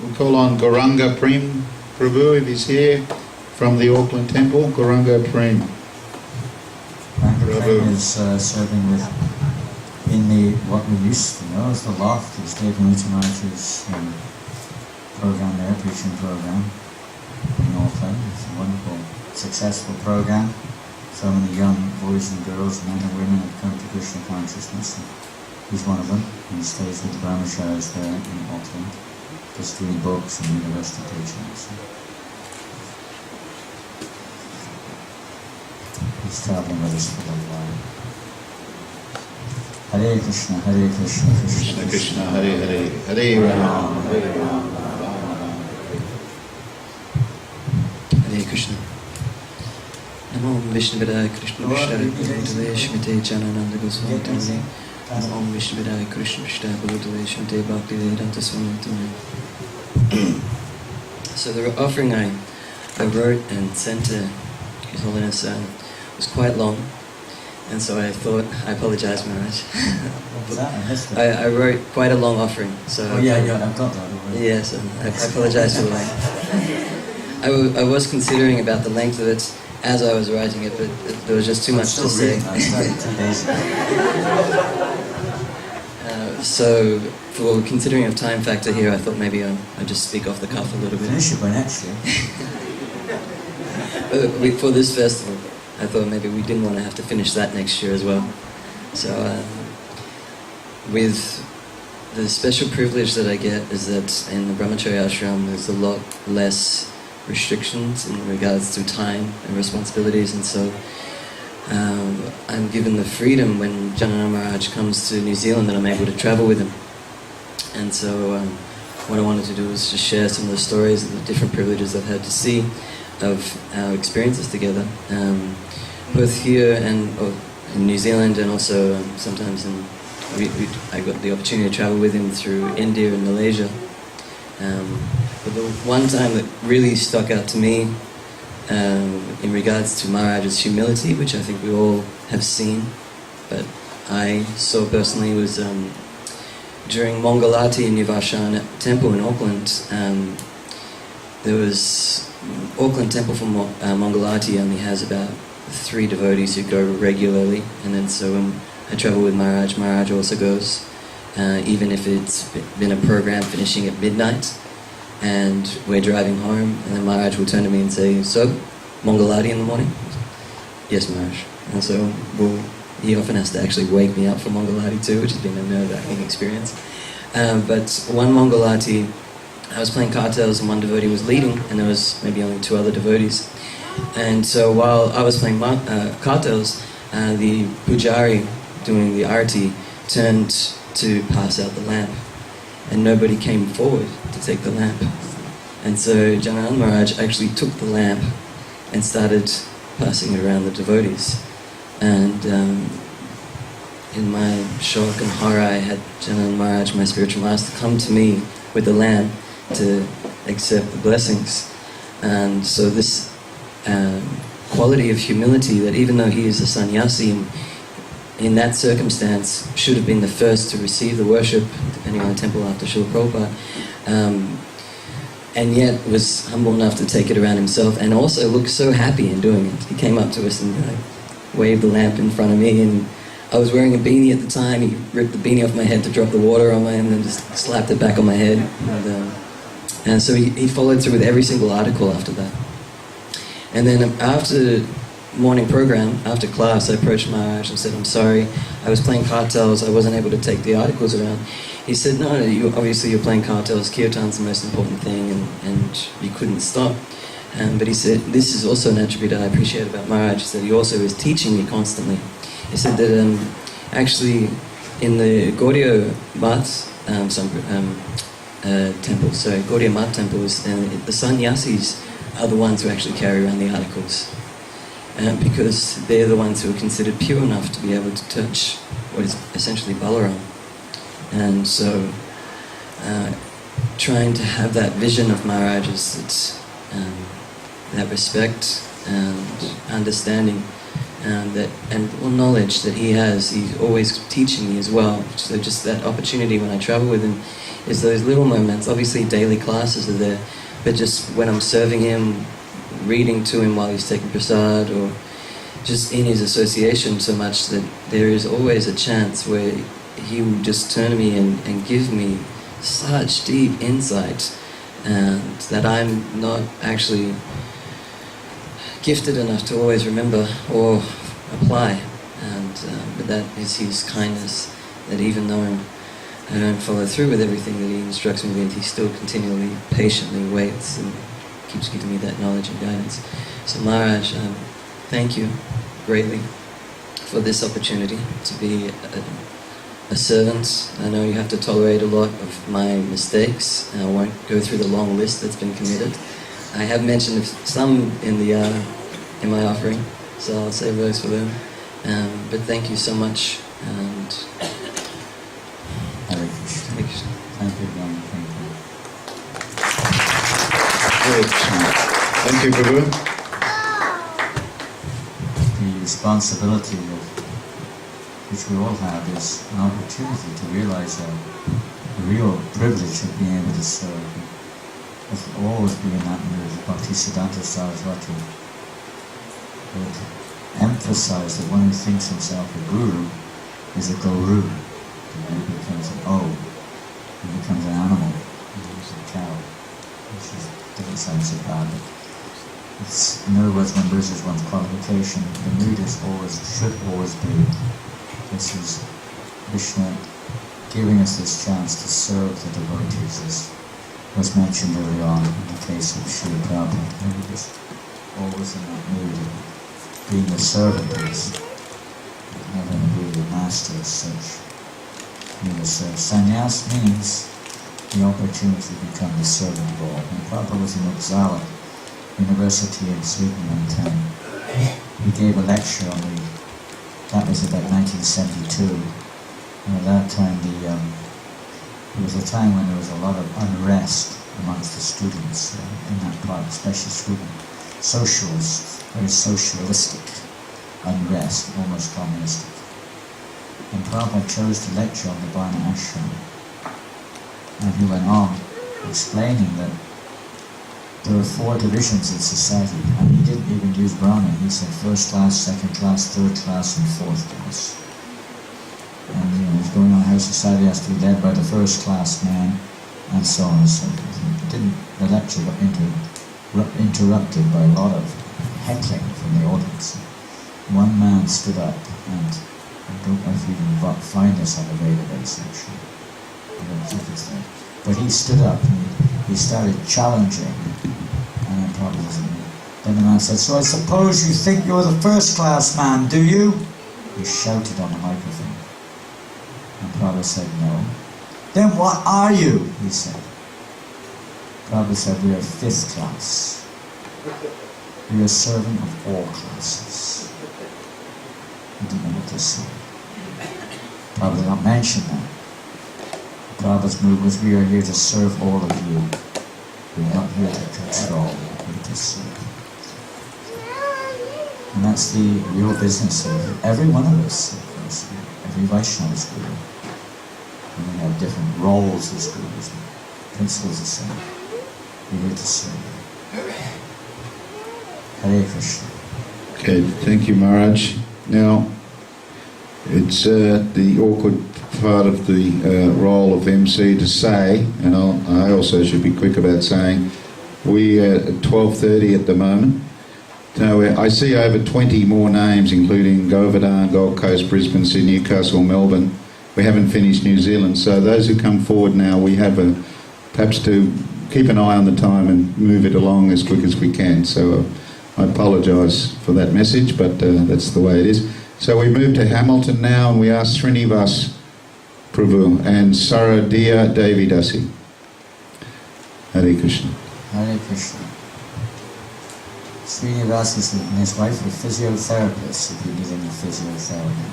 Speaker 1: We'll call on Gauranga Prem Prabhu if he's here from the Auckland Temple. Gauranga Prem.
Speaker 2: Gauranga Prem is serving with, in what we used to know as the Loft, is Dave Mutanar's program there, preaching program in Auckland. It's a wonderful, successful program. So many young boys and girls, men and women have come to Krishna consciousness. He's one of them. He stays with the brahmacharis there in Auckland, just doing books and university teaching. So he's traveling with us for a little while. Hare Krishna, Hare Krishna, Krishna Krishna, Hare Hare, Hare Rama, Hare Rama, Rama Rama.
Speaker 13: Hare Krishna. Namo Vishnu Vidaya Krishna Vishnu Shmite Janananda Goswami. Om Vishnu Vidaya Krishna Vishnu Shmite Bhakti Vedanta Swami. So the offering I wrote and sent to His Holiness was quite long, and so I thought, I apologize, Maharaj. I wrote quite a long offering. So
Speaker 2: I've got that already.
Speaker 13: Yes, I apologize for the length. I was considering about the length of it as I was writing it, but there was just too much to say.
Speaker 2: I started 2 days ago.
Speaker 13: So, for considering a time factor here, I thought maybe I'd just speak off the cuff a little bit.
Speaker 2: Finish it by next year.
Speaker 13: For this festival, I thought maybe we didn't want to have to finish that next year as well. So, with the special privilege that I get is that in the Brahmacharya ashram there's a lot less restrictions in regards to time and responsibilities, and so I'm given the freedom when Janana Maharaj comes to New Zealand that I'm able to travel with him. And so what I wanted to do was just share some of the stories of the different privileges I've had to see of our experiences together, both here and in New Zealand, and also sometimes I got the opportunity to travel with him through India and Malaysia. But the one time that really stuck out to me in regards to Maharaj's humility, which I think we all have seen, but I saw personally, was during Mangalati in Vyasa temple in Auckland. There was Auckland temple for Mangalati only has about 3 devotees who go regularly, and then so when I travel with Maharaj, Maharaj also goes, even if it's been a program finishing at midnight and we're driving home, and then Maharaj will turn to me and say, "So, Mangalati in the morning?" "Yes, Maharaj." And so he often has to actually wake me up for Mangalati too, which has been a nerve-wracking experience. But one Mangalati, I was playing cartels and one devotee was leading, and there was maybe only 2 other devotees. And so while I was playing cartels, the pujari doing the arati turned to pass out the lamp, and nobody came forward to take the lamp. And so Janana Maharaj actually took the lamp and started passing it around the devotees. And in my shock and horror, I had Janana Maharaj, my spiritual master, come to me with the lamp to accept the blessings. And so this quality of humility, that even though he is a sannyasi, in that circumstance should have been the first to receive the worship, depending on the temple after Srila Prabhupada, and yet was humble enough to take it around himself, and also looked so happy in doing it. He came up to us and waved the lamp in front of me, and I was wearing a beanie at the time. He ripped the beanie off my head to drop the water on my head, and then just slapped it back on my head. And so he followed through with every single article after that. And then after morning program, after class, I approached Maharaj and said, "I'm sorry, I was playing cartels, I wasn't able to take the articles around." He said, "No, obviously you're playing cartels, kirtan's the most important thing, and you couldn't stop." But he said, "This is also an attribute I appreciate about Maharaj, is that he also is teaching me constantly." He said that actually in the Gaudiya Math temple, so Gaudiya Math temples, the sannyasis are the ones who actually carry around the articles. Because they're the ones who are considered pure enough to be able to touch what is essentially Balaram. And so trying to have that vision of Maharaj is that respect and understanding and knowledge that he has. He's always teaching me as well. So just that opportunity when I travel with him is those little moments. Obviously daily classes are there, but just when I'm serving him, reading to him while he's taking prasad, or just in his association so much that there is always a chance where he will just turn to me and give me such deep insight, and that I'm not actually gifted enough to always remember or apply. But that is his kindness, that even though I don't follow through with everything that he instructs me with, he still continually, patiently waits and keeps giving me that knowledge and guidance. So Maharaj, thank you greatly for this opportunity to be a servant. I know you have to tolerate a lot of my mistakes, and I won't go through the long list that's been committed. I have mentioned some in my offering, so I'll save those for them. But thank you so much, and
Speaker 2: Hare Krishna.
Speaker 13: Hare Krishna.
Speaker 2: Thank you, Ram. Thank you.
Speaker 1: Good. Thank you, Prabhu.
Speaker 2: The responsibility which we all have is an opportunity to realize the real privilege of being able to serve. It's always been that mood. Bhaktisiddhanta Saraswati would emphasize that one who thinks himself a guru is a guru. And then he becomes an O. He becomes an animal. He becomes a cow. Which doesn't sound so bad, but it's, in other words, one loses one's qualification. The mood is should always be, this is Krishna giving us this chance to serve the devotees, as was mentioned early on in the case of Srila Prabhupada. Maybe just always in that mood. being a servant is not going to be the master as such. Sannyas means the opportunity to become the servant of all. When Prabhupada was in Uppsala University in Sweden one time, he gave a lecture on that was about 1972, and at that time it was a time when there was a lot of unrest amongst the students in that part, especially Sweden. Socialist, very socialistic unrest, almost communistic. And Prabhupada chose to lecture on the Varna ashram. And he went on explaining that there are 4 divisions in society, and he didn't even use Brahmin. He said first class, second class, third class, and fourth class. And he's going on how society has to be led by the first class man, and so on and so forth. The lecture got interrupted by a lot of heckling from the audience. One man stood up, and I don't know if you can find this on the database actually. I don't think it's there. But he stood up and he started challenging, and then probably then the man said, "So I suppose you think you're the first class man, do you?" He shouted on the microphone. And Prabhupada said, "No." "Then what are you?" he said. Prabhupada said, "We are 5th class. We are serving of all classes." He didn't know what to say. Prabhupada did not mention that. Prabhupada's move was, we are here to serve all of you. We're not here to control, we're here to serve. And that's the real business of every one of us, of course. Every Vaishnava is guru. And we have different roles as gurus. The principles the same. We're here to serve. Hare Krishna.
Speaker 1: Okay, thank you, Maharaj. Now, it's the awkward part of the role of MC to say, and I also should be quick about saying, we are at 12:30 at the moment. Now, I see over 20 more names, including Govardhan, Gold Coast, Brisbane, Sydney, Newcastle, Melbourne. We haven't finished New Zealand, so those who come forward now, we have perhaps to keep an eye on the time and move it along as quick as we can. So I apologise for that message, but that's the way it is. So we move to Hamilton now, and we ask Srinivas Prabhu and Saradia Devi Dasi. Hare Krishna.
Speaker 2: Hare Krishna. Srinivas and his wife are physiotherapists if you need any physiotherapy.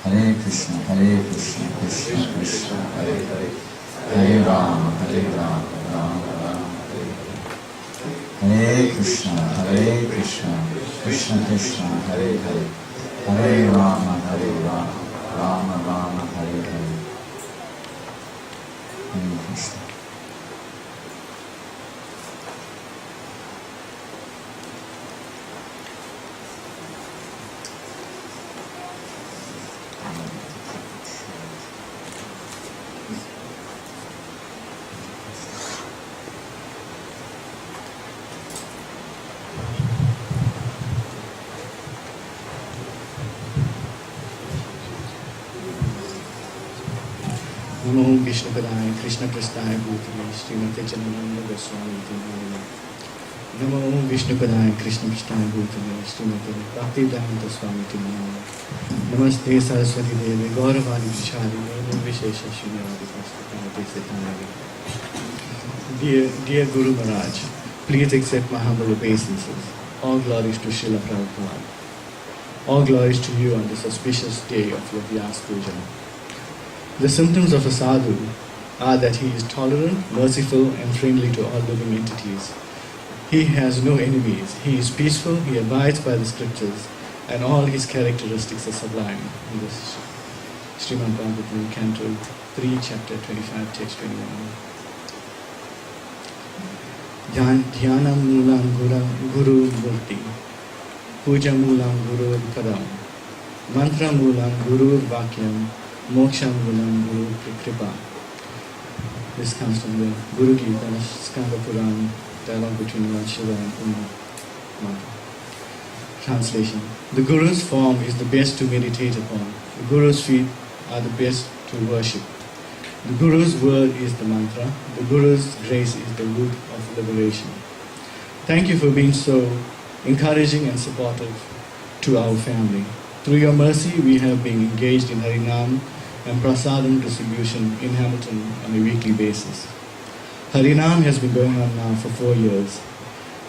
Speaker 2: Hare Krishna, Hare Krishna, Krishna Krishna, Hare Hare, Hare Rama, Rama Rama, Hare Krishna, Krishna Krishna, Hare Hare, Hare Rama, Rama Rama, Hare Hare. Hare Krishna.
Speaker 11: Namo Vishnu Padaya Krishna Prasthaya Bhutale Srimate Janananda Goswami Tinamani. Namo Vishnu Padaya Krishna Prasthaya Bhutale Srimate Bhaktivedanta Swami Tinamani. Namaste Saraswati Devi Gauravani Vishali Namo Vishesha Srinivadi Pastakana. Dear Guru Maharaj, please accept my humble obeisances. All glories to Srila Prabhupada. All glories to you on this auspicious day of your Vyasa Puja. The symptoms of a sadhu are that he is tolerant, merciful, and friendly to all living entities. He has no enemies, he is peaceful, he abides by the scriptures, and all his characteristics are sublime. In this Srimad Bhagavatam, Canto 3, Chapter 25, Text 21. Dhyana Moolam Guru Murti, Puja Moolam Guru Padam, Mantra Moolam Guru Vakyam, Moksha Moolam Guru Kripa. This comes from the Guru Gita, Skanda Puran, dialogue between Lord Shiva and Uma. Translation. The Guru's form is the best to meditate upon. The Guru's feet are the best to worship. The Guru's word is the mantra. The Guru's grace is the root of liberation. Thank you for being so encouraging and supportive to our family. Through your mercy, we have been engaged in Harinam and Prasadam distribution in Hamilton on a weekly basis. Harinam has been going on now for 4 years.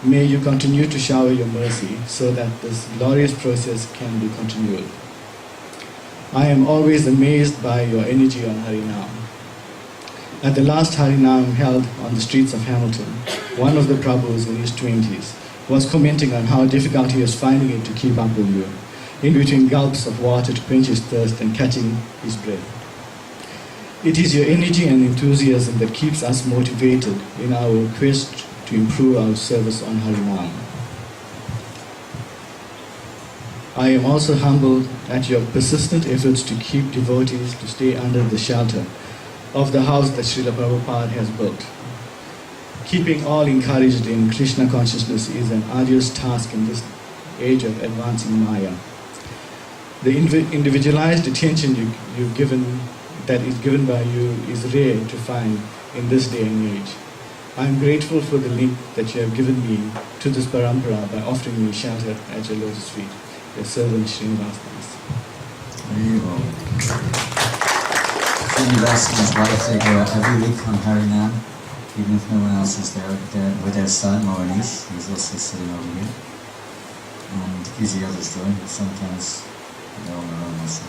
Speaker 11: May you continue to shower your mercy so that this glorious process can be continued. I am always amazed by your energy on Harinam. At the last Harinam held on the streets of Hamilton, one of the Prabhus in his 20s was commenting on how difficult he was finding it to keep up with you, in between gulps of water to quench his thirst and catching his breath. It is your energy and enthusiasm that keeps us motivated in our quest to improve our service on Harinam. I am also humbled at your persistent efforts to keep devotees to stay under the shelter of the house that Srila Prabhupada has built. Keeping all encouraged in Krishna consciousness is an arduous task in this age of advancing Maya. The individualized attention that is given by you is rare to find in this day and age. I am grateful for the link that you have given me to this parampara by offering me shelter at your lotus feet. Your servant Srinivas.
Speaker 2: Srinivas and his wife, they go every week on Harinam, even if no one else is there with their son, Monish, who's also sitting over here. And he's the others doing, but sometimes they're on their own also.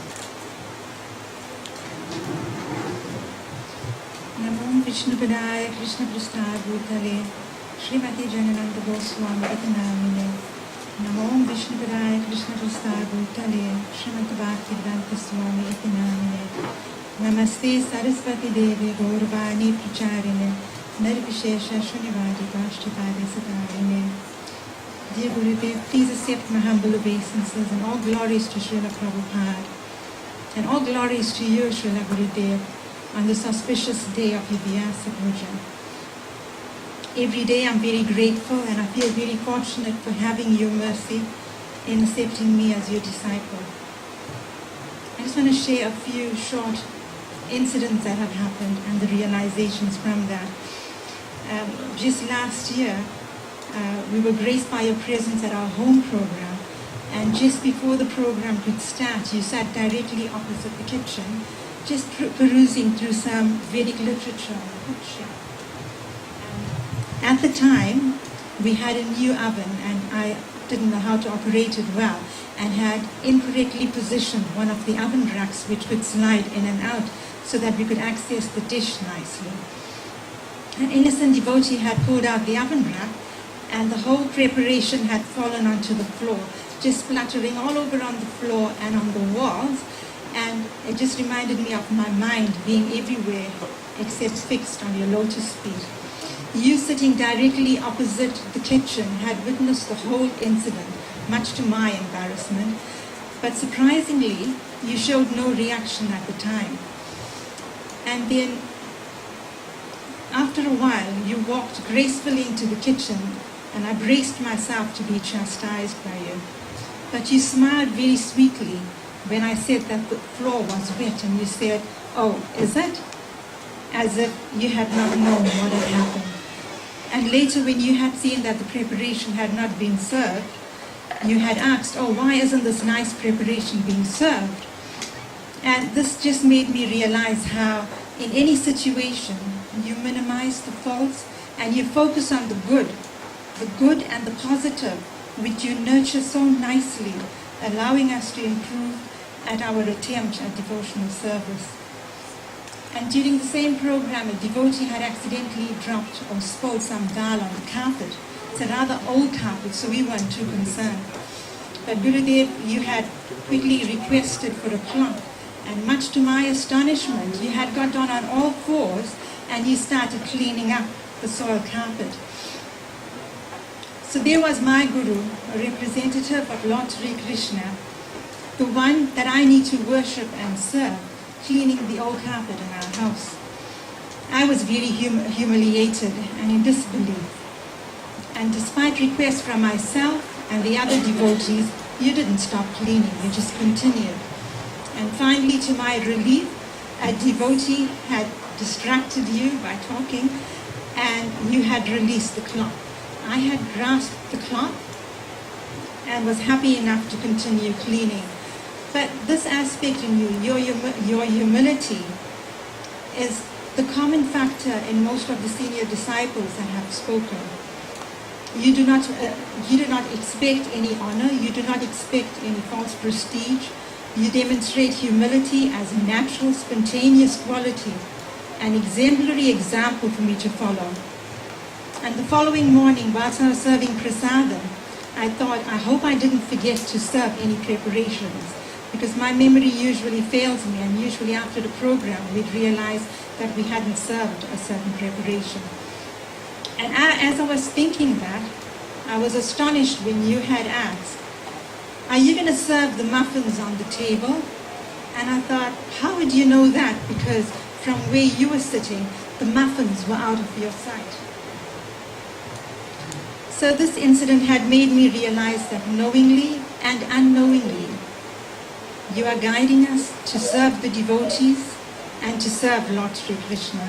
Speaker 14: Namo Vishnu Padaya Krishna Prasthaya Bhutale Srimati Janananda Goswami Iti Namine Namo Vishnu Padaya Krishna Prasthaya Bhutale Srimati Bhaktivedanta Swami Iti Namine Namaste Saraswati Devi Gauravani Pracharine Nirvishesha Shunyavadi Kashtapade Satarine. Dear Gurudev, please accept my humble obeisances and all glories to Srila Prabhupada and all glories to you, Srila Gurudev, on this auspicious day of your Vyasa Puja. Every day I'm very grateful and I feel very fortunate for having your mercy in accepting me as your disciple. I just want to share a few short incidents that have happened and the realizations from that. Just last year, we were graced by your presence at our home program, and just before the program could start, you sat directly opposite the kitchen, just perusing through some Vedic literature on the bookshelf. At the time, we had a new oven, and I didn't know how to operate it well, and had incorrectly positioned one of the oven racks which could slide in and out so that we could access the dish nicely. An innocent devotee had pulled out the oven rack, and the whole preparation had fallen onto the floor, just splattering all over on the floor and on the walls, and it just reminded me of my mind being everywhere except fixed on your lotus feet. You sitting directly opposite the kitchen had witnessed the whole incident, much to my embarrassment, but surprisingly, you showed no reaction at the time. And then, after a while, you walked gracefully into the kitchen, and I braced myself to be chastised by you. But you smiled very sweetly when I said that the floor was wet, and you said, "Oh, is it?" As if you had not known what had happened. And later, when you had seen that the preparation had not been served, you had asked, "Oh, why isn't this nice preparation being served?" And this just made me realize how, in any situation, you minimize the faults and you focus on the good and the positive, which you nurture so nicely, allowing us to improve at our attempt at devotional service. And during the same program, a devotee had accidentally dropped or spilled some dal on the carpet. It's a rather old carpet, so we weren't too concerned. But Gurudev, you had quickly requested for a cloth, and much to my astonishment, you had got down on all fours and you started cleaning up the soiled carpet. So there was my Guru, a representative of Lord Sri Krishna, the one that I need to worship and serve, cleaning the old carpet in our house. I was very humiliated and in disbelief. And despite requests from myself and the other devotees, you didn't stop cleaning, you just continued. And finally, to my relief, a devotee had distracted you by talking, and you had released the cloth. I had grasped the cloth and was happy enough to continue cleaning. But this aspect in you, your humility, is the common factor in most of the senior disciples that have spoken. You do not expect any honor. You do not expect any false prestige. You demonstrate humility as a natural, spontaneous quality, an exemplary example for me to follow. And the following morning, whilst I was serving prasadam, I thought, I hope I didn't forget to serve any preparations, because my memory usually fails me, and usually after the program we'd realize that we hadn't served a certain preparation. And as I was thinking that, I was astonished when you had asked, are you going to serve the muffins on the table? And I thought, how would you know that? Because from where you were sitting, the muffins were out of your sight. So this incident had made me realize that knowingly and unknowingly, you are guiding us to serve the devotees and to serve Lord Sri Krishna.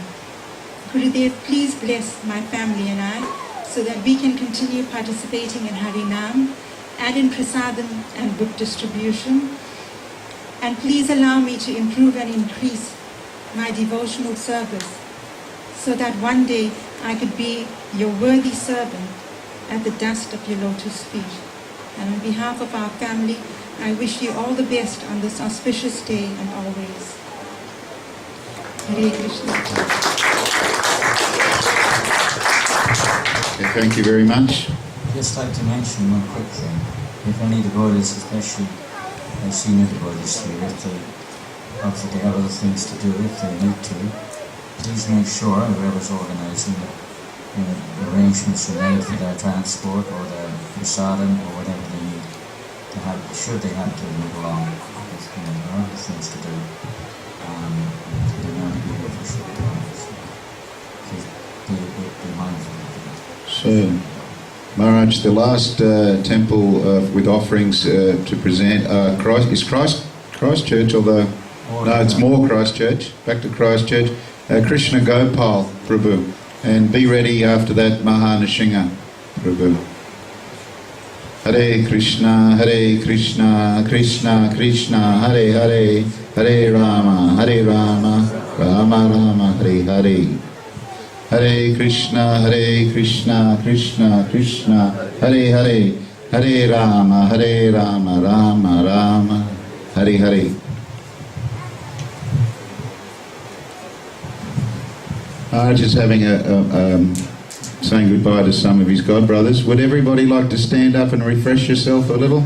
Speaker 14: Gurudev, please bless my family and I so that we can continue participating in Harinam and in prasadam and book distribution. And please allow me to improve and increase my devotional service so that one day I could be your worthy servant at the dust of your lotus feet. And on behalf of our family, I wish you all the best on this auspicious day and always. Hare Krishna.
Speaker 1: Okay, thank you very much.
Speaker 2: I'd just like to mention one quick thing. If any devotees, especially senior devotees here, if they obviously have other things to do, if they need to, please make sure whoever's organising it, arrangements are made for their transport or their prasadam or whatever they need to have, should they have to move along, because there are other things to do. They're going to be here for short time, so please be mindful of that.
Speaker 1: So, Maharaj, the last temple with offerings to present is Christchurch, although no, it's more Christchurch. Back to Christchurch. Krishna Gopal Prabhu, and be ready after that Mahanashinga Prabhu. Hare Krishna, Krishna Krishna, Hare Hare, Hare Rama, Rama Rama, Hare Hare. Hare Krishna, Krishna Krishna, Hare Hare, Hare Rama, Rama Rama, Hare Hare. Maharaj is having saying goodbye to some of his godbrothers. Would everybody like to stand up and refresh yourself a little?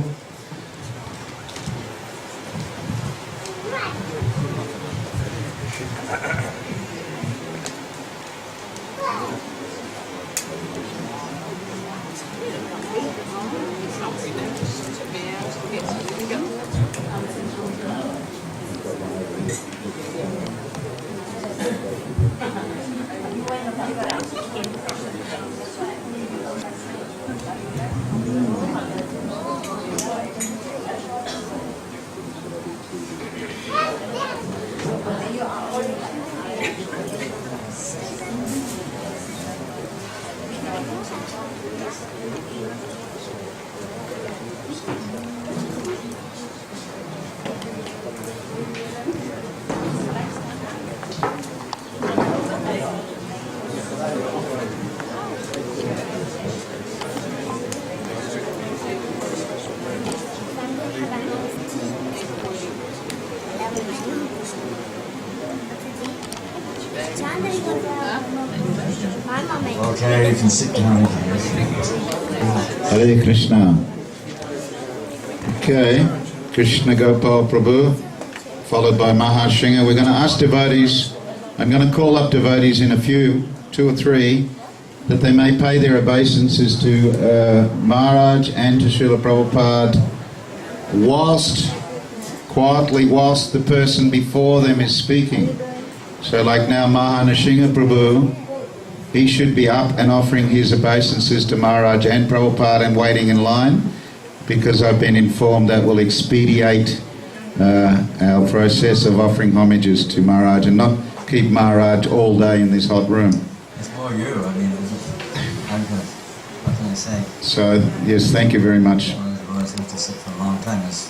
Speaker 2: Okay, you can sit down here.
Speaker 1: Hare Krishna. Okay, Krishna Gopal Prabhu, followed by Mahashinga. We're going to ask devotees, I'm going to call up devotees in a few, 2 or 3, that they may pay their obeisances to Maharaj and to Srila Prabhupada quietly whilst the person before them is speaking. So like now Mahanashinga Prabhu, he should be up and offering his obeisances to Maharaj and Prabhupada and waiting in line, because I've been informed that will expedite our process of offering homages to Maharaj and not keep Maharaj all day in this hot room.
Speaker 2: It's more you, I mean, what can I say?
Speaker 1: So, yes, thank you very much.
Speaker 2: Otherwise you have to sit for a long time, as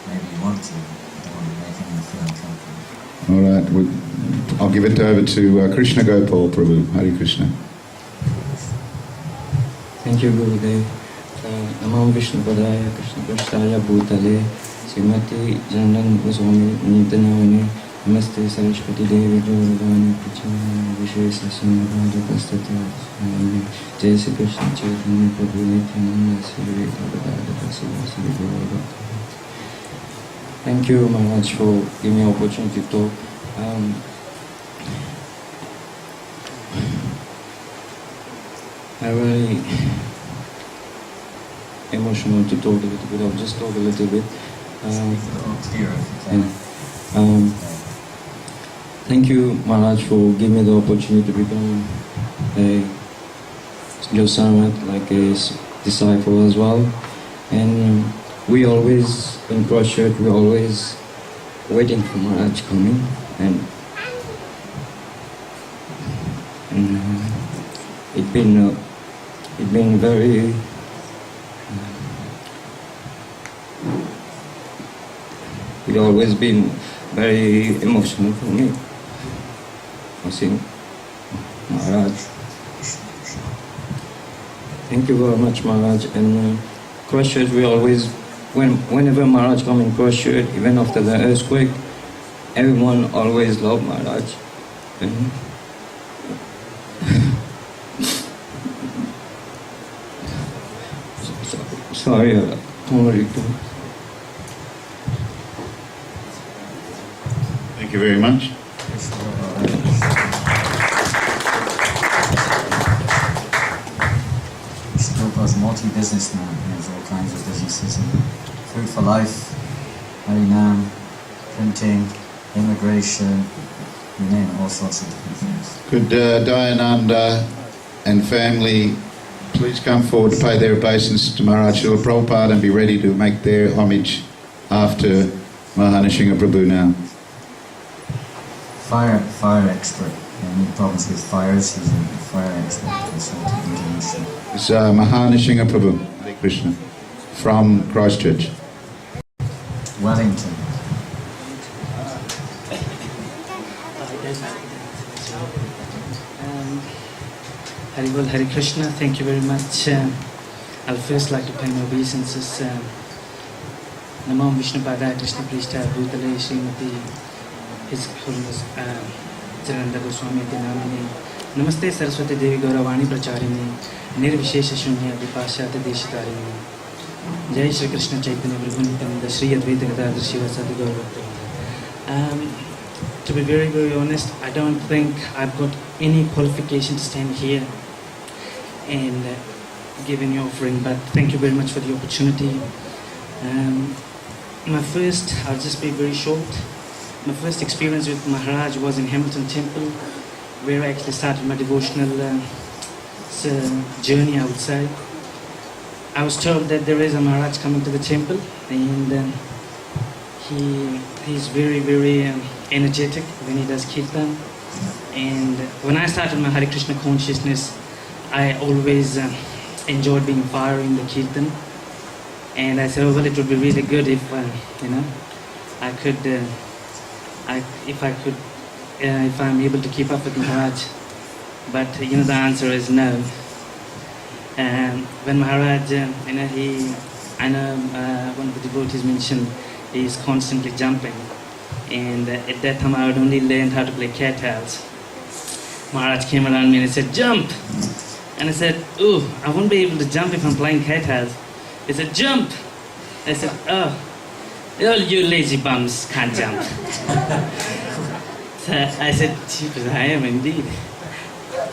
Speaker 2: maybe you want to. You don't want to make anyone feel uncomfortable.
Speaker 1: All right, I'll give it over to Krishna Gopal Prabhu. Hare Krishna.
Speaker 15: Thank you, Gurudev. Namam Vishnu Padaya Krishna Prasthaya Bhutale Srimati Jandan Goswami Nitanamane Namaste Saraswati Devi Govardhan Puja Vishesa Sundarada Pastata Jai Sri Krishna Chaitanya Prabhu Nityananda Sri Advaita Vasudevaya Govardhan. Thank you, Maharaj, for giving me the opportunity to talk. I really emotional to talk a little bit. I'll just talk a little bit. Thank you, Maharaj, for giving me the opportunity to become a Yosamit, like a disciple as well. And we always, in Christchurch, we always waiting for Maharaj coming. And it's been very it always been very emotional for me. I think Maharaj. Thank you very much, Maharaj. And Christchurch, we always, whenever Maharaj come in Christchurch, even after the earthquake, everyone always loved Maharaj. And sorry, I don't really do.
Speaker 1: Thank you very much.
Speaker 2: Prabhupada's multi-businessman. He has all kinds of businesses. Food for Life, Harinam, printing, immigration, you name it, all sorts of different things.
Speaker 1: Could Dayananda and family please come forward to pay their obeisance to Maharaj Srila Prabhupada and be ready to make their homage after Mahanashinga Prabhu now.
Speaker 2: Fire expert. Any problems with fires? He's a fire expert. Consultant international.
Speaker 1: It's Mahanashinga Prabhu, Hare Krishna, from Christchurch.
Speaker 2: Wellington.
Speaker 16: Haribol, Hare Krishna, thank you very much. I'll first like to pay my obeisances. Namam Vishnu Padaya Krishna Prishta Bhutale Srimati His Holiness Jananda Goswami Dinamini Namaste Saraswati Devi Gauravani Pracharini Nirvishesha Shunya Vipashyata Deshitarini Jai Shri Krishna Chaitanya Prabhu Nityananda Shri Advaita Gadadhar Shiva Sadi Gaurav. To be very, very honest, I don't think I've got any qualification to stand here and give any offering, but thank you very much for the opportunity. I'll just be very short. My first experience with Maharaj was in Hamilton Temple, where I actually started my devotional journey, I would say. I was told that there is a Maharaj coming to the temple, and he's very, very energetic when he does kirtan. And when I started my Hare Krishna consciousness, I always enjoyed being fire in the kirtan. And I said, oh, well, it would be really good if, I could, if I'm able to keep up with Maharaj. But, the answer is no. When Maharaj, I know one of the devotees mentioned he's constantly jumping. And at that time I had only learned how to play cat-tails. Maharaj came around me and he said, jump! And I said, oh, I won't be able to jump if I'm playing cat-tails. He said, jump! I said, oh, you lazy bums can't jump. So I said, jeepers, I am indeed.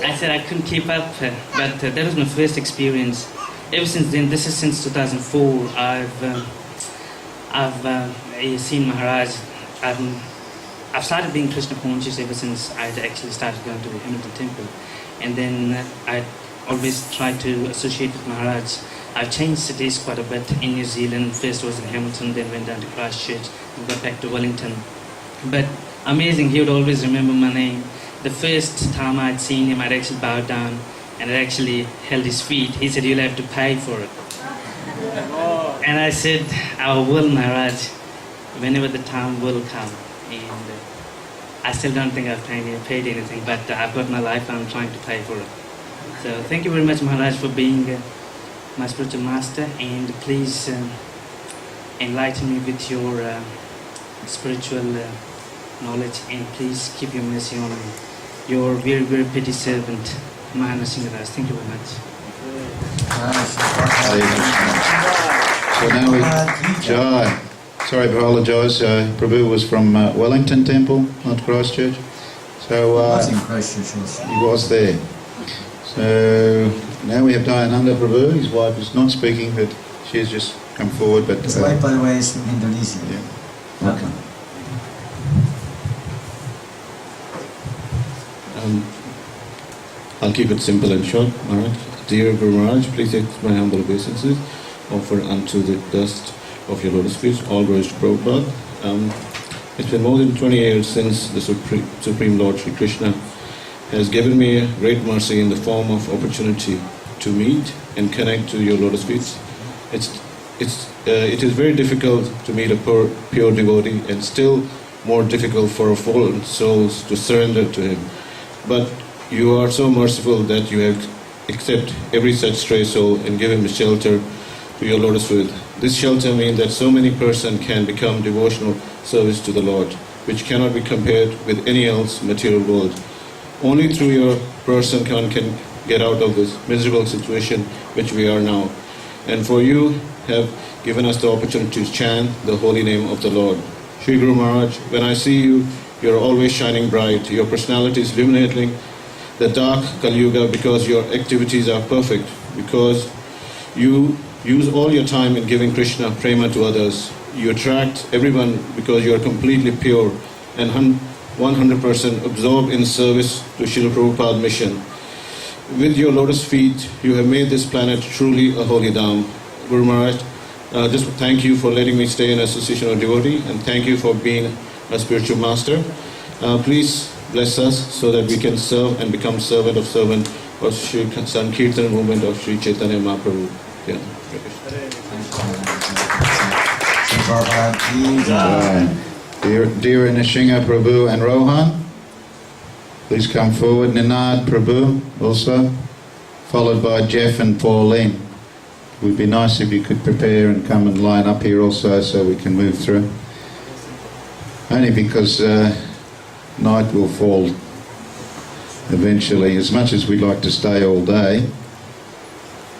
Speaker 16: I said I couldn't keep up, but that was my first experience. Ever since then, this is since 2004, I've seen Maharaj. I've started being Krishna conscious ever since I actually started going to the Hamilton Temple. And then always try to associate with Maharaj. I've changed cities quite a bit in New Zealand. First was in Hamilton, then went down to Christchurch, and got back to Wellington. But amazing, he would always remember my name. The first time I'd seen him, I'd actually bowed down and I'd actually held his feet. He said, "You'll have to pay for it." And I said, "I will, Maharaj, whenever the time will come." And I still don't think I've paid anything, but I've got my life and I'm trying to pay for it. So thank you very much, Maharaj, for being my spiritual master, and please enlighten me with your spiritual knowledge, and please keep your mercy on me. Your very, very petty servant, Mahana Singharaj. Thank you very much.
Speaker 1: So now we Jai. Sorry, I apologise. Prabhu was from Wellington Temple, not Christchurch. So
Speaker 2: was in Christchurch also.
Speaker 1: he was there. So now we have Dayananda Prabhu. His wife is not speaking, but she has just come forward. But
Speaker 2: his wife, by the way, is from Indonesia.
Speaker 1: Yeah.
Speaker 2: Welcome.
Speaker 4: I'll keep it simple and short, Maharaj. Dear Guru Maharaj, please accept my humble obeisances, offer unto the dust of your lotus feet, all glories to Prabhupada. It's been more than 20 years since the Supreme Lord Sri Krishna has given me a great mercy in the form of opportunity to meet and connect to your lotus feet. It is very difficult to meet a pure devotee, and still more difficult for fallen souls to surrender to him. But you are so merciful that you have accept every such stray soul and give him a shelter to your lotus feet. This shelter means that so many persons can become devotional service to the Lord, which cannot be compared with any else material world. Only through your person can get out of this miserable situation which we are now. And for you have given us the opportunity to chant the holy name of the Lord. Shri Guru Maharaj, when I see you, you are always shining bright. Your personality is illuminating the dark Kali Yuga because your activities are perfect, because you use all your time in giving Krishna prema to others. You attract everyone because you are completely pure and 100% absorbed in service to Srila Prabhupada's mission. With your lotus feet, you have made this planet truly a holy dham. Guru Maharaj, just thank you for letting me stay in association of devotee, and thank you for being a spiritual master. Please bless us so that we can serve and become servant of Sri Sankirtan movement of Sri Chaitanya Mahaprabhu. Yeah.
Speaker 1: Dear Nishinga Prabhu and Rohan, please come forward. Ninad Prabhu also, followed by Jeff and Pauline. It would be nice if you could prepare and come and line up here also so we can move through. Only because night will fall eventually. As much as we'd like to stay all day,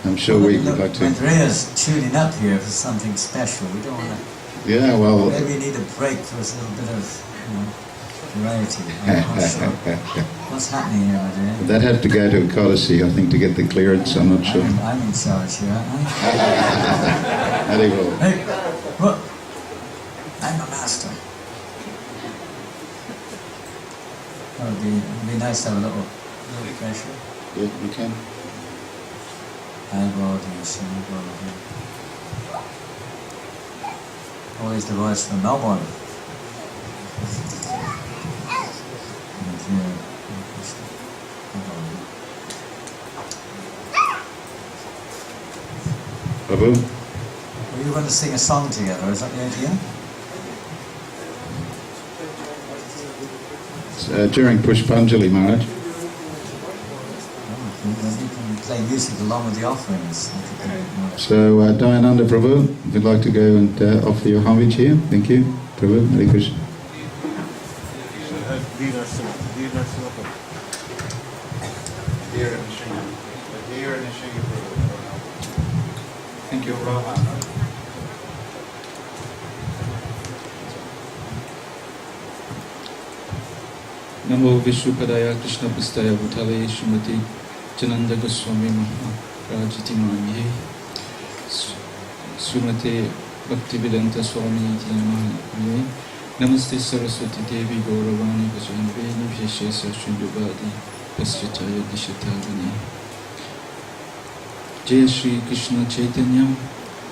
Speaker 1: I'm sure we would like to.
Speaker 2: Andrea's tuning up here for something special. We don't want to.
Speaker 1: Yeah, well.
Speaker 2: Maybe we need a break for a little bit of variety. I'm not sure. What's happening here, Andrea?
Speaker 1: That had to go to a Codicy, I think, to get the clearance. I'm not sure.
Speaker 2: I'm in charge here, aren't I?
Speaker 1: Hey,
Speaker 2: look. I'm a master. It would be nice to have a little pressure.
Speaker 1: Yeah, we can.
Speaker 2: Always the voice from Melbourne.
Speaker 1: Prabhu?
Speaker 2: Were you going to sing a song together? Is that the idea?
Speaker 1: During Pushpanjali, Maharaj.
Speaker 2: You can play music along with the offerings.
Speaker 1: So, Dayananda Prabhu, if you'd like to go and offer your homage here. Thank you. Prabhu, Hare Krishna.
Speaker 11: Thank you, Rohan.
Speaker 15: Namo Vishnupadaya Krishna Prasthaya Bhutale Srimati Jananda Goswami Maharajiti Mamiye Srimati Bhaktivedanta Swami Iti Namaye Namaste Saraswati Devi Gauravani Vajanve Niveshe Sashindubadi Paschachaya Dishatavani. Jai Shri Krishna Chaitanya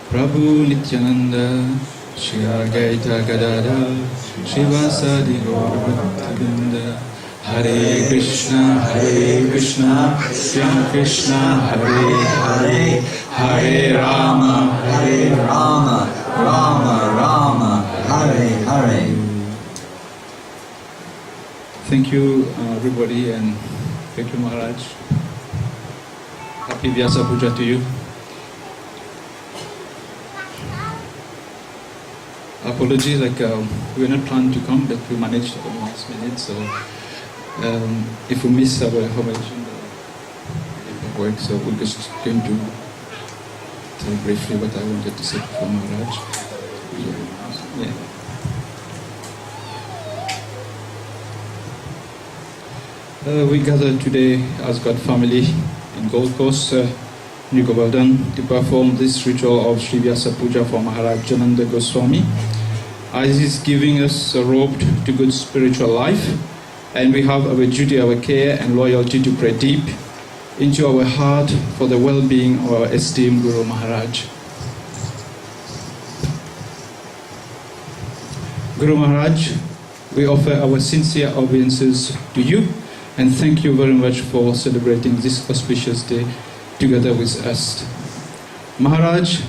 Speaker 15: Prabhu Nityananda Shri Advaita Gadadhar Srivasadi Gaurabhaktivinoda Hare Krishna Krishna Krishna Hare Hare Hare Rama
Speaker 2: Rama Rama Hare Hare.
Speaker 15: Thank you everybody, and thank you Maharaj. Happy Vyasa Puja to you. Apologies, we were not planning to come, but we managed at the last minute, so if we miss our homage work, so we're just going to tell briefly what I wanted to say before Maharaj. Yeah. We gathered today as God family in Gold Coast, New Govardhan, to perform this ritual of Sri Vyasa Puja for Maharaj Jananda Goswami, as he's giving us a robe to good spiritual life, and we have our duty, our care and loyalty to pray deep into our heart for the well-being of our esteemed Guru Maharaj. Guru Maharaj, we offer our sincere obeisances to you, and thank you very much for celebrating this auspicious day together with us. Maharaj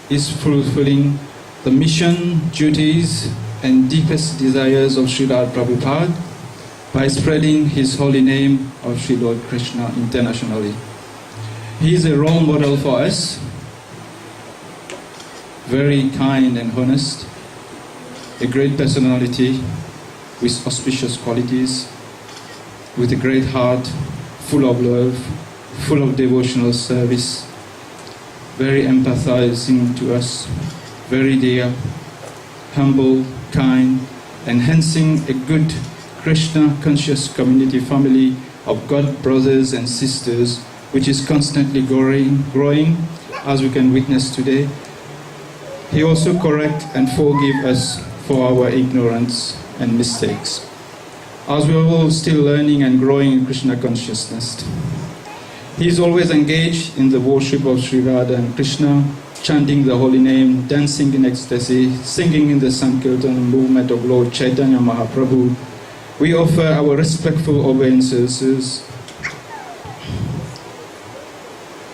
Speaker 15: is fulfilling the mission, duties, and deepest desires of Srila Prabhupada by spreading his holy name of Sri Lord Krishna internationally. He is a role model for us, very kind and honest, a great personality with auspicious qualities, with a great heart, full of love, full of devotional service, very empathizing to us, very dear, humble, kind, enhancing a good Krishna-conscious community family of God brothers and sisters, which is constantly growing, as we can witness today. He also corrects and forgives us for our ignorance and mistakes, as we are all still learning and growing in Krishna consciousness. He is always engaged in the worship of Sri Radha and Krishna, chanting the holy name, dancing in ecstasy, singing in the Sankirtan movement of Lord Chaitanya Mahaprabhu. We offer our respectful obeisances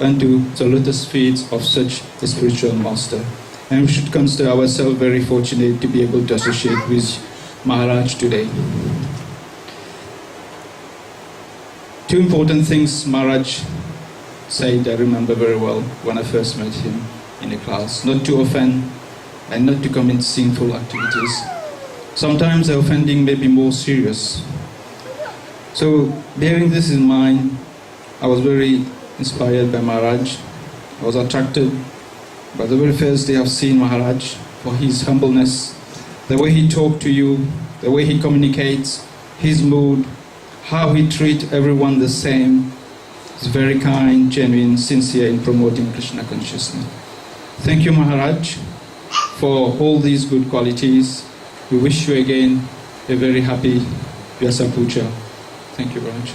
Speaker 15: unto the lotus feet of such a spiritual master. And we should consider ourselves very fortunate to be able to associate with Maharaj today. Two important things Maharaj said I remember very well when I first met him in a class: not to offend and not to commit sinful activities. Sometimes the offending may be more serious. So bearing this in mind, I was very inspired by Maharaj. I was attracted by the very first day I've seen Maharaj for his humbleness, the way he talked to you, the way he communicates, his mood, how he treats everyone the same. He's very kind, genuine, sincere in promoting Krishna consciousness. Thank you, Maharaj, for all these good qualities. We wish you again a very happy Vyasa Puja. Thank you very much.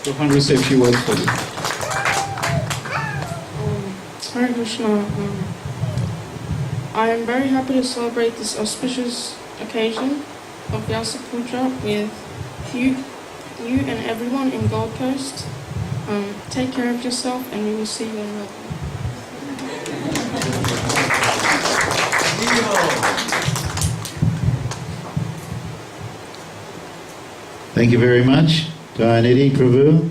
Speaker 15: Rohan will say a few words for you.
Speaker 17: Hare Krishna. I am very happy to celebrate this auspicious occasion of Vyasa Puja with you and everyone in Gold Coast. Take care of yourself, and we will see you in Melbourne.
Speaker 1: Thank you very much, Dayanidhi Prabhu,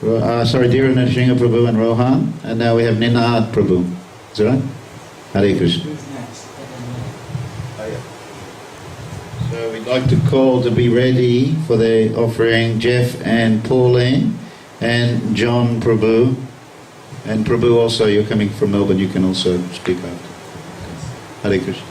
Speaker 1: Dhira Nrsimha Prabhu and Rohan. And now we have Ninad Prabhu. Is that right? Hare Krishna. So we'd like to call to be ready for the offering Jeff and Pauline and John Prabhu. And Prabhu also, you're coming from Melbourne, you can also speak after. Hare Krishna.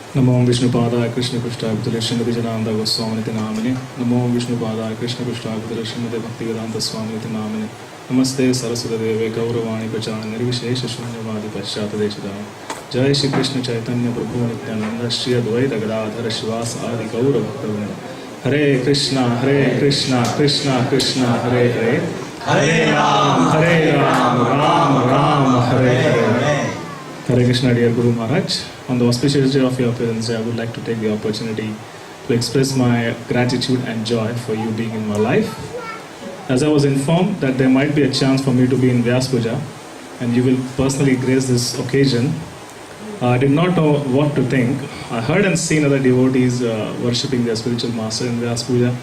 Speaker 18: Namo Vishnupadaya Krishna Prishthaya Bhutale Srimati Jananda Goswami Namine. Namo Vishnupadaya Krishna Prishthaya Bhutale Srimati Bhaktivedanta Swami Namine. Namaste Saraswati Deve Gauravani Pachana Nirvishesha Shunyavadi Paschata Deshadaya. Jai Shri Krishna Chaitanya Prabhu Nityananda Shri Advaita Gadadhara Shivasa Adi Gaura Bhaktivinoda. Hare Krishna Krishna Krishna Hare Hare Hare Ram, Hare Ram, Ram Ram, Hare Hare. Hare Krishna, dear Guru Maharaj. On the auspicious day of your appearance, I would like to take the opportunity to express my gratitude and joy for you being in my life. As I was informed that there might be a chance for me to be in Vyasa Puja, and you will personally grace this occasion, I did not know what to think. I heard and seen other devotees worshipping their spiritual master in Vyasa Puja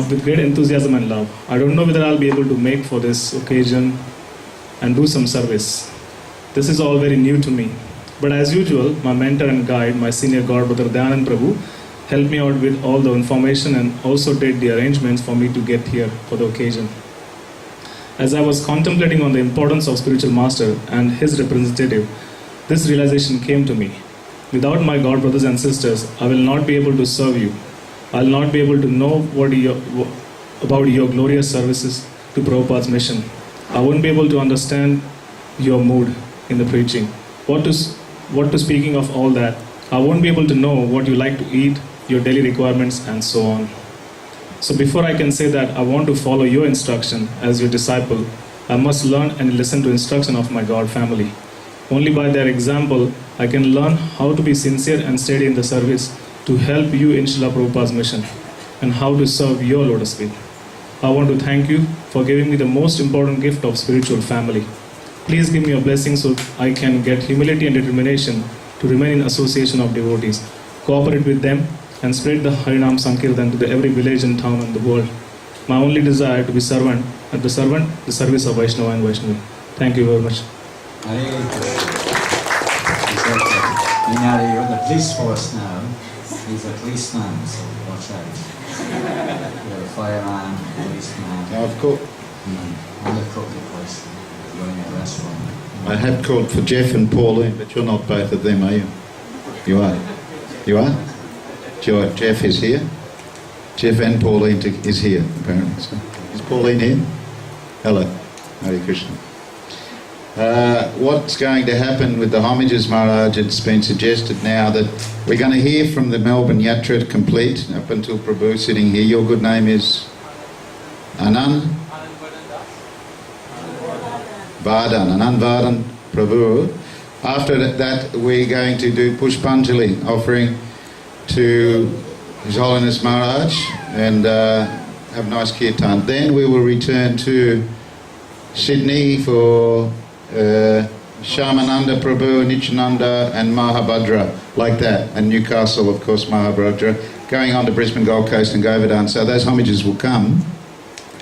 Speaker 18: with great enthusiasm and love. I don't know whether I'll be able to make for this occasion and do some service. This is all very new to me. But as usual, my mentor and guide, my senior God Brother Dayanand Prabhu, helped me out with all the information and also did the arrangements for me to get here for the occasion. As I was contemplating on the importance of spiritual master and his representative, this realization came to me. Without my God brothers and sisters, I will not be able to serve you. I will not be able to know about your glorious services to Prabhupada's mission. I won't be able to understand your mood in the preaching. What to speaking of all that, I won't be able to know what you like to eat, your daily requirements, and so on. So before I can say that I want to follow your instruction as your disciple, I must learn and listen to instruction of my God family. Only by their example, I can learn how to be sincere and steady in the service to help you in Srila Prabhupada's mission and how to serve your lotus feet. I want to thank you for giving me the most important gift of spiritual family. Please give me a blessing so I can get humility and determination to remain in association of devotees, cooperate with them, and spread the Harinam Sankirtan to every village and town in the world. My only desire to be the service of Vaishnava and Vaishnavi. Thank you very much.
Speaker 2: You're the police force now. He's a policeman, so watch out. You're a fireman, policeman.
Speaker 1: Now I've called.
Speaker 2: I'm the cook, of course. Running a restaurant.
Speaker 1: I had called for Jeff and Pauline, but you're not both of them, are you? You are? You are? Jeff is here. Jeff and Pauline is here, apparently. So, is Pauline here? Hello. Hare Krishna. What's going to happen with the homages, Maharaj? It's been suggested now that we're going to hear from the Melbourne Yatra complete up until Prabhu sitting here. Your good name is Anand Vardhan Prabhu. After that, we're going to do Pushpanjali, offering to His Holiness Maharaj, and have a nice kirtan. Then we will return to Sydney for Shamananda Prabhu, Nityananda and Mahabhadra, like that, and Newcastle, of course, Mahabhadra, going on to Brisbane, Gold Coast and Govardhan. So those homages will come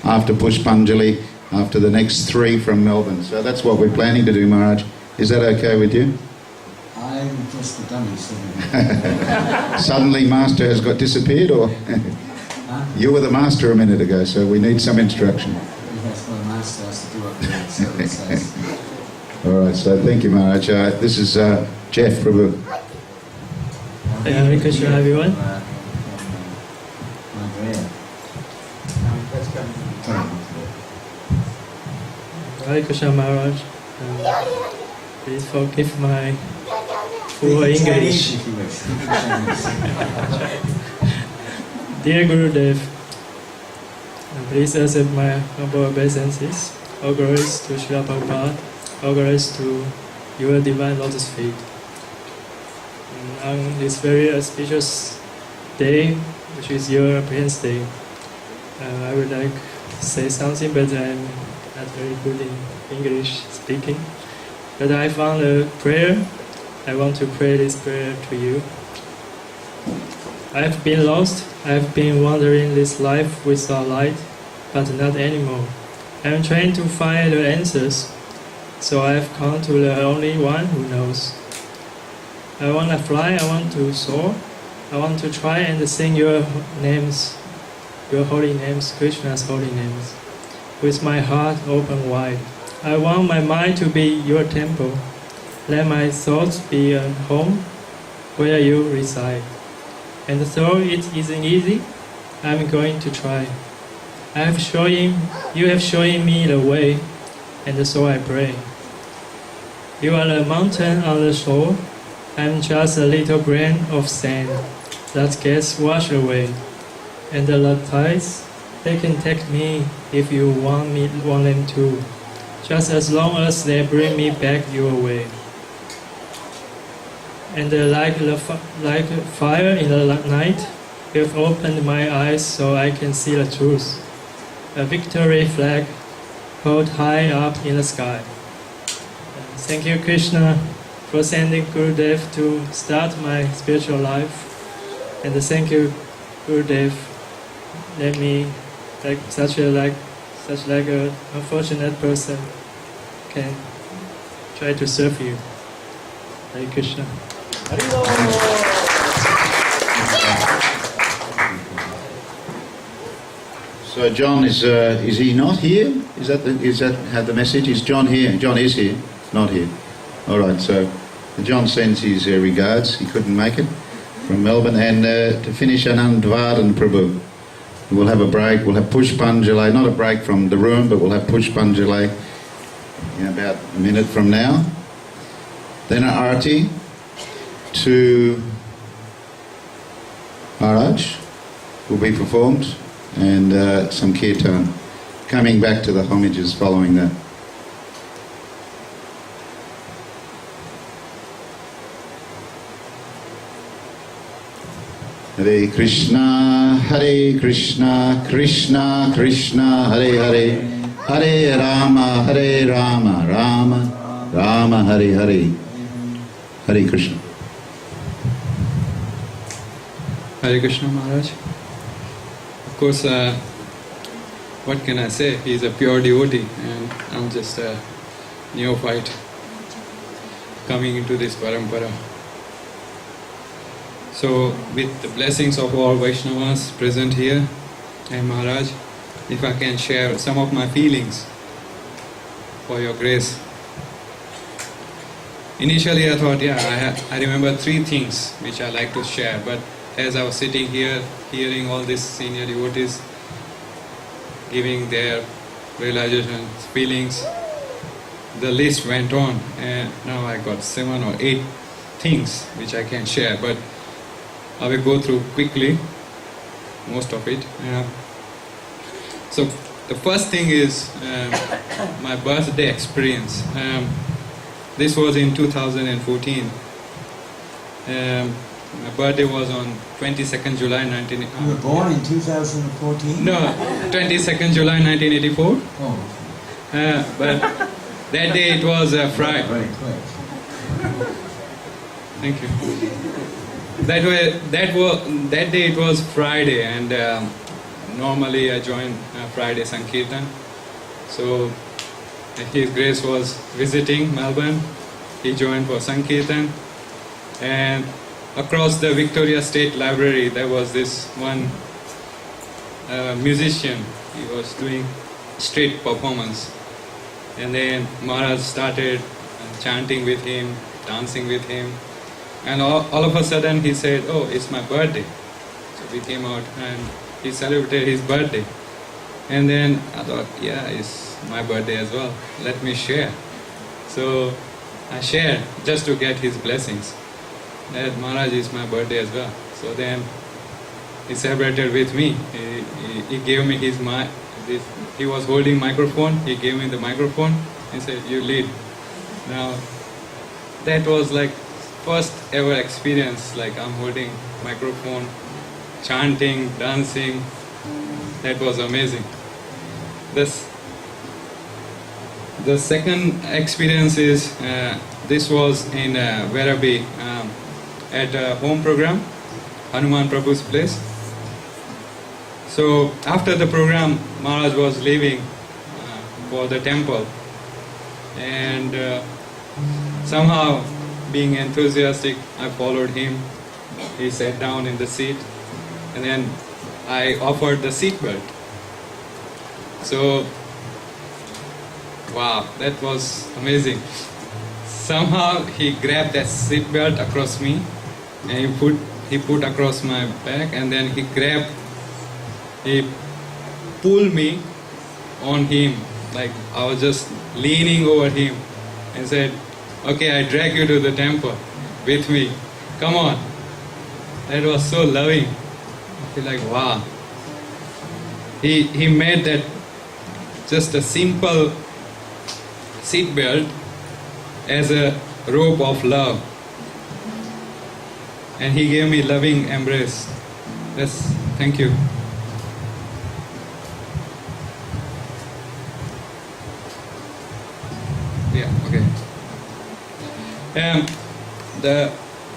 Speaker 1: after Pushpanjali, after the next three from Melbourne. So that's what we're planning to do, Maharaj. Is that okay with you?
Speaker 2: I'm just a dummy.
Speaker 1: Suddenly Master has got disappeared, or you were the Master a minute ago, so we need some instruction.
Speaker 2: Yes, well, the Master has to do what the says.
Speaker 1: All right, so thank you, Maharaj. This is Jeff Prabhu.
Speaker 19: Hare Krishna, everyone. Hare Krishna, Maharaj. Please forgive my poor English. Dear Gurudev, please accept my humble obeisances. All glories to Srila Prabhupada, all glories to your divine lotus feet. And on this very auspicious day, which is your appearance day, I would like to say something, but I'm not very good in English speaking. But I found a prayer. I want to pray this prayer to you. I have been lost. I have been wandering this life without light, but not anymore. I am trying to find the answers, so I have come to the only one who knows. I want to fly. I want to soar. I want to try and sing your names, your holy names, Krishna's holy names, with my heart open wide. I want my mind to be your temple. Let my thoughts be a home where you reside. And though it isn't easy, I'm going to try. You have shown me the way, and so I pray. You are the mountain on the shore. I'm just a little grain of sand that gets washed away, and the tides they can take me if you want them to, just as long as they bring me back your way. And like fire in the night, you've opened my eyes so I can see the truth. A victory flag held high up in the sky. Thank you, Krishna, for sending Gurudev to start my spiritual life. And thank you, Gurudev, let me, like such a unfortunate person, can try to serve you. Hare Krishna.
Speaker 1: So John is he not here? Is that how the message? Is John here? John is here, not here. All right. So John sends his regards. He couldn't make it from Melbourne, and to finish, Anandvadan Prabhu. We'll have a break. We'll have Pushpanjali, not a break from the room, but we'll have Pushpanjali in about a minute from now. Then an arati to Maharaj will be performed, and some kirtan. Coming back to the homages following that. Hare Krishna, Krishna Krishna, Hare Hare, Hare Rama, Rama Rama, Hare Hare. Hare Krishna.
Speaker 4: Hare Krishna Maharaj. Of course, what can I say? He's a pure devotee and I'm just a neophyte coming into this parampara. So, with the blessings of all Vaishnavas present here, and Maharaj, if I can share some of my feelings for your grace. Initially I thought, I remember 3 things which I like to share, but as I was sitting here, hearing all these senior devotees giving their realizations, feelings, the list went on, and now I got 7 or 8 things which I can share, but I will go through quickly most of it. So the first thing is my birthday experience. This was in 2014. My birthday was on 22nd July 19...
Speaker 2: You were born in 2014?
Speaker 4: No, 22nd July 1984.
Speaker 2: Oh.
Speaker 4: But that day it was Friday.
Speaker 2: Very quick.
Speaker 4: Thank you. That day it was Friday, and normally I join Friday Sankirtan. So His Grace was visiting Melbourne. He joined for Sankirtan, and across the Victoria State Library there was this one musician. He was doing street performance, and then Maharaj started chanting with him, dancing with him. And all of a sudden he said, "Oh, it's my birthday." So we came out and he celebrated his birthday. And then I thought, it's my birthday as well. Let me share. So I shared just to get his blessings. That Maharaj is my birthday as well. So then he celebrated with me. He gave me his mic. He was holding microphone. He gave me the microphone. He said, "You lead." Now that was like first ever experience, like I'm holding microphone, chanting, dancing. That was amazing. The second experience is, this was in Werribee at a home program, Hanuman Prabhu's place. So after the program, Maharaj was leaving for the temple, and somehow, being enthusiastic, I followed him. He sat down in the seat, and then I offered the seat belt. So, wow, that was amazing. Somehow he grabbed that seat belt across me, and he put across my back, and then he pulled me on him, like I was just leaning over him, and said, "Okay, I drag you to the temple with me. Come on." That was so loving. I feel like, wow.
Speaker 20: he made that just a simple seat belt as a rope of love, and he gave me loving embrace. Yes, thank you. Yeah, okay. The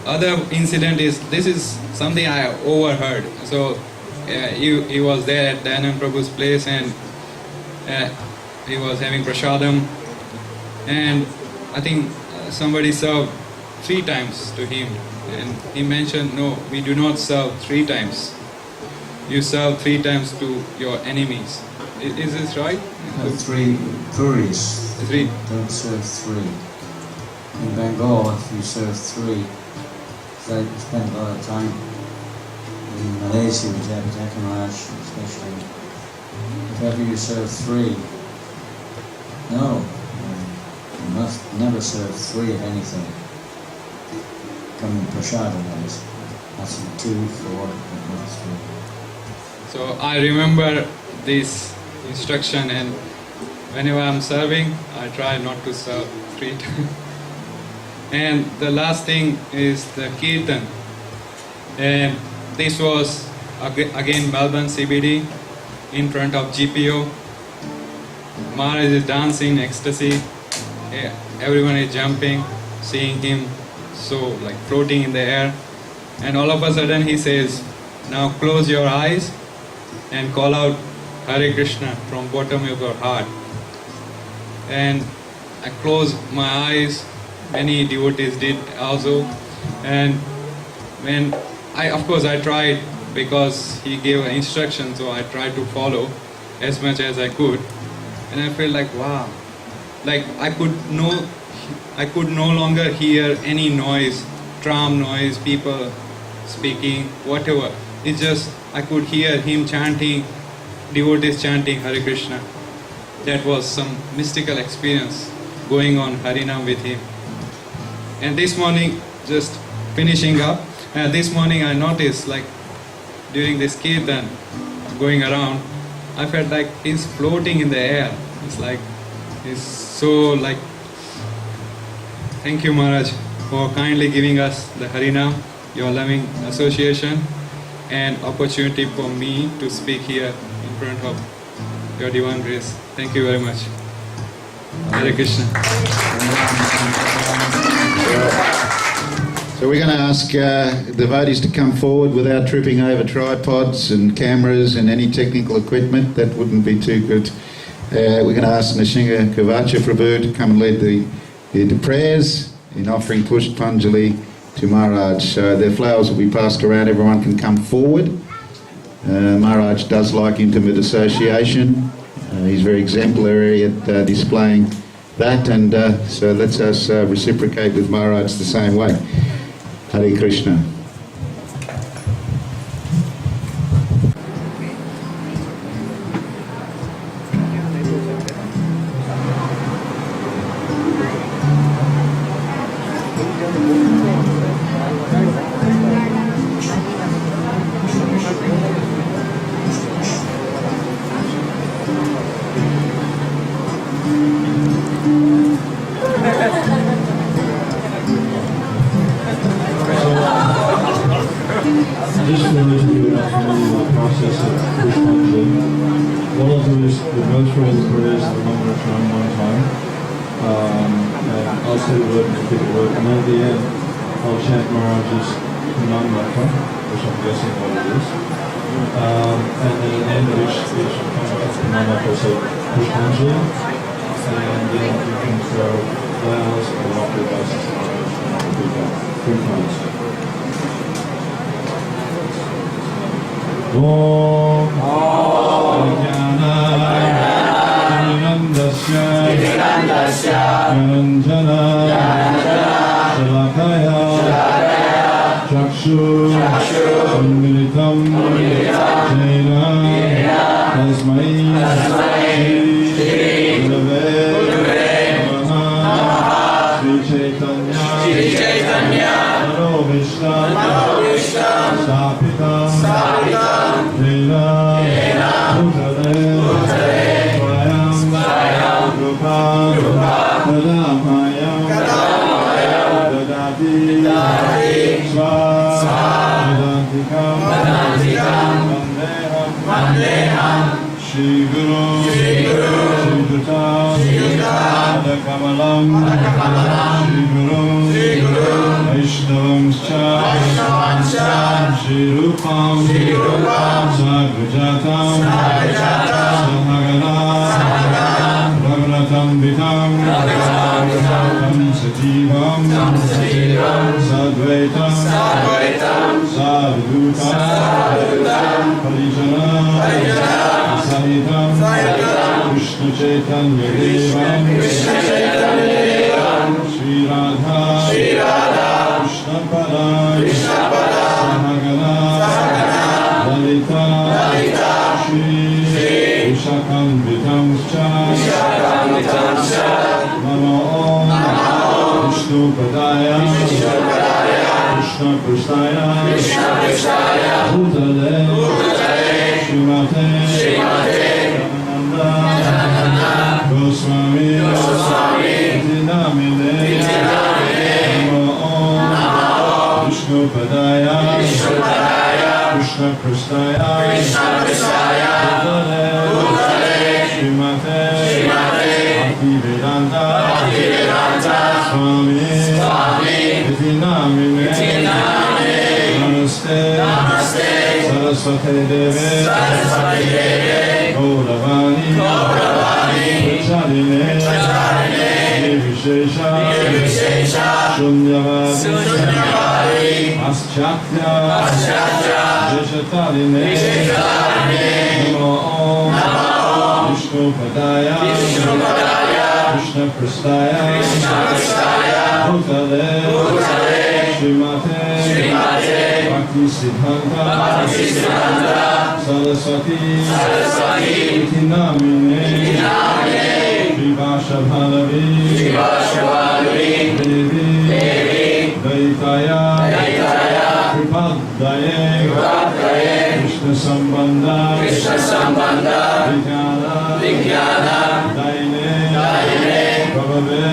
Speaker 20: other incident is, this is something I overheard. So he was there at Dayanand Prabhu's place, and he was having prasadam, and I think somebody served 3 times to him, and he mentioned, no, we do not serve 3 times. You serve 3 times to your enemies. Is this right?
Speaker 2: No, 3 puris.
Speaker 20: 3.
Speaker 2: Don't serve 3. In Bengal, if you serve 3, they spend a lot of time in Malaysia with Jabbataka Maharaj, especially. If ever you serve 3, no, you must never serve 3 of anything. Come in prasada, that is. That's in 2, 4, but not 3.
Speaker 20: So I remember this instruction, and whenever I'm serving, I try not to serve 3 times. And the last thing is the Kirtan. And this was again Melbourne CBD in front of GPO. Maharaj is dancing ecstasy. Yeah, everyone is jumping, seeing him so like floating in the air. And all of a sudden he says, now close your eyes and call out Hare Krishna from bottom of your heart. And I closed my eyes. Many devotees did also, and when of course I tried, because he gave instructions, so I tried to follow as much as I could, and I felt like, wow, like I could no longer hear any noise, tram noise, people speaking, whatever. It's just I could hear him chanting, devotees chanting Hare Krishna. That was some mystical experience going on Harinam with him. And this morning, just finishing up, this morning I noticed, like during this kirtan going around, I felt like he's floating in the air. It's like, he's so like, thank you Maharaj for kindly giving us the Harinam, your loving association, and opportunity for me to speak here in front of your divine grace. Thank you very much. Hare Krishna.
Speaker 1: So we're going to ask devotees to come forward without tripping over tripods and cameras and any technical equipment. That wouldn't be too good. We're going to ask Nishinga Kavacha Prabhu to come and lead the prayers in offering Pushpanjali to Maharaj. So the flowers will be passed around. Everyone can come forward. Maharaj does like intimate association. He's very exemplary at displaying that, and so let's us reciprocate with Maharaj the same way. Hare Krishna.
Speaker 21: Just for those of you who are not familiar with the process of Pushpanjali, what I'll do is we'll go through all the prayers in the number of time, one time. And I'll say the word and repeat the word, and then at the end I'll chant Maharaj's Nam Mantra, which I'm guessing what it is. And then at the end of each Nam Mantra will say Pushpanjali, and then you can throw flowers or rock your bases to Maharaj, and I'll do that 3 times. Om Jnanandasya Jnanjana Shalakaya Chakshu Unmilitam Jena Tasmai Shri Gurave Namaha Sri Chaitanya Naro Vishna Stapitam Jena Puja Shri Guru, Shri Juta, Pada Kamalam, Shri Guru, Vaishnavam Cha, Shri Rupam, Sagrajatam, Sahagana, Raghunatam Vitam, Tam Sajivam, Sadvaitam, Sadhutam, Parijana, Sahitam, Krishna Chaitanya Devam, Shri Radha, Krishna Padam, Sahagana, Lalita, Shri Vishakam Vitam Cha, Namo Om, Vishnu Padaya, Krishna Prasthaya, Bhutale, Srimate, Ramananda, Goswami, Iti Namine, Namo Om, Vishnu Padaya, Krishna Prasthaya, Bhutale, Srimate, Bhaktivedanta, Swami, Iti Namine, Namaste, Saraswati Deve, Gauravani, Pracharine, Nirvishesha, Shunyavadi, Aschatya, Jeshatarine, Namo Om, Vishnu Padaya, Krishna Prasthaya, Bhutale, Srimate, Bhakti Siddhanta, Saraswati, Iti Namine, Vyasa Bhalavi, Devi, Daitaya, Kripaddaye, Krishna Sambandha, Vijnana, Daine, Prabhave,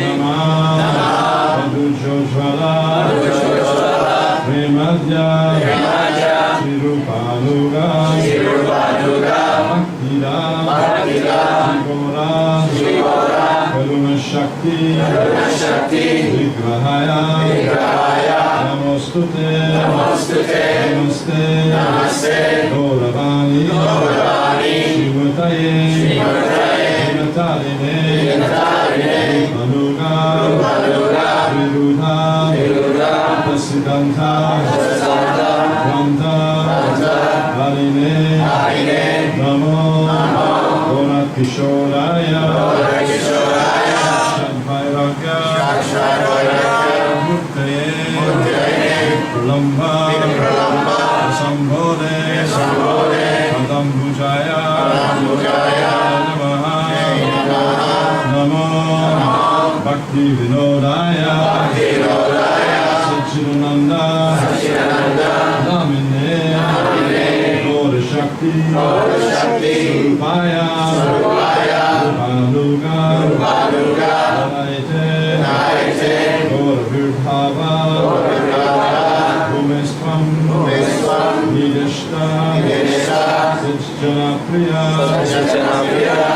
Speaker 21: Namah, Madhujojvala, Premadya, Shirupaluga, Bhaktida, Trigora, Karuna Shakti, Vigrahaya, Namostute, Namaste, Gauravani, Shivataye, Nataline, Manuga, Virudha, Siddhanta, Vanta, Haline, Namo, Gonat Kishoraya, Shadvairagya, Murtaye, Pralamba, Sambhode, Kadam Bujaya, Namaha, Namo, Bhakti Vinodaya, Satchidananda, Namine, Gaura Shakti, Surupaya, Rupanuga, Naraite, Gaura Virbhava, Bhumestvam, Nideshta, Satchanapriya,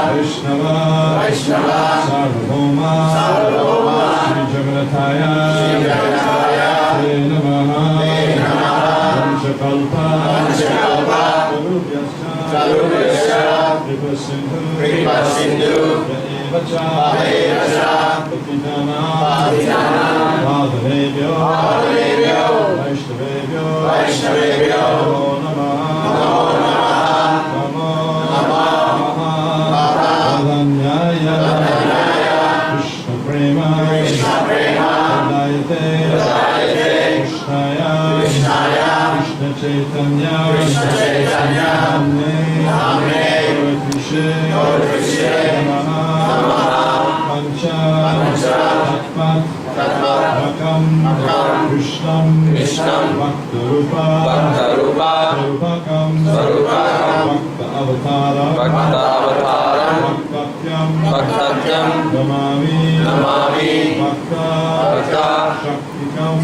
Speaker 21: Vaishnava, Sarvabhauma, Sri Jagannataya, Te Namaha, Vanchakalpa, Kalupyascha, Kripasindhu, Yaevacha, Patitana, Madhavebhyo, Vaishnavebhyo, Namo Namaha, Adanyaya, Krishna Prema, Adayate, Krishnaya, Krishna Chaitanya, Namne, Gaura Namaha, Pancha, Tatpat, Vakam, Krishnam, Bhaktarupa, Sarupakam, Bhakta Avataram, Bhaktatyam, Namami, Bhakta, Shaktikam,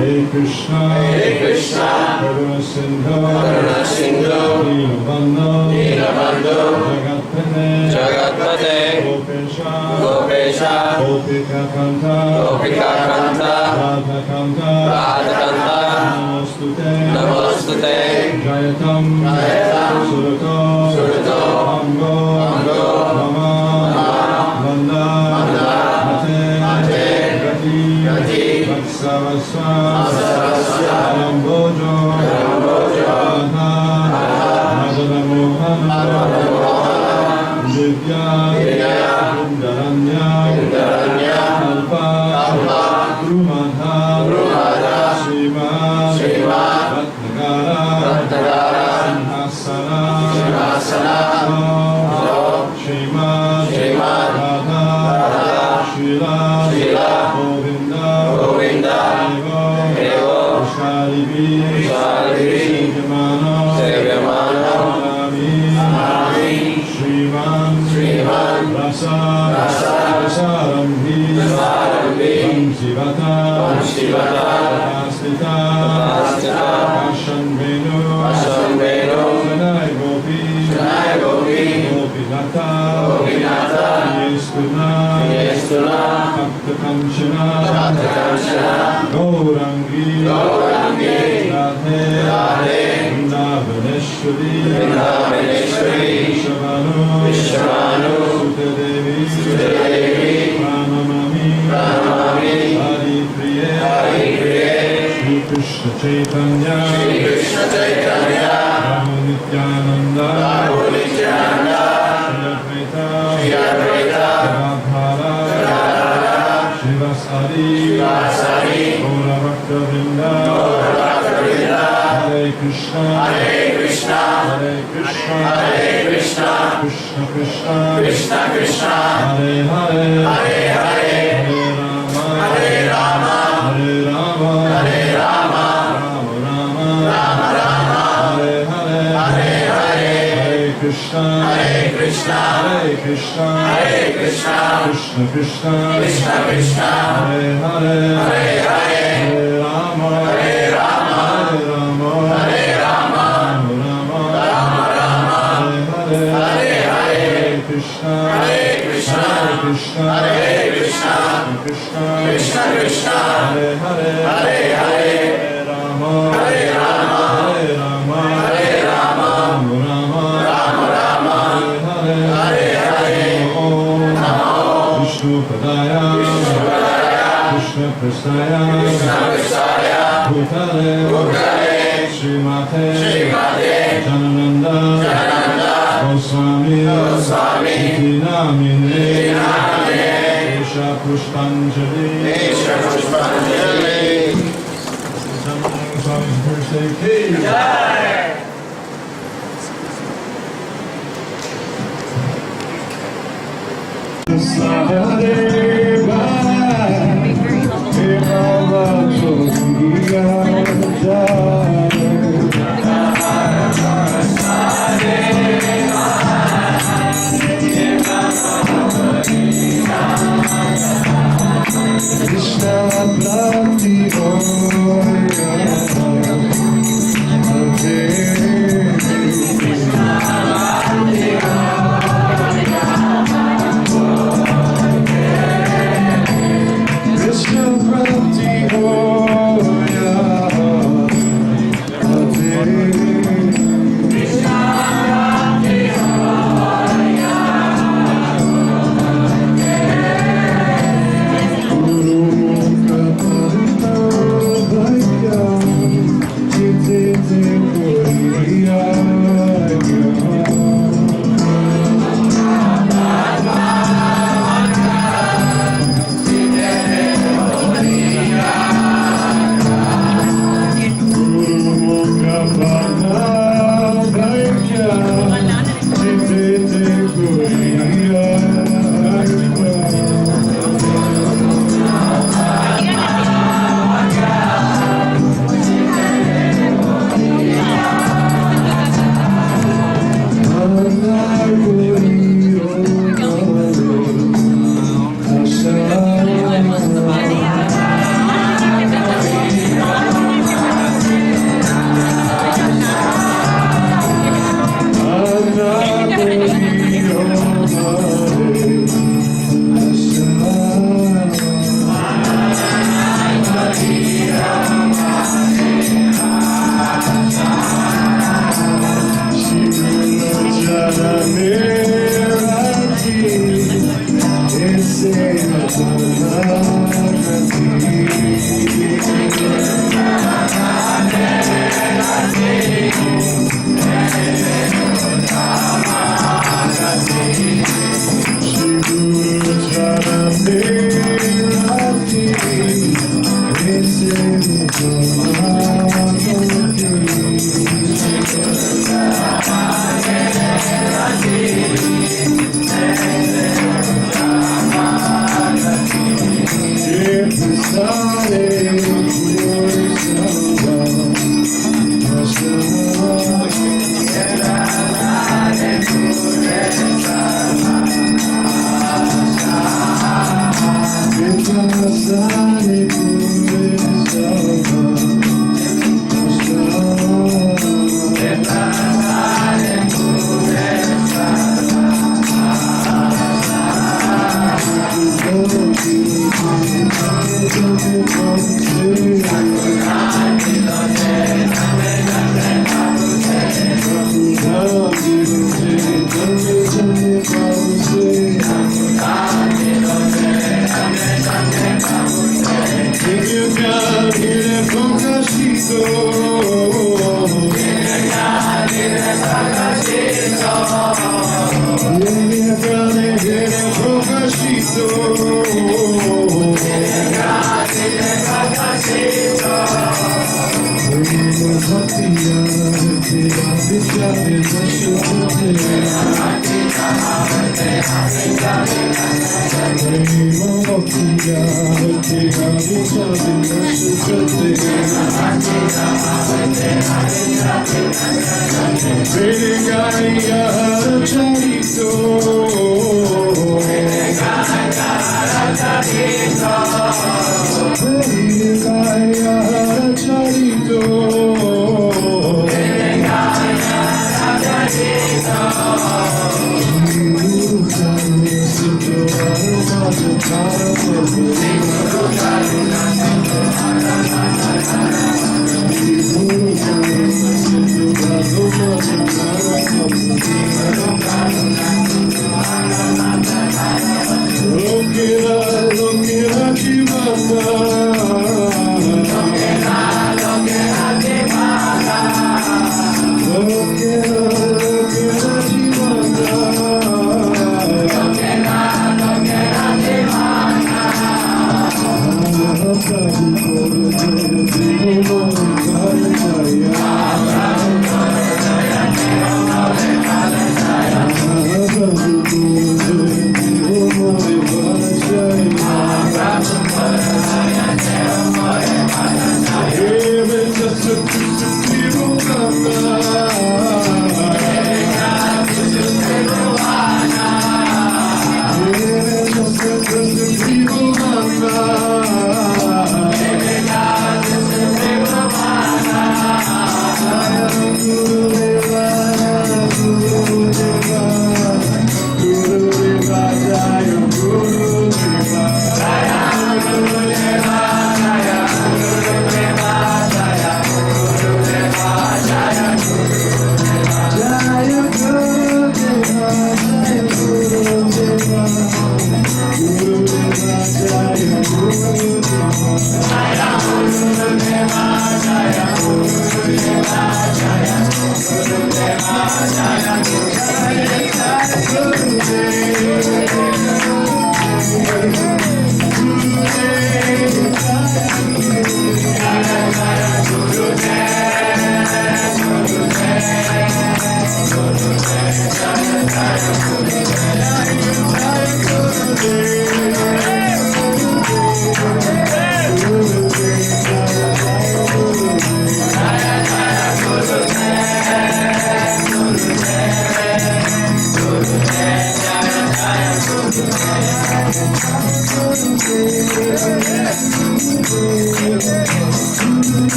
Speaker 21: Hey Krishna, Karunasindhu Dinabandhu Jagatpate Gopesha Gopika Kanta Radha Kanta Namostute Jayatam Surato Amgo Mama Vanda Mate Gati Vatsavasya Alambojo Radha Madana Mohana Divya Indaranya Kalpa Drumadha Sriman Ratnagara Sinhasana Sriman Radha Srila Govinda Devo Vishalibi Sevyamano Nami Sriman Rasaramhi Vamsivata Astita Ashanvenu Sanai Gopi Gopinata Yestuna Bhakta Kamshana Gaurangi Radhe Vrindavaneshwari Vishavanu Sutadevi Pranamami Hari Priye Shri Krishna Chaitanya Prabhu Nityananda Shri Advaita Gadadhara Shivasari Gaura Bhakta Vrinda Hare Krishna Krishna Krishna Hare Hare Hare Rama Hare Rama Hare Hare Hare Krishna Krishna Krishna Hare Hare Hare Rama Hare Rama Hare Krishna Krishna Krishna Hare Hare Rama Hare Rama Rama Hare Vishnu Padaya Krishna Prasthaya Bhutale Srimate Janananda Goswami Iti Namine Esha Pushpanjali Swami's birthday cake. Krishna Bhakti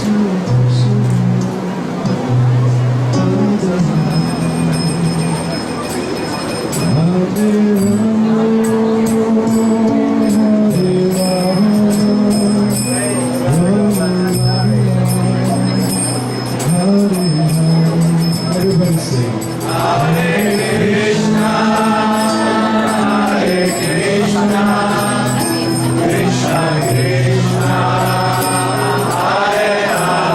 Speaker 21: Everybody sing.
Speaker 6: Krishna Krishna, Hare Hare,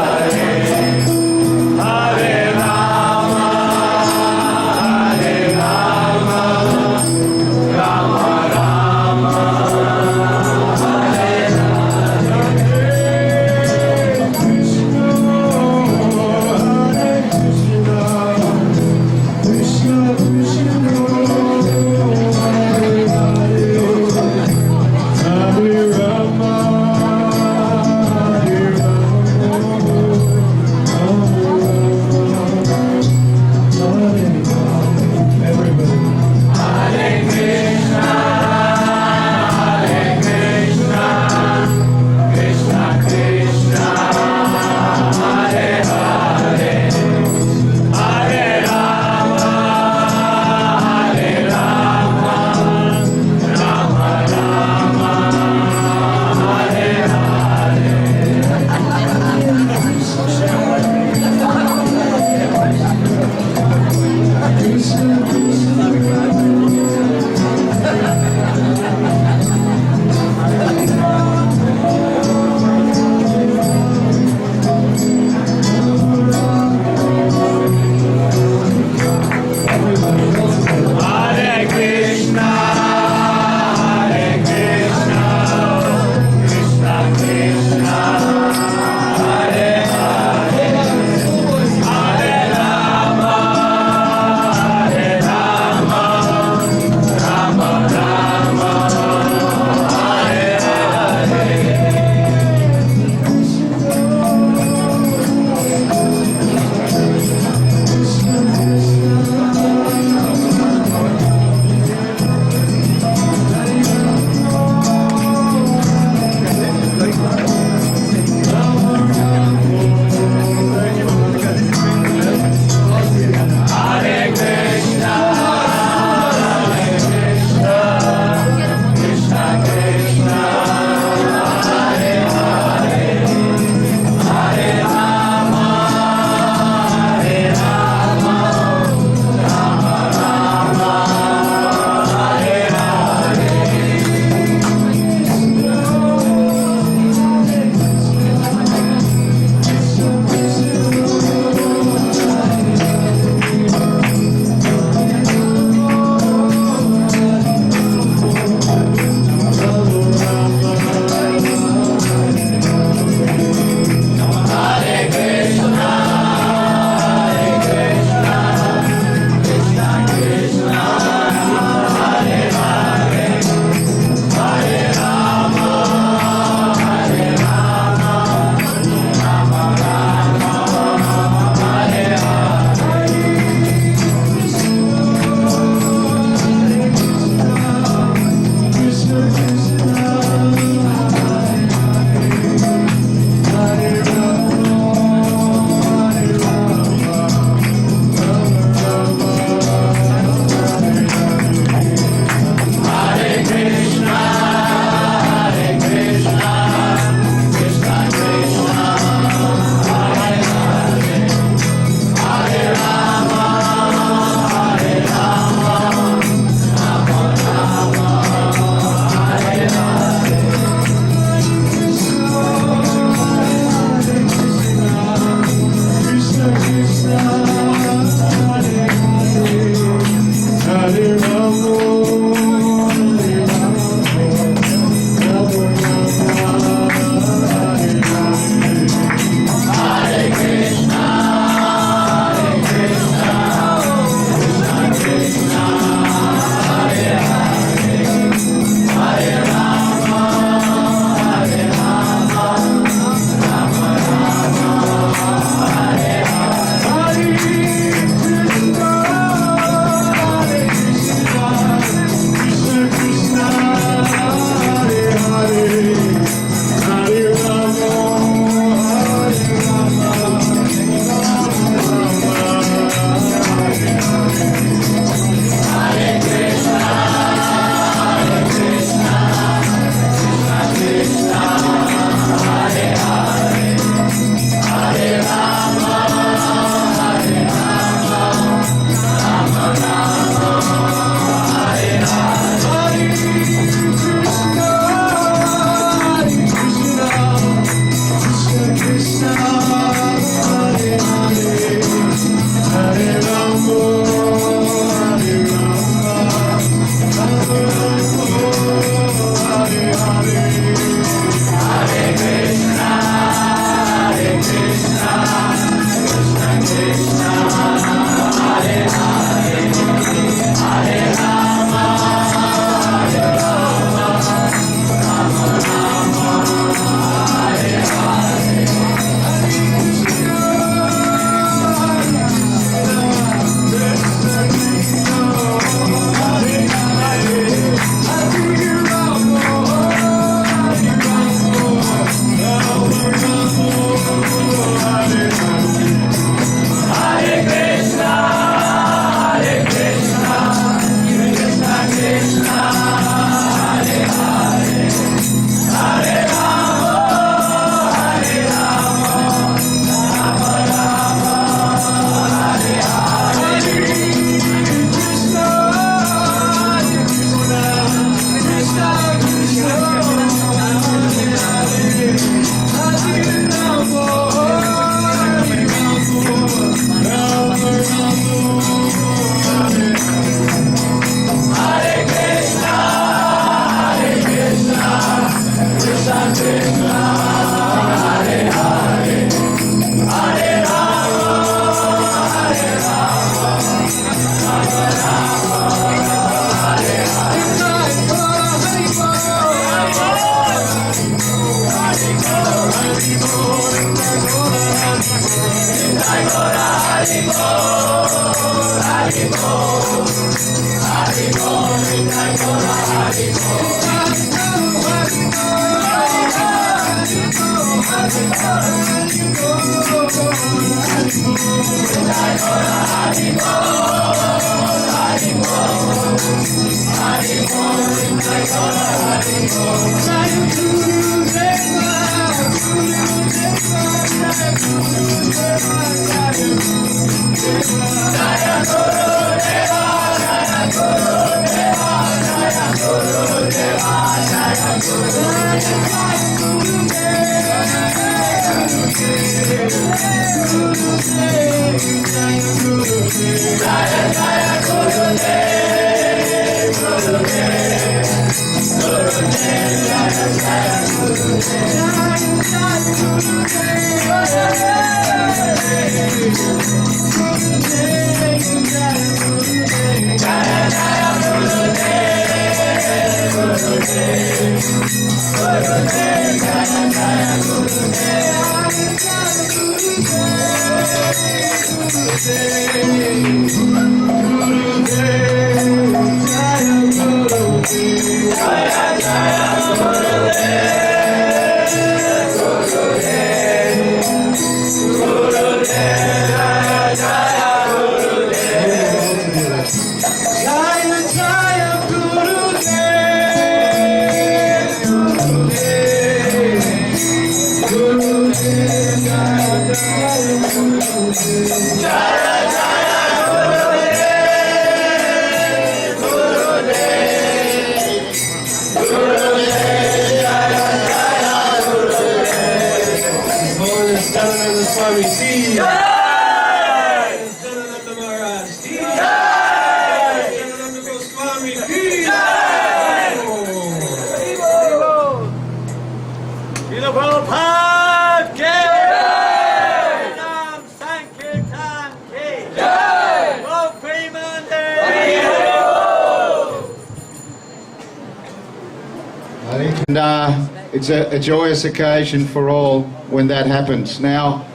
Speaker 1: And it's a joyous occasion for all when that happens. Now,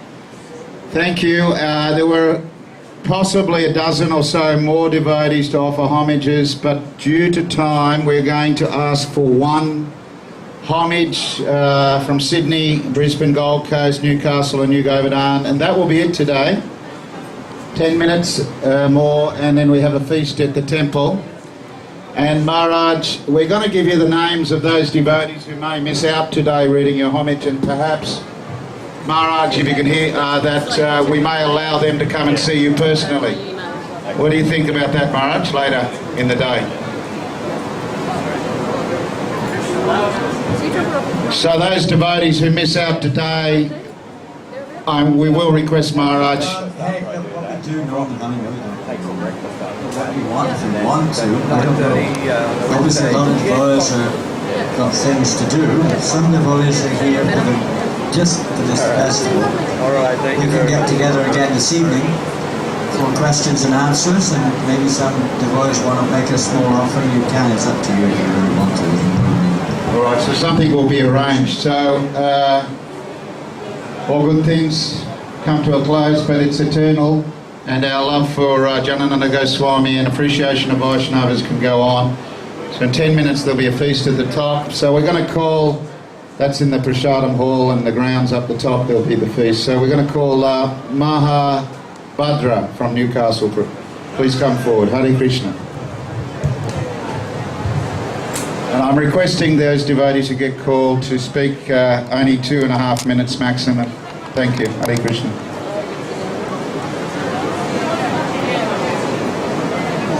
Speaker 1: thank you. There were possibly a dozen or so more devotees to offer homages, but due to time, we're going to ask for one homage from Sydney, Brisbane, Gold Coast, Newcastle and New Govardhan, and that will be it today. 10 minutes more, and then we have a feast at the temple. And Maharaj, we're going to give you the names of those devotees who may miss out today reading your homage, and perhaps, Maharaj, if you can hear that, we may allow them to come and see you personally. What do you think about that, Maharaj, later in the day? So those devotees who miss out today, we will request Maharaj.
Speaker 2: What we want if we want to. Obviously, a lot of devotees have got things to do. Some devotees are here just for this festival. You can get together again this evening for questions and answers, and maybe some devotees want to make a small offering. You can. It's up to you if you really want to.
Speaker 1: All right. So something will be arranged. So all good things come to a close, but it's eternal. And our love for Janananda Goswami and appreciation of Vaishnavas can go on. So in 10 minutes there'll be a feast at the top. So we're going to call, that's in the Prasadam Hall and the grounds up the top, there'll be the feast. So we're going to call Maha Bhadra from Newcastle. Please come forward. Hare Krishna. And I'm requesting those devotees who get called to speak only 2.5 minutes maximum. Thank you. Hare Krishna.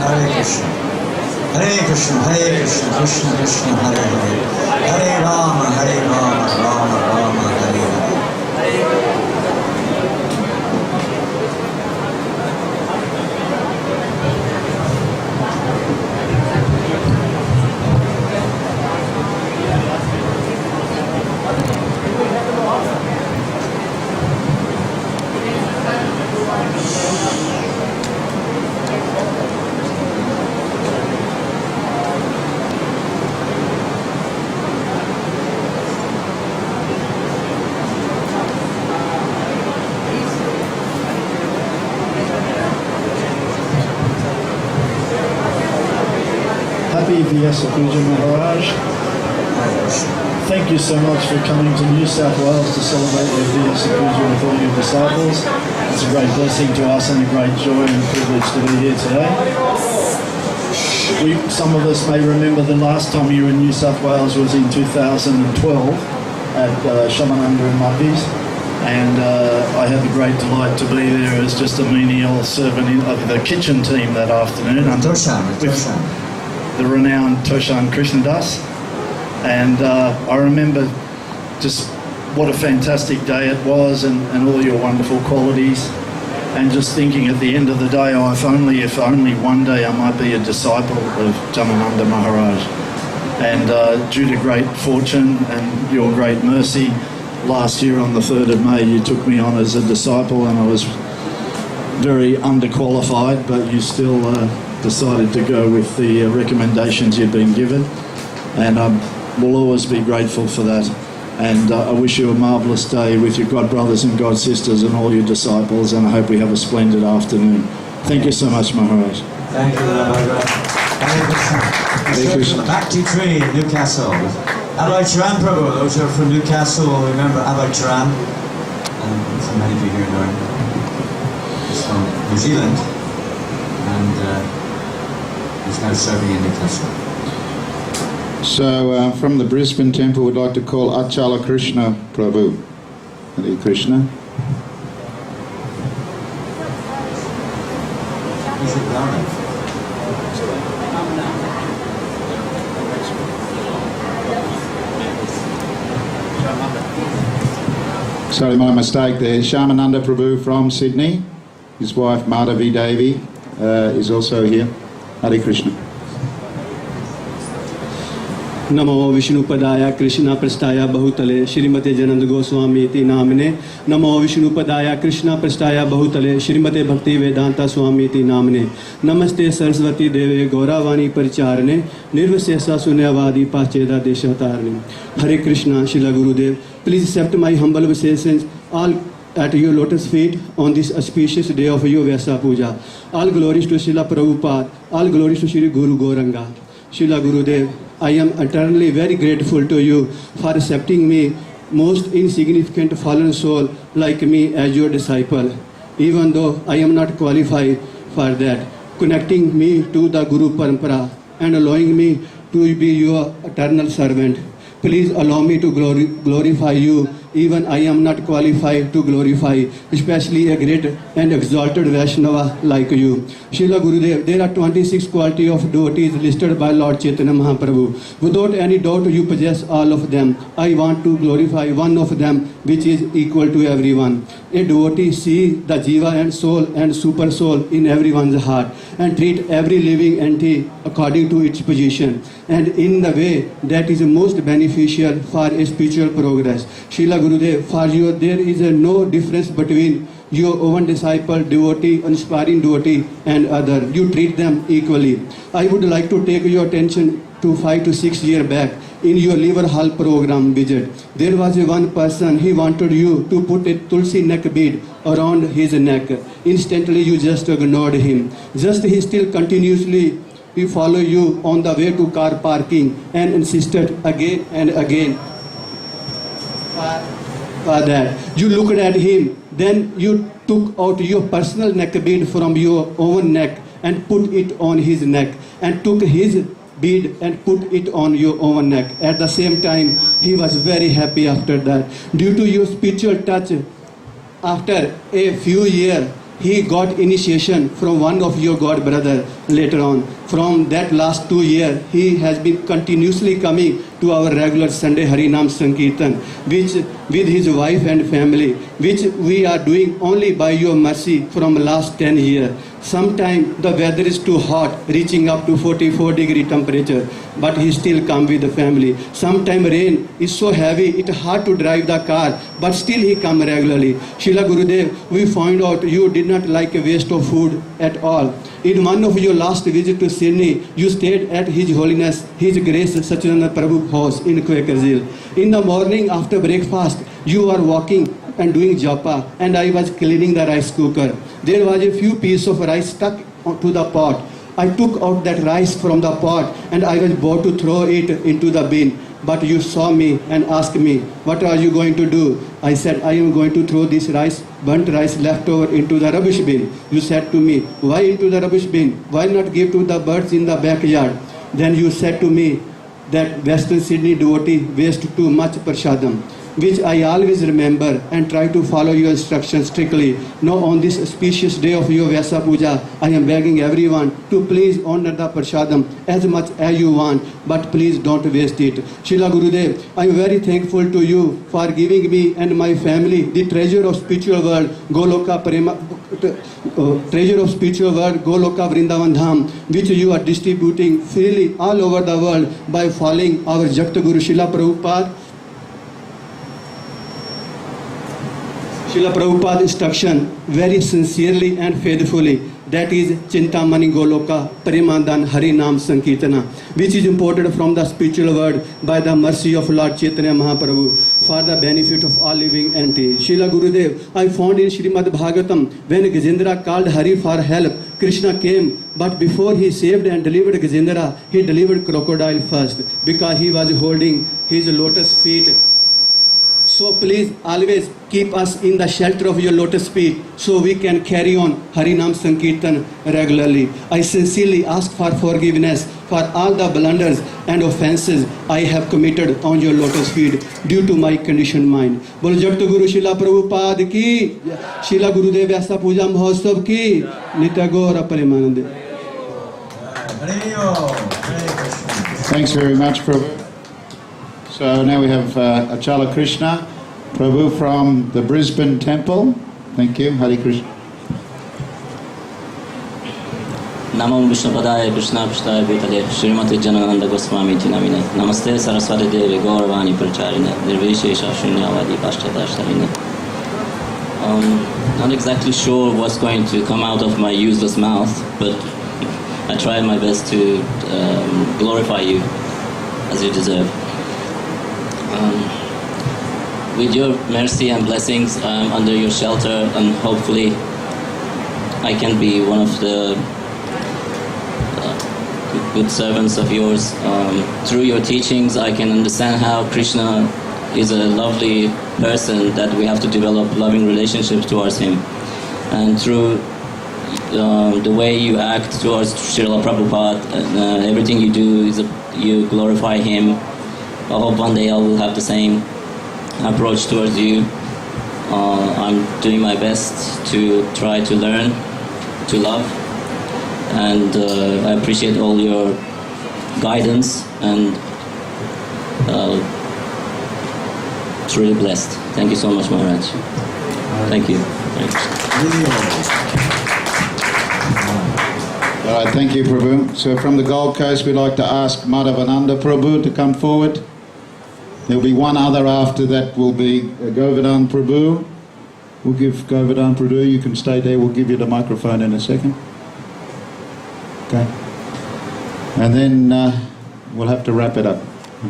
Speaker 2: Hare Krishna. Hare Krishna, Hare Krishna, Krishna Krishna, Hare Hare. Hare Rama, Rama Rama, Hare Hare.
Speaker 9: Vyasa Puja Maharaj. Thank you so much for coming to New South Wales to celebrate the Vyasa Puja with all your disciples. It's a great blessing to us and a great joy and privilege to be here today. Some of us may remember the last time you were in New South Wales was in 2012 at Shamananda and Mappies, and I had the great delight to be there as just a menial servant of the kitchen team that afternoon. With the renowned Toshan Krishnadas. And I remember just what a fantastic day it was and all your wonderful qualities. And just thinking at the end of the day, oh, if only one day I might be a disciple of Jamananda Maharaj. And due to great fortune and your great mercy, last year on the 3rd of May, you took me on as a disciple, and I was very underqualified, but you still decided to go with the recommendations you'd been given. And we'll always be grateful for that. And I wish you a marvellous day with your God brothers and God sisters and all your disciples, and I hope we have a splendid afternoon. Thank you so much, Maharaj.
Speaker 2: Thank you, Hare Krishna. Back to tree, Newcastle. Abhay Charan Prabhu, those who are from Newcastle will remember Abhay Charan. And so many of you here know him. He's from New Zealand, and he's now serving in Newcastle.
Speaker 1: So from the Brisbane temple, we'd like to call Achala Krishna Prabhu. Hare Krishna. Sorry, my mistake there. Shamananda Prabhu from Sydney. His wife Madhavi Devi is also here. Hare Krishna.
Speaker 6: नमो विष्णुपदाय कृष्ण प्रस्थाय बहुतले श्रीमते जनानंद गोस्वामी इति नामने नमो विष्णुपदाय कृष्ण प्रस्थाय बहुतले श्रीमते भक्ति वेदांता स्वामी इति नामने नमस्ते सरस्वती देवे गौरावाणी परिचारणे निर्विशेषा शून्यवादी पाचेदा देशतारणे हरे Krishna Srila Gurudev please accept my humble obeisances all at your lotus feet on this auspicious day of your Vyasa Puja. All glories to Srila Prabhupada, all glories to Sri Guru Gauranga. Srila Gurudev, I am eternally very grateful to you for accepting me, most insignificant fallen soul like me, as your disciple, even though I am not qualified for that, connecting me to the Guru Parampara and allowing me to be your eternal servant. Please allow me to glorify you. Even I am not qualified to glorify, especially a great and exalted Vaishnava like you. Srila Gurudev, there are 26 qualities of devotees listed by Lord Chaitanya Mahaprabhu. Without any doubt, you possess all of them. I want to glorify one of them, which is equal to everyone. A devotee sees the jiva and soul and super soul in everyone's heart and treat every living entity according to its position and in the way that is most beneficial for a spiritual progress. Srila Gurudev, for you there is no difference between your own disciple, devotee, inspiring devotee and other. You treat them equally. I would like to take your attention to 5 to 6 years back in your liver hall program visit. There was one person, he wanted you to put a tulsi neck bead around his neck. Instantly you just ignored him. Just he still continuously he follow you on the way to car parking and insisted again and again for that. You looked at him, then you took out your personal neck bead from your own neck and put it on his neck and took his bead and put it on your own neck. At the same time, he was very happy after that. Due to your spiritual touch, after a few years, he got initiation from one of your god brother later on. From that last 2 years, he has been continuously coming to our regular Sunday Harinam Sankirtan, which with his wife and family, which we are doing only by your mercy from last 10 years. Sometimes the weather is too hot, reaching up to 44-degree temperature, but he still come with the family. Sometimes rain is so heavy, it's hard to drive the car, but still he come regularly. Srila Gurudev, we found out you did not like a waste of food at all. In one of your last visit to Sydney, you stayed at His Holiness, His Grace Sachidananda Prabhu house in Quakerville. In the morning after breakfast, you were walking and doing japa, and I was cleaning the rice cooker. There was a few pieces of rice stuck to the pot. I took out that rice from the pot and I was about to throw it into the bin. But you saw me and asked me, what are you going to do? I said, I am going to throw this rice, burnt rice left over into the rubbish bin. You said to me, why into the rubbish bin? Why not give to the birds in the backyard? Then you said to me that Western Sydney devotee waste too much prasadam, which I always remember and try to follow your instructions strictly. Now on this auspicious day of your Vyasa Puja, I am begging everyone to please honor the prasadam as much as you want, but please don't waste it. Srila Gurudev, I am very thankful to you for giving me and my family the treasure of spiritual world, Goloka Vrindavan Dham, which you are distributing freely all over the world by following our Jagta Guru Srila Prabhupada's instruction very sincerely and faithfully. That is Chintamani Goloka Premandan Hari Nam Sankirtana, which is imported from the spiritual world by the mercy of Lord Chaitanya Mahaprabhu for the benefit of all living entities. Srila Gurudev, I found in Srimad Bhagavatam when Gajendra called Hari for help, Krishna came, but before he saved and delivered Gajendra, he delivered crocodile first because he was holding his lotus feet. So please always keep us in the shelter of your lotus feet so we can carry on Harinam Sankirtan regularly. I sincerely ask for forgiveness for all the blunders and offenses I have committed on your lotus feet due to my conditioned mind. Bol Jagta Guru Srila Prabhupada ki, Srila Gurudev Vyasa Puja Mahotsav ki, Nitya Gaura Premanande.
Speaker 1: Thanks very much, Prabhu. So now we have Achala Krishna, Prabhu from the Brisbane Temple. Thank you. Hare Krishna.
Speaker 7: Namo Vishnupadaya Krishna Prasthaya Bhutale Srimati Janananda Goswami Tinamine Namaste Saraswati Devi Gauravani Pracharine Nirvishesha Shunyavadi Pashtadasharine. Not exactly sure what's going to come out of my useless mouth, but I tried my best to glorify you as you deserve. With your mercy and blessings, I'm under your shelter, and hopefully I can be one of the good servants of yours. Through your teachings, I can understand how Krishna is a lovely person, that we have to develop loving relationships towards him. And through the way you act towards Srila Prabhupada, everything you do is you glorify him. I hope one day I will have the same approach towards you. I'm doing my best to try to learn to love, and I appreciate all your guidance, and it's really blessed. Thank you so much, Maharaj. Thank you.
Speaker 1: All right, thank you, Prabhu. So from the Gold Coast, we'd like to ask Madhavananda Prabhu to come forward. There'll be one other after that, will be Govardhan Prabhu. We'll give Govardhan Prabhu, you can stay there, we'll give you the microphone in a second. Okay. And then we'll have to wrap it up.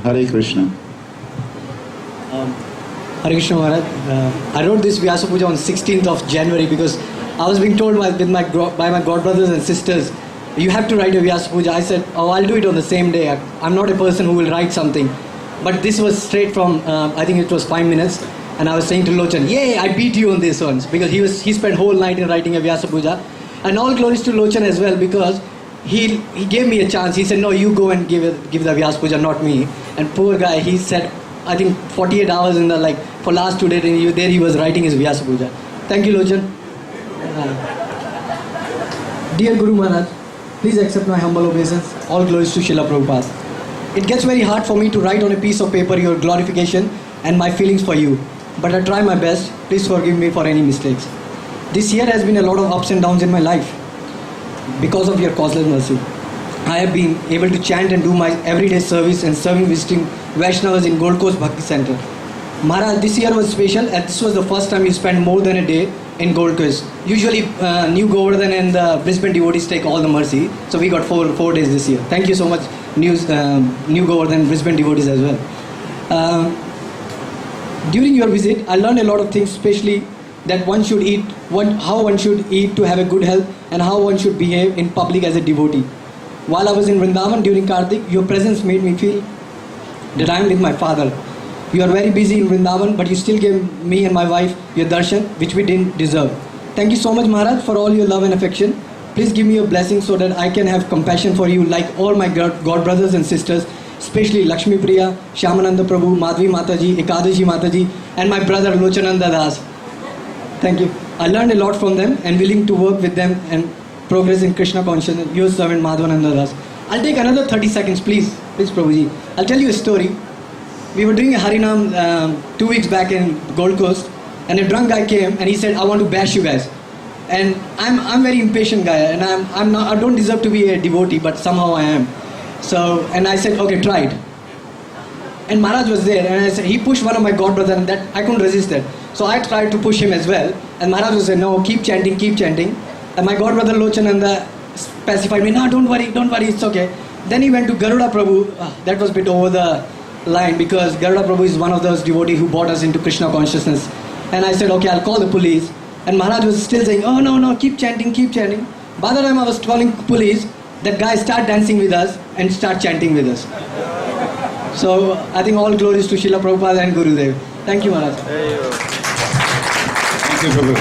Speaker 1: Hare Krishna.
Speaker 22: Hare Krishna Maharaj. I wrote this Vyasa Puja on 16th of January because I was being told by my godbrothers and sisters, you have to write a Vyasa Puja. I said, oh, I'll do it on the same day. I'm not a person who will write something. But this was straight from, I think it was 5 minutes. And I was saying to Lochan, yay, I beat you on this one. Because he spent whole night in writing a Vyasa Puja. And all glories to Lochan as well, because he gave me a chance. He said, no, you go and give the Vyasa Puja, not me. And poor guy, he said, I think 48 hours in the, for last 2 days, and there he was writing his Vyasa Puja. Thank you, Lochan. Dear Guru Maharaj, please accept my humble obeisance. All glories to Srila Prabhupada. It gets very hard for me to write on a piece of paper your glorification and my feelings for you. But I try my best. Please forgive me for any mistakes. This year has been a lot of ups and downs in my life. Because of your causeless mercy, I have been able to chant and do my everyday service and visiting Vaishnavas in Gold Coast Bhakti Center. Maharaj, this year was special, and this was the first time you spent more than a day in Gold Coast. Usually New Govardhan and the Brisbane devotees take all the mercy. So we got 4 days this year. Thank you so much, New Govardhan, Brisbane devotees as well. During your visit, I learned a lot of things, especially that one should eat, how one should eat to have a good health, and how one should behave in public as a devotee. While I was in Vrindavan during Kartik, your presence made me feel that I am with my father. You are very busy in Vrindavan, but you still gave me and my wife your darshan, which we didn't deserve. Thank you so much, Maharaj, for all your love and affection. Please give me your blessing so that I can have compassion for you like all my God brothers and sisters, especially Lakshmi Priya, Shyamananda Prabhu, Madhvi Mataji, Ekadashi Mataji, and my brother Lochananda Das. Thank you. I learned a lot from them and willing to work with them and progress in Krishna consciousness. Your servant Madhvananda Das. I'll take another 30 seconds, please. Please, Prabhuji. I'll tell you a story. We were doing a Harinam 2 weeks back in Gold Coast, and a drunk guy came and he said, I want to bash you guys. And I'm very impatient guy, and I don't deserve to be a devotee, but somehow I am. So, and I said, okay, try it. And Maharaj was there, and I said, he pushed one of my god brothers, and that I couldn't resist that. So I tried to push him as well, and Maharaj was saying, no, keep chanting, keep chanting. And my god brother Lochananda pacified me, no, don't worry, it's okay. Then he went to Garuda Prabhu. That was a bit over the line, because Garuda Prabhu is one of those devotees who brought us into Krishna consciousness. And I said, okay, I'll call the police. And Maharaj was still saying, oh no, keep chanting, keep chanting. By the time I was calling police, that guy started dancing with us and start chanting with us. So I think all glories to Srila Prabhupada and Gurudev. Thank you, Maharaj.
Speaker 1: Thank you, Prabhu.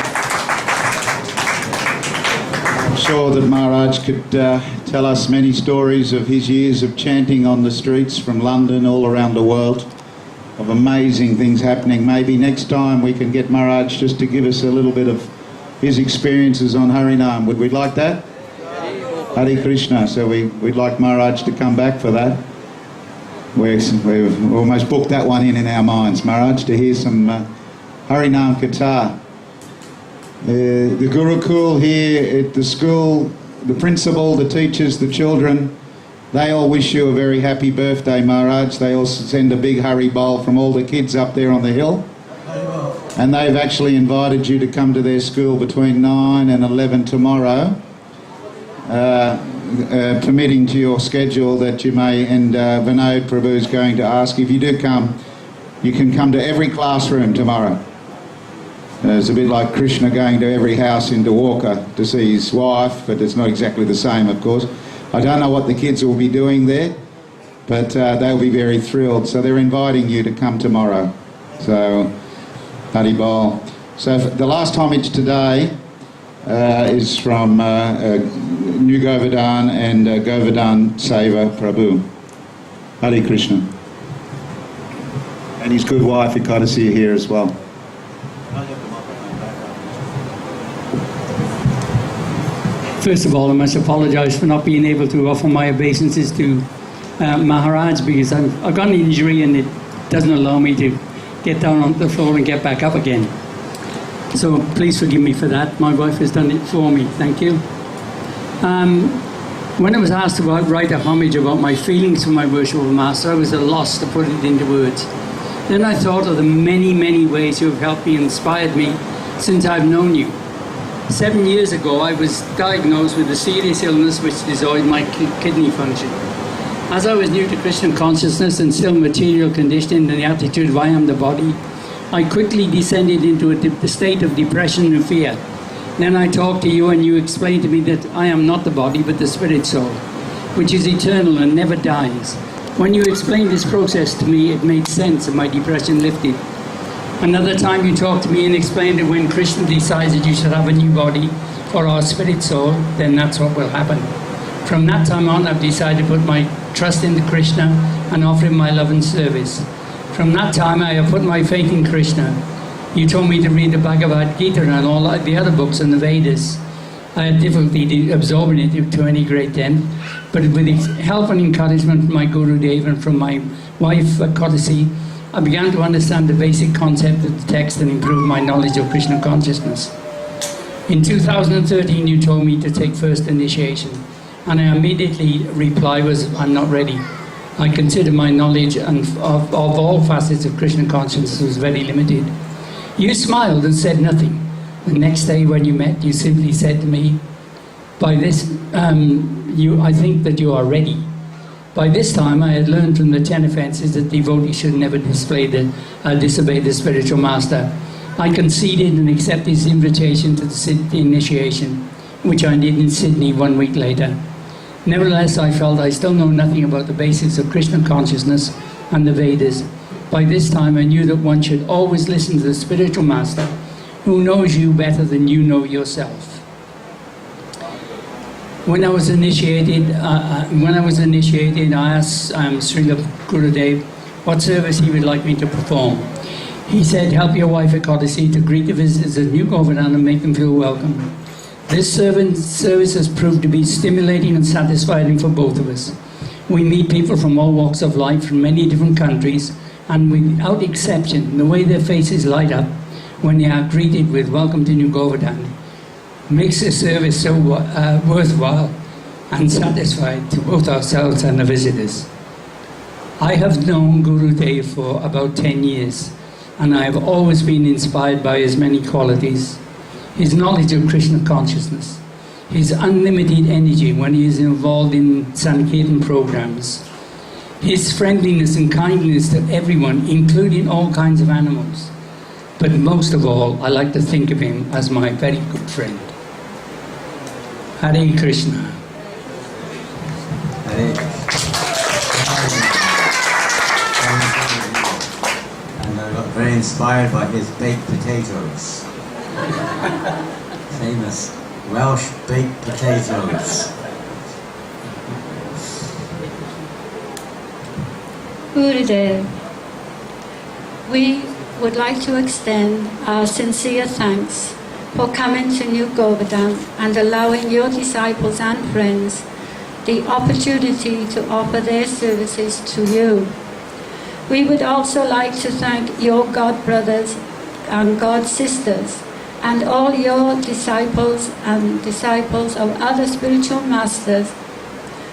Speaker 1: I'm sure that Maharaj could tell us many stories of his years of chanting on the streets from London all around the world, of amazing things happening. Maybe next time we can get Maharaj just to give us a little bit of his experiences on Harinam. Would we like that? Hare Krishna. So we'd like Maharaj to come back for that. We've almost booked that one in our minds, Maharaj, to hear some Harinam Katha. The Gurukul here at the school, the principal, the teachers, the children, they all wish you a very happy birthday, Maharaj. They all send a big Hari Bol from all the kids up there on the hill. And they've actually invited you to come to their school between 9 and 11 tomorrow, permitting to your schedule that you may, and Vinod Prabhu is going to ask, if you do come, you can come to every classroom tomorrow. It's a bit like Krishna going to every house in Dwarka to see his wife, but it's not exactly the same, of course. I don't know what the kids will be doing there, but they'll be very thrilled. So they're inviting you to come tomorrow. So, Hari Bol. So the last homage today is from New Govardhan and Govardhan Seva Prabhu. Hare Krishna. And his good wife, Ekadasi, here as well.
Speaker 8: First of all, I must apologise for not being able to offer my obeisances to Maharaj, because I've got an injury and it doesn't allow me to get down onto the floor and get back up again. So please forgive me for that. My wife has done it for me. Thank you. When I was asked to write a homage about my feelings for my worship of Master, I was at a loss to put it into words. Then I thought of the many, many ways you have helped me and inspired me since I've known you. 7 years ago, I was diagnosed with a serious illness which destroyed my kidney function. As I was new to Krishna consciousness and still material conditioned in the attitude of I am the body, I quickly descended into a state of depression and fear. Then I talked to you and you explained to me that I am not the body but the spirit soul, which is eternal and never dies. When you explained this process to me, it made sense and my depression lifted. Another time you talked to me and explained that when Krishna decides that you should have a new body for our spirit soul, then that's what will happen. From that time on, I've decided to put my trust into Krishna and offer him my love and service. From that time, I have put my faith in Krishna. You told me to read the Bhagavad Gita and all the other books and the Vedas. I had difficulty absorbing it to any great extent, but with the help and encouragement from my Gurudev and from my wife, Kodasi, I began to understand the basic concept of the text and improve my knowledge of Krishna consciousness. In 2013, you told me to take first initiation, and I immediately replied was, I'm not ready. I consider my knowledge of all facets of Krishna consciousness was very limited. You smiled and said nothing. The next day when you met, you simply said to me, by this, I think that you are ready. By this time, I had learned from the 10 offences that devotees should never disobey the spiritual master. I conceded and accepted his invitation to the initiation, which I did in Sydney 1 week later. Nevertheless, I felt I still know nothing about the basics of Krishna consciousness and the Vedas. By this time, I knew that one should always listen to the spiritual master who knows you better than you know yourself. When I was initiated, I asked Srila Gurudev what service he would like me to perform. He said, help your wife Ekadasi to greet the visitors of New Govardhan and make them feel welcome. This service has proved to be stimulating and satisfying for both of us. We meet people from all walks of life from many different countries, and without exception, the way their faces light up when they are greeted with welcome to New Govardhan makes the service so worthwhile and satisfying to both ourselves and the visitors. I have known Gurudev for about 10 years, and I have always been inspired by his many qualities. His knowledge of Krishna consciousness, his unlimited energy when he is involved in Sankirtan programs, his friendliness and kindness to everyone, including all kinds of animals. But most of all, I like to think of him as my very good friend. Hare Krishna.
Speaker 2: Hare And I got very inspired by his baked potatoes. Famous Welsh baked potatoes.
Speaker 5: Gurudev, we would like to extend our sincere thanks for coming to New Govardhan and allowing your disciples and friends the opportunity to offer their services to you. We would also like to thank your God brothers and God sisters and all your disciples and disciples of other spiritual masters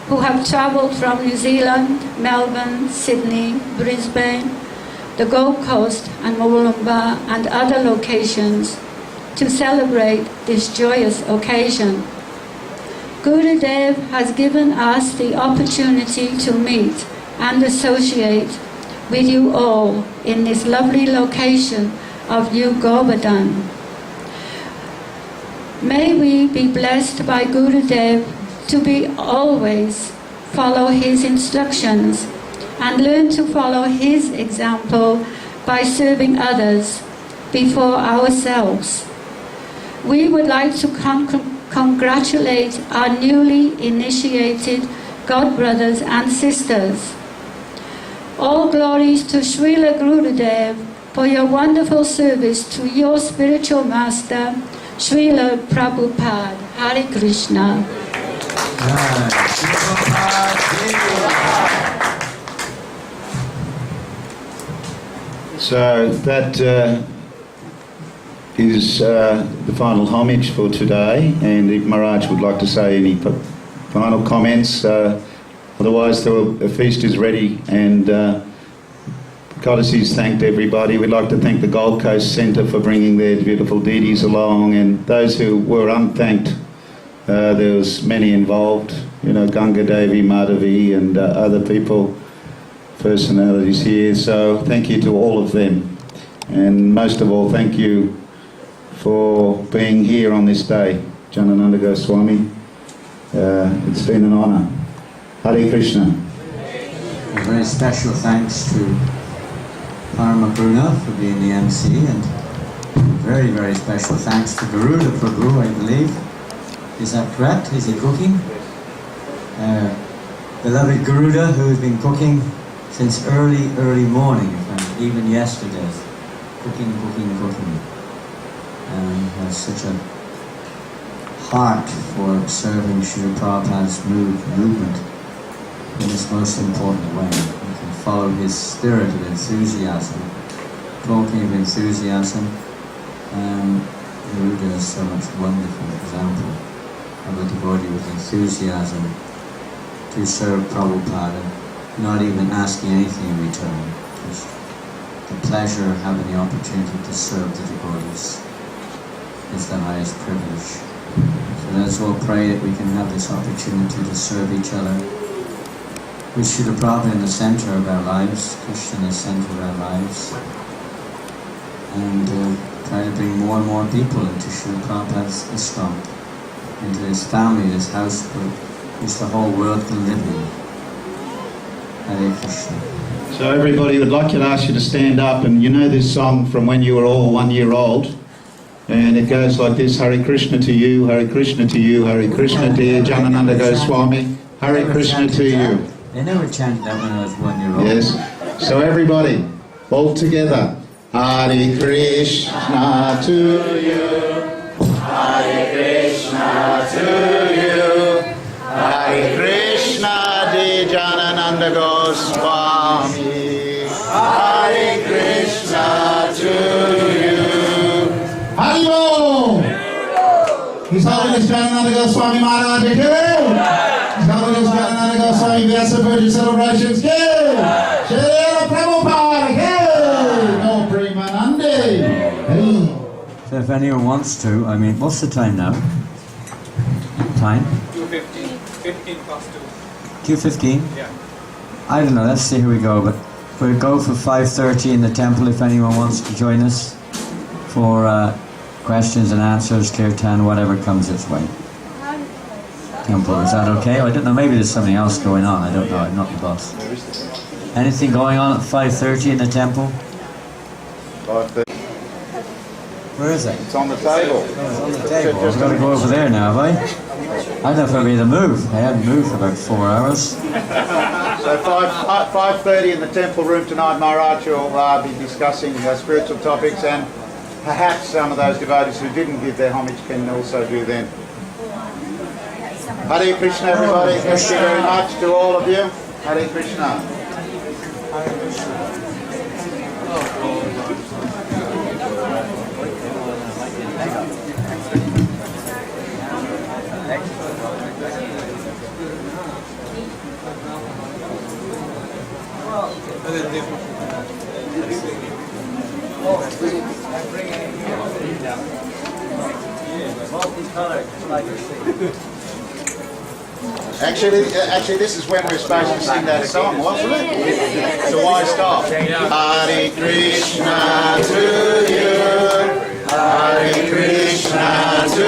Speaker 5: who have travelled from New Zealand, Melbourne, Sydney, Brisbane, the Gold Coast and Murwillumbah and other locations to celebrate this joyous occasion. Gurudev has given us the opportunity to meet and associate with you all in this lovely location of New Govardhan. May we be blessed by Gurudev to be always follow his instructions and learn to follow his example by serving others before ourselves. We would like to congratulate our newly initiated God brothers and sisters. All glories to Srila Gurudev for your wonderful service to your spiritual master, Srila Prabhupada. Hare Krishna.
Speaker 1: So that is the final homage for today, and if Maharaj would like to say any final comments, otherwise the feast is ready, and Goddesses thanked everybody. We'd like to thank the Gold Coast Centre for bringing their beautiful deities along, and those who were unthanked, there was many involved, you know, Ganga Devi, Madhavi and other people, personalities here, so thank you to all of them, and most of all thank you for being here on this day, Janananda Goswami. It's been an honour. Hare Krishna.
Speaker 2: A very special thanks to Parama Purna for being the MC, and very, very special thanks to Garuda Prabhu, I believe. Is that correct? Is he cooking? Beloved Garuda, who has been cooking since early morning, even yesterday. Cooking. And has such a heart for serving Srila Prabhupada's movement in this most important way. We can follow his spirit of enthusiasm. Talking of enthusiasm, Garuda is so much wonderful example of a devotee with enthusiasm to serve Prabhupada, not even asking anything in return. Just the pleasure of having the opportunity to serve the devotees is the highest privilege. So let's all pray that we can have this opportunity to serve each other. We should have Prabhupada in the center of our lives, Krishna in the center of our lives, and try to bring more and more people into Srila Prabhupada's ISKCON, into this family, this house which the whole world can live in. Hare Krishna.
Speaker 1: So everybody would like to ask you to stand up, and you know this song from when you were all 1 year old, and it goes like this: Hare Krishna to you, Hare Krishna to you, Hare Krishna dear Janananda Goswami, Hare Krishna to you.
Speaker 2: They never chanted that when I was 1 year old.
Speaker 1: Yes. So everybody, all together. Hare Krishna to you, Hare Krishna to you, Hare Krishna dear Janananda Goswami, Hare Krishna to you. Haribo! His Holiness Janananda Goswami Maharaj ki! His Holiness Janananda Goswami Vyasa Puja celebrations ki! Srila Prabhupada ki! No Premanande!
Speaker 2: So if anyone wants to, I mean, what's the time now? Time?
Speaker 20: 2:15, 15 past 2.
Speaker 2: 2:15?
Speaker 20: Yeah.
Speaker 2: I don't know, let's see how we go, but we'll go for 5:30 in the temple if anyone wants to join us for questions and answers, kirtan, whatever comes its way. Temple, is that okay? I don't know, maybe there's something else going on, I don't know, I'm not the boss. Anything going on at 5:30 in the temple?
Speaker 1: 5:30.
Speaker 2: Where is it?
Speaker 1: It's on the table.
Speaker 2: It's on the table. I've got to go over there now, have I? I don't know if I'll be able to move. I haven't moved for about 4 hours.
Speaker 1: So 5:30 in the temple room tonight, Maharaj will be discussing spiritual topics, and perhaps some of those devotees who didn't give their homage can also do then. Hare Krishna, everybody. Thank you very much to all of you. Hare Krishna. Hare Krishna. Actually, this is when we're supposed to sing that song, wasn't it? So why stop? Hare Krishna to you, Hare Krishna to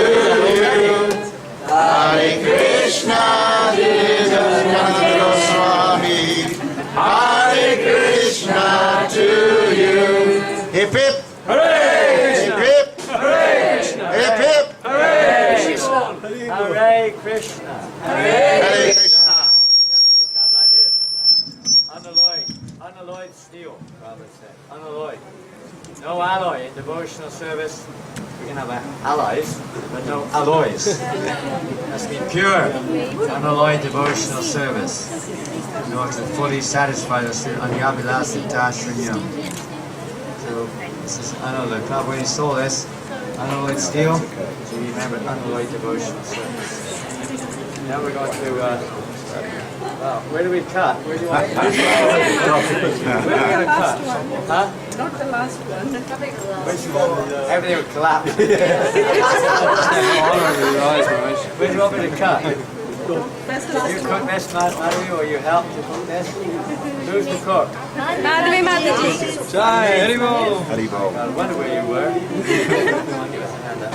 Speaker 1: you, Hare Krishna dear Janananda Goswami, Hare Krishna to you. Hip hip, hooray! Hip hip, hooray! Hip hip, hooray!
Speaker 2: Hare Krishna.
Speaker 1: Hare Krishna.
Speaker 2: You have to become like this. Unalloyed steel, Prabhupada said. Unalloyed. No alloy in devotional service. We can have allies, but no alloys. It has to be pure, unalloyed devotional service in order to fully satisfy us on Yavilasa Tashranyam. So this is unalloyed. Prabhupada, when he saw this, unalloyed steel, so you remember unalloyed devotional service. Now we're going to, where do we cut? Where do you want to cut? Where are we going to cut? Huh?
Speaker 17: Not the last one.
Speaker 2: Which one? Everything will collapse. Where do you want me to cut? You cook this, Madhavi, or you help to cook this? Who's the cook?
Speaker 17: Madhavi.
Speaker 2: Jai, Haribo.
Speaker 1: Haribo.
Speaker 2: I wonder where you were. Come on, give us a hand up.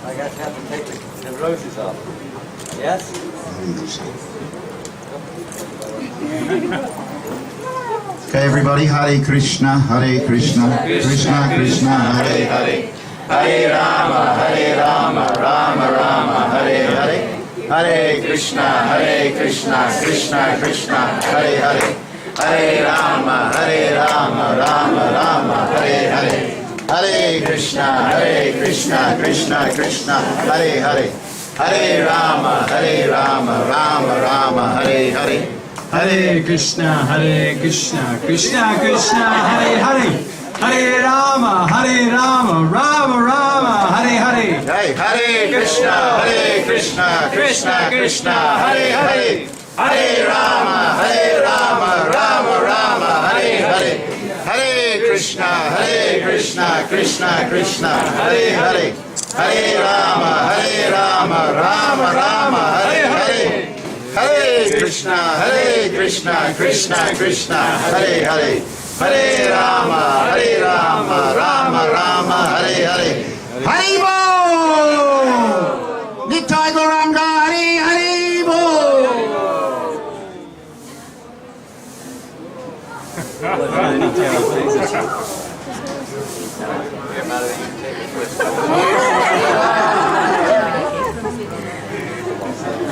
Speaker 2: I guess I have to take the roses off. Yes?
Speaker 1: Okay, everybody, Hare Krishna, Hare Krishna, Krishna Krishna, Hare Hare, Hare Rama, Rama Rama, Hare Hare, Hare Krishna, Krishna Krishna, Hare Hare, Hare Rama, Rama Rama, Hare Hare, Hare Krishna, Krishna Krishna, Hare Hare, Hare Rama, Rama Rama, Hare Hare.
Speaker 3: Hare Krishna, Krishna Krishna, Hare Hare, Hare Rama, Rama Rama, Hare Hare.
Speaker 1: Hey, Hare Krishna, Krishna Krishna, Hare Hare, Hare Rama, Rama Rama, Hare Hare, Hare Krishna, Krishna Krishna, Hare Hare, Hare Rama, Rama Rama, Hare Hare. Hare Krishna, Krishna Krishna, Hare Hare, Hare Rama, Hare Rama, Rama Rama, Hare Hare. Hari Bol! Nittai Gauranga, Hari Hari Bol!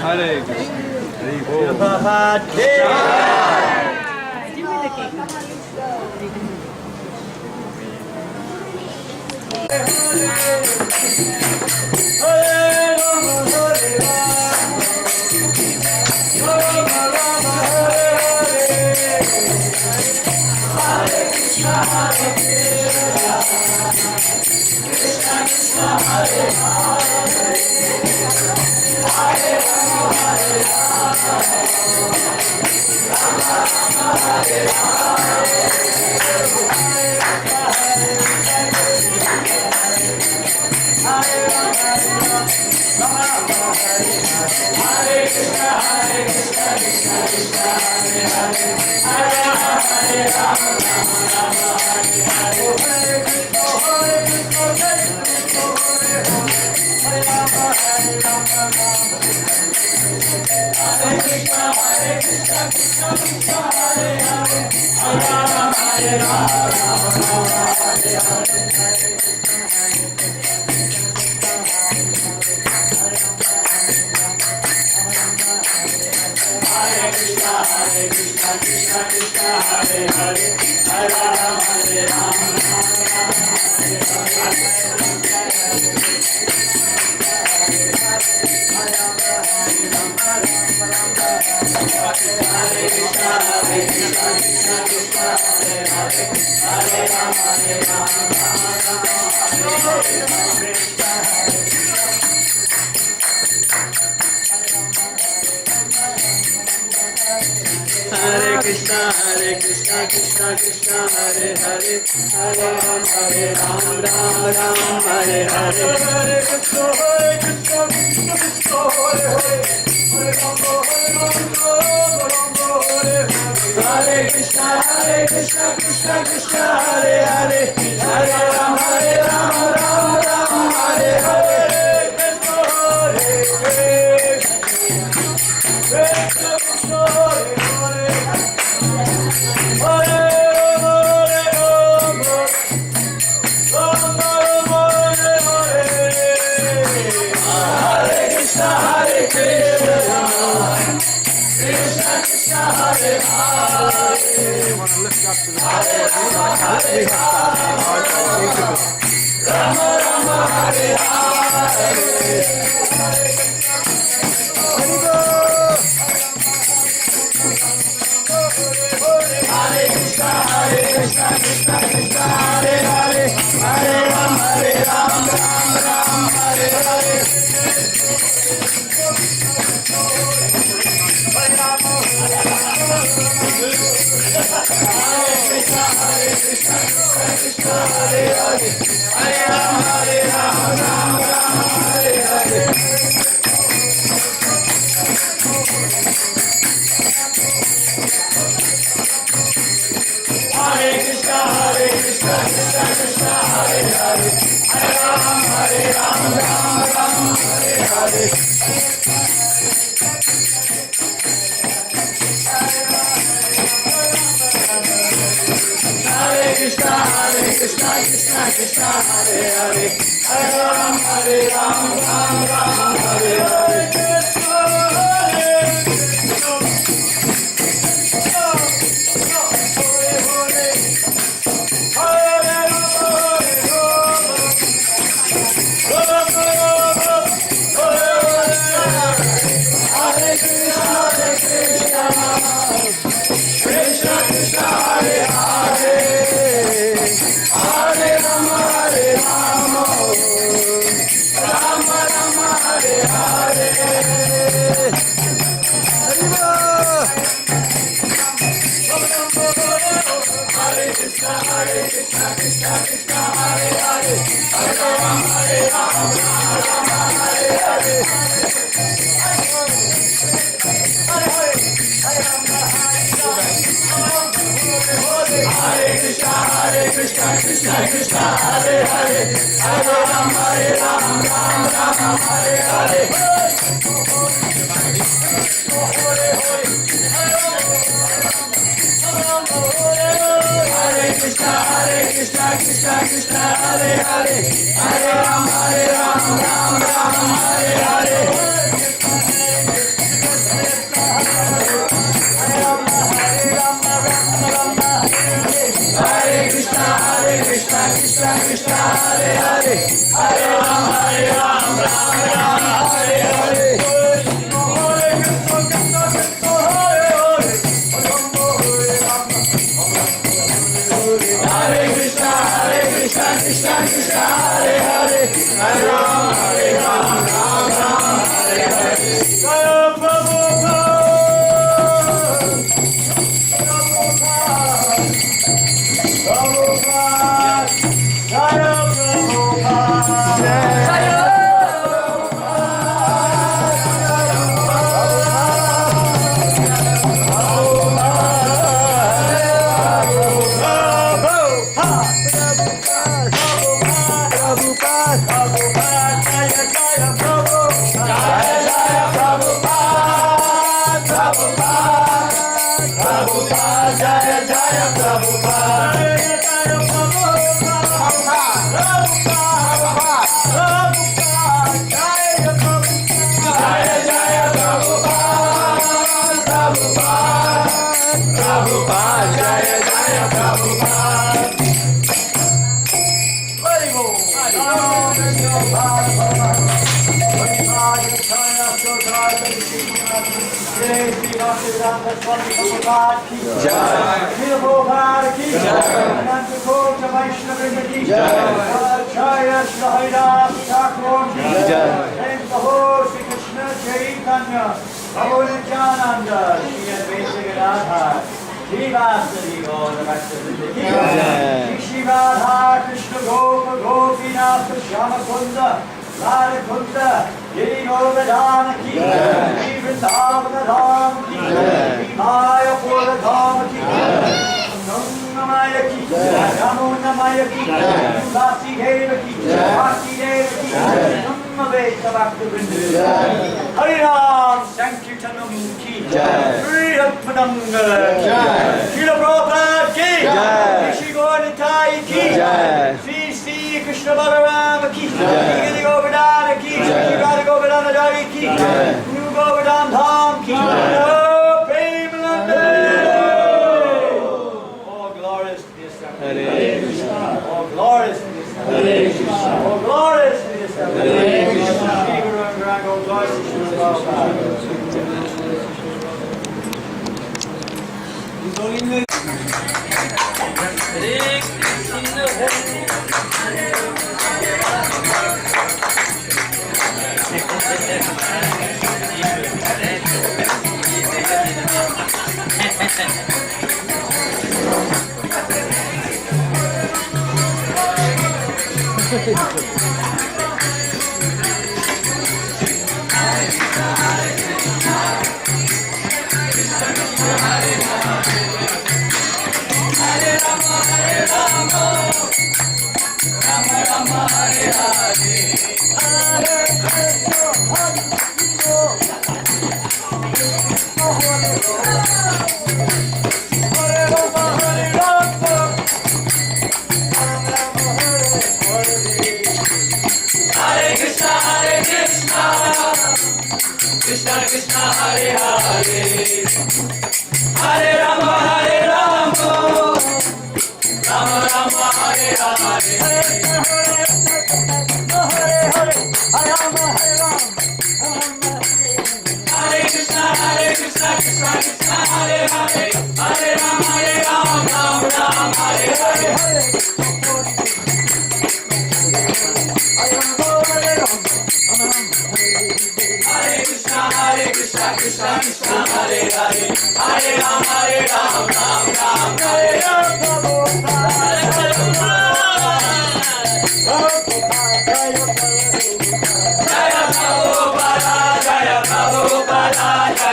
Speaker 3: Hare Krishna.
Speaker 10: Hare Krishna, Krishna Krishna, Hare Hare, Hare Ram, Ram Ram, Hare Hare. Hare Krishna, Krishna Krishna, Hare Hare, Hare Ram, Hare Hare. Hare Krishna, Krishna Krishna, Hare Hare, Hare Ram, Ram Ram, Hare Hare.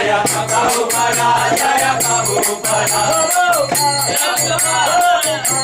Speaker 10: Jaya Prabhupada, Jaya Prabhupada, Krishna,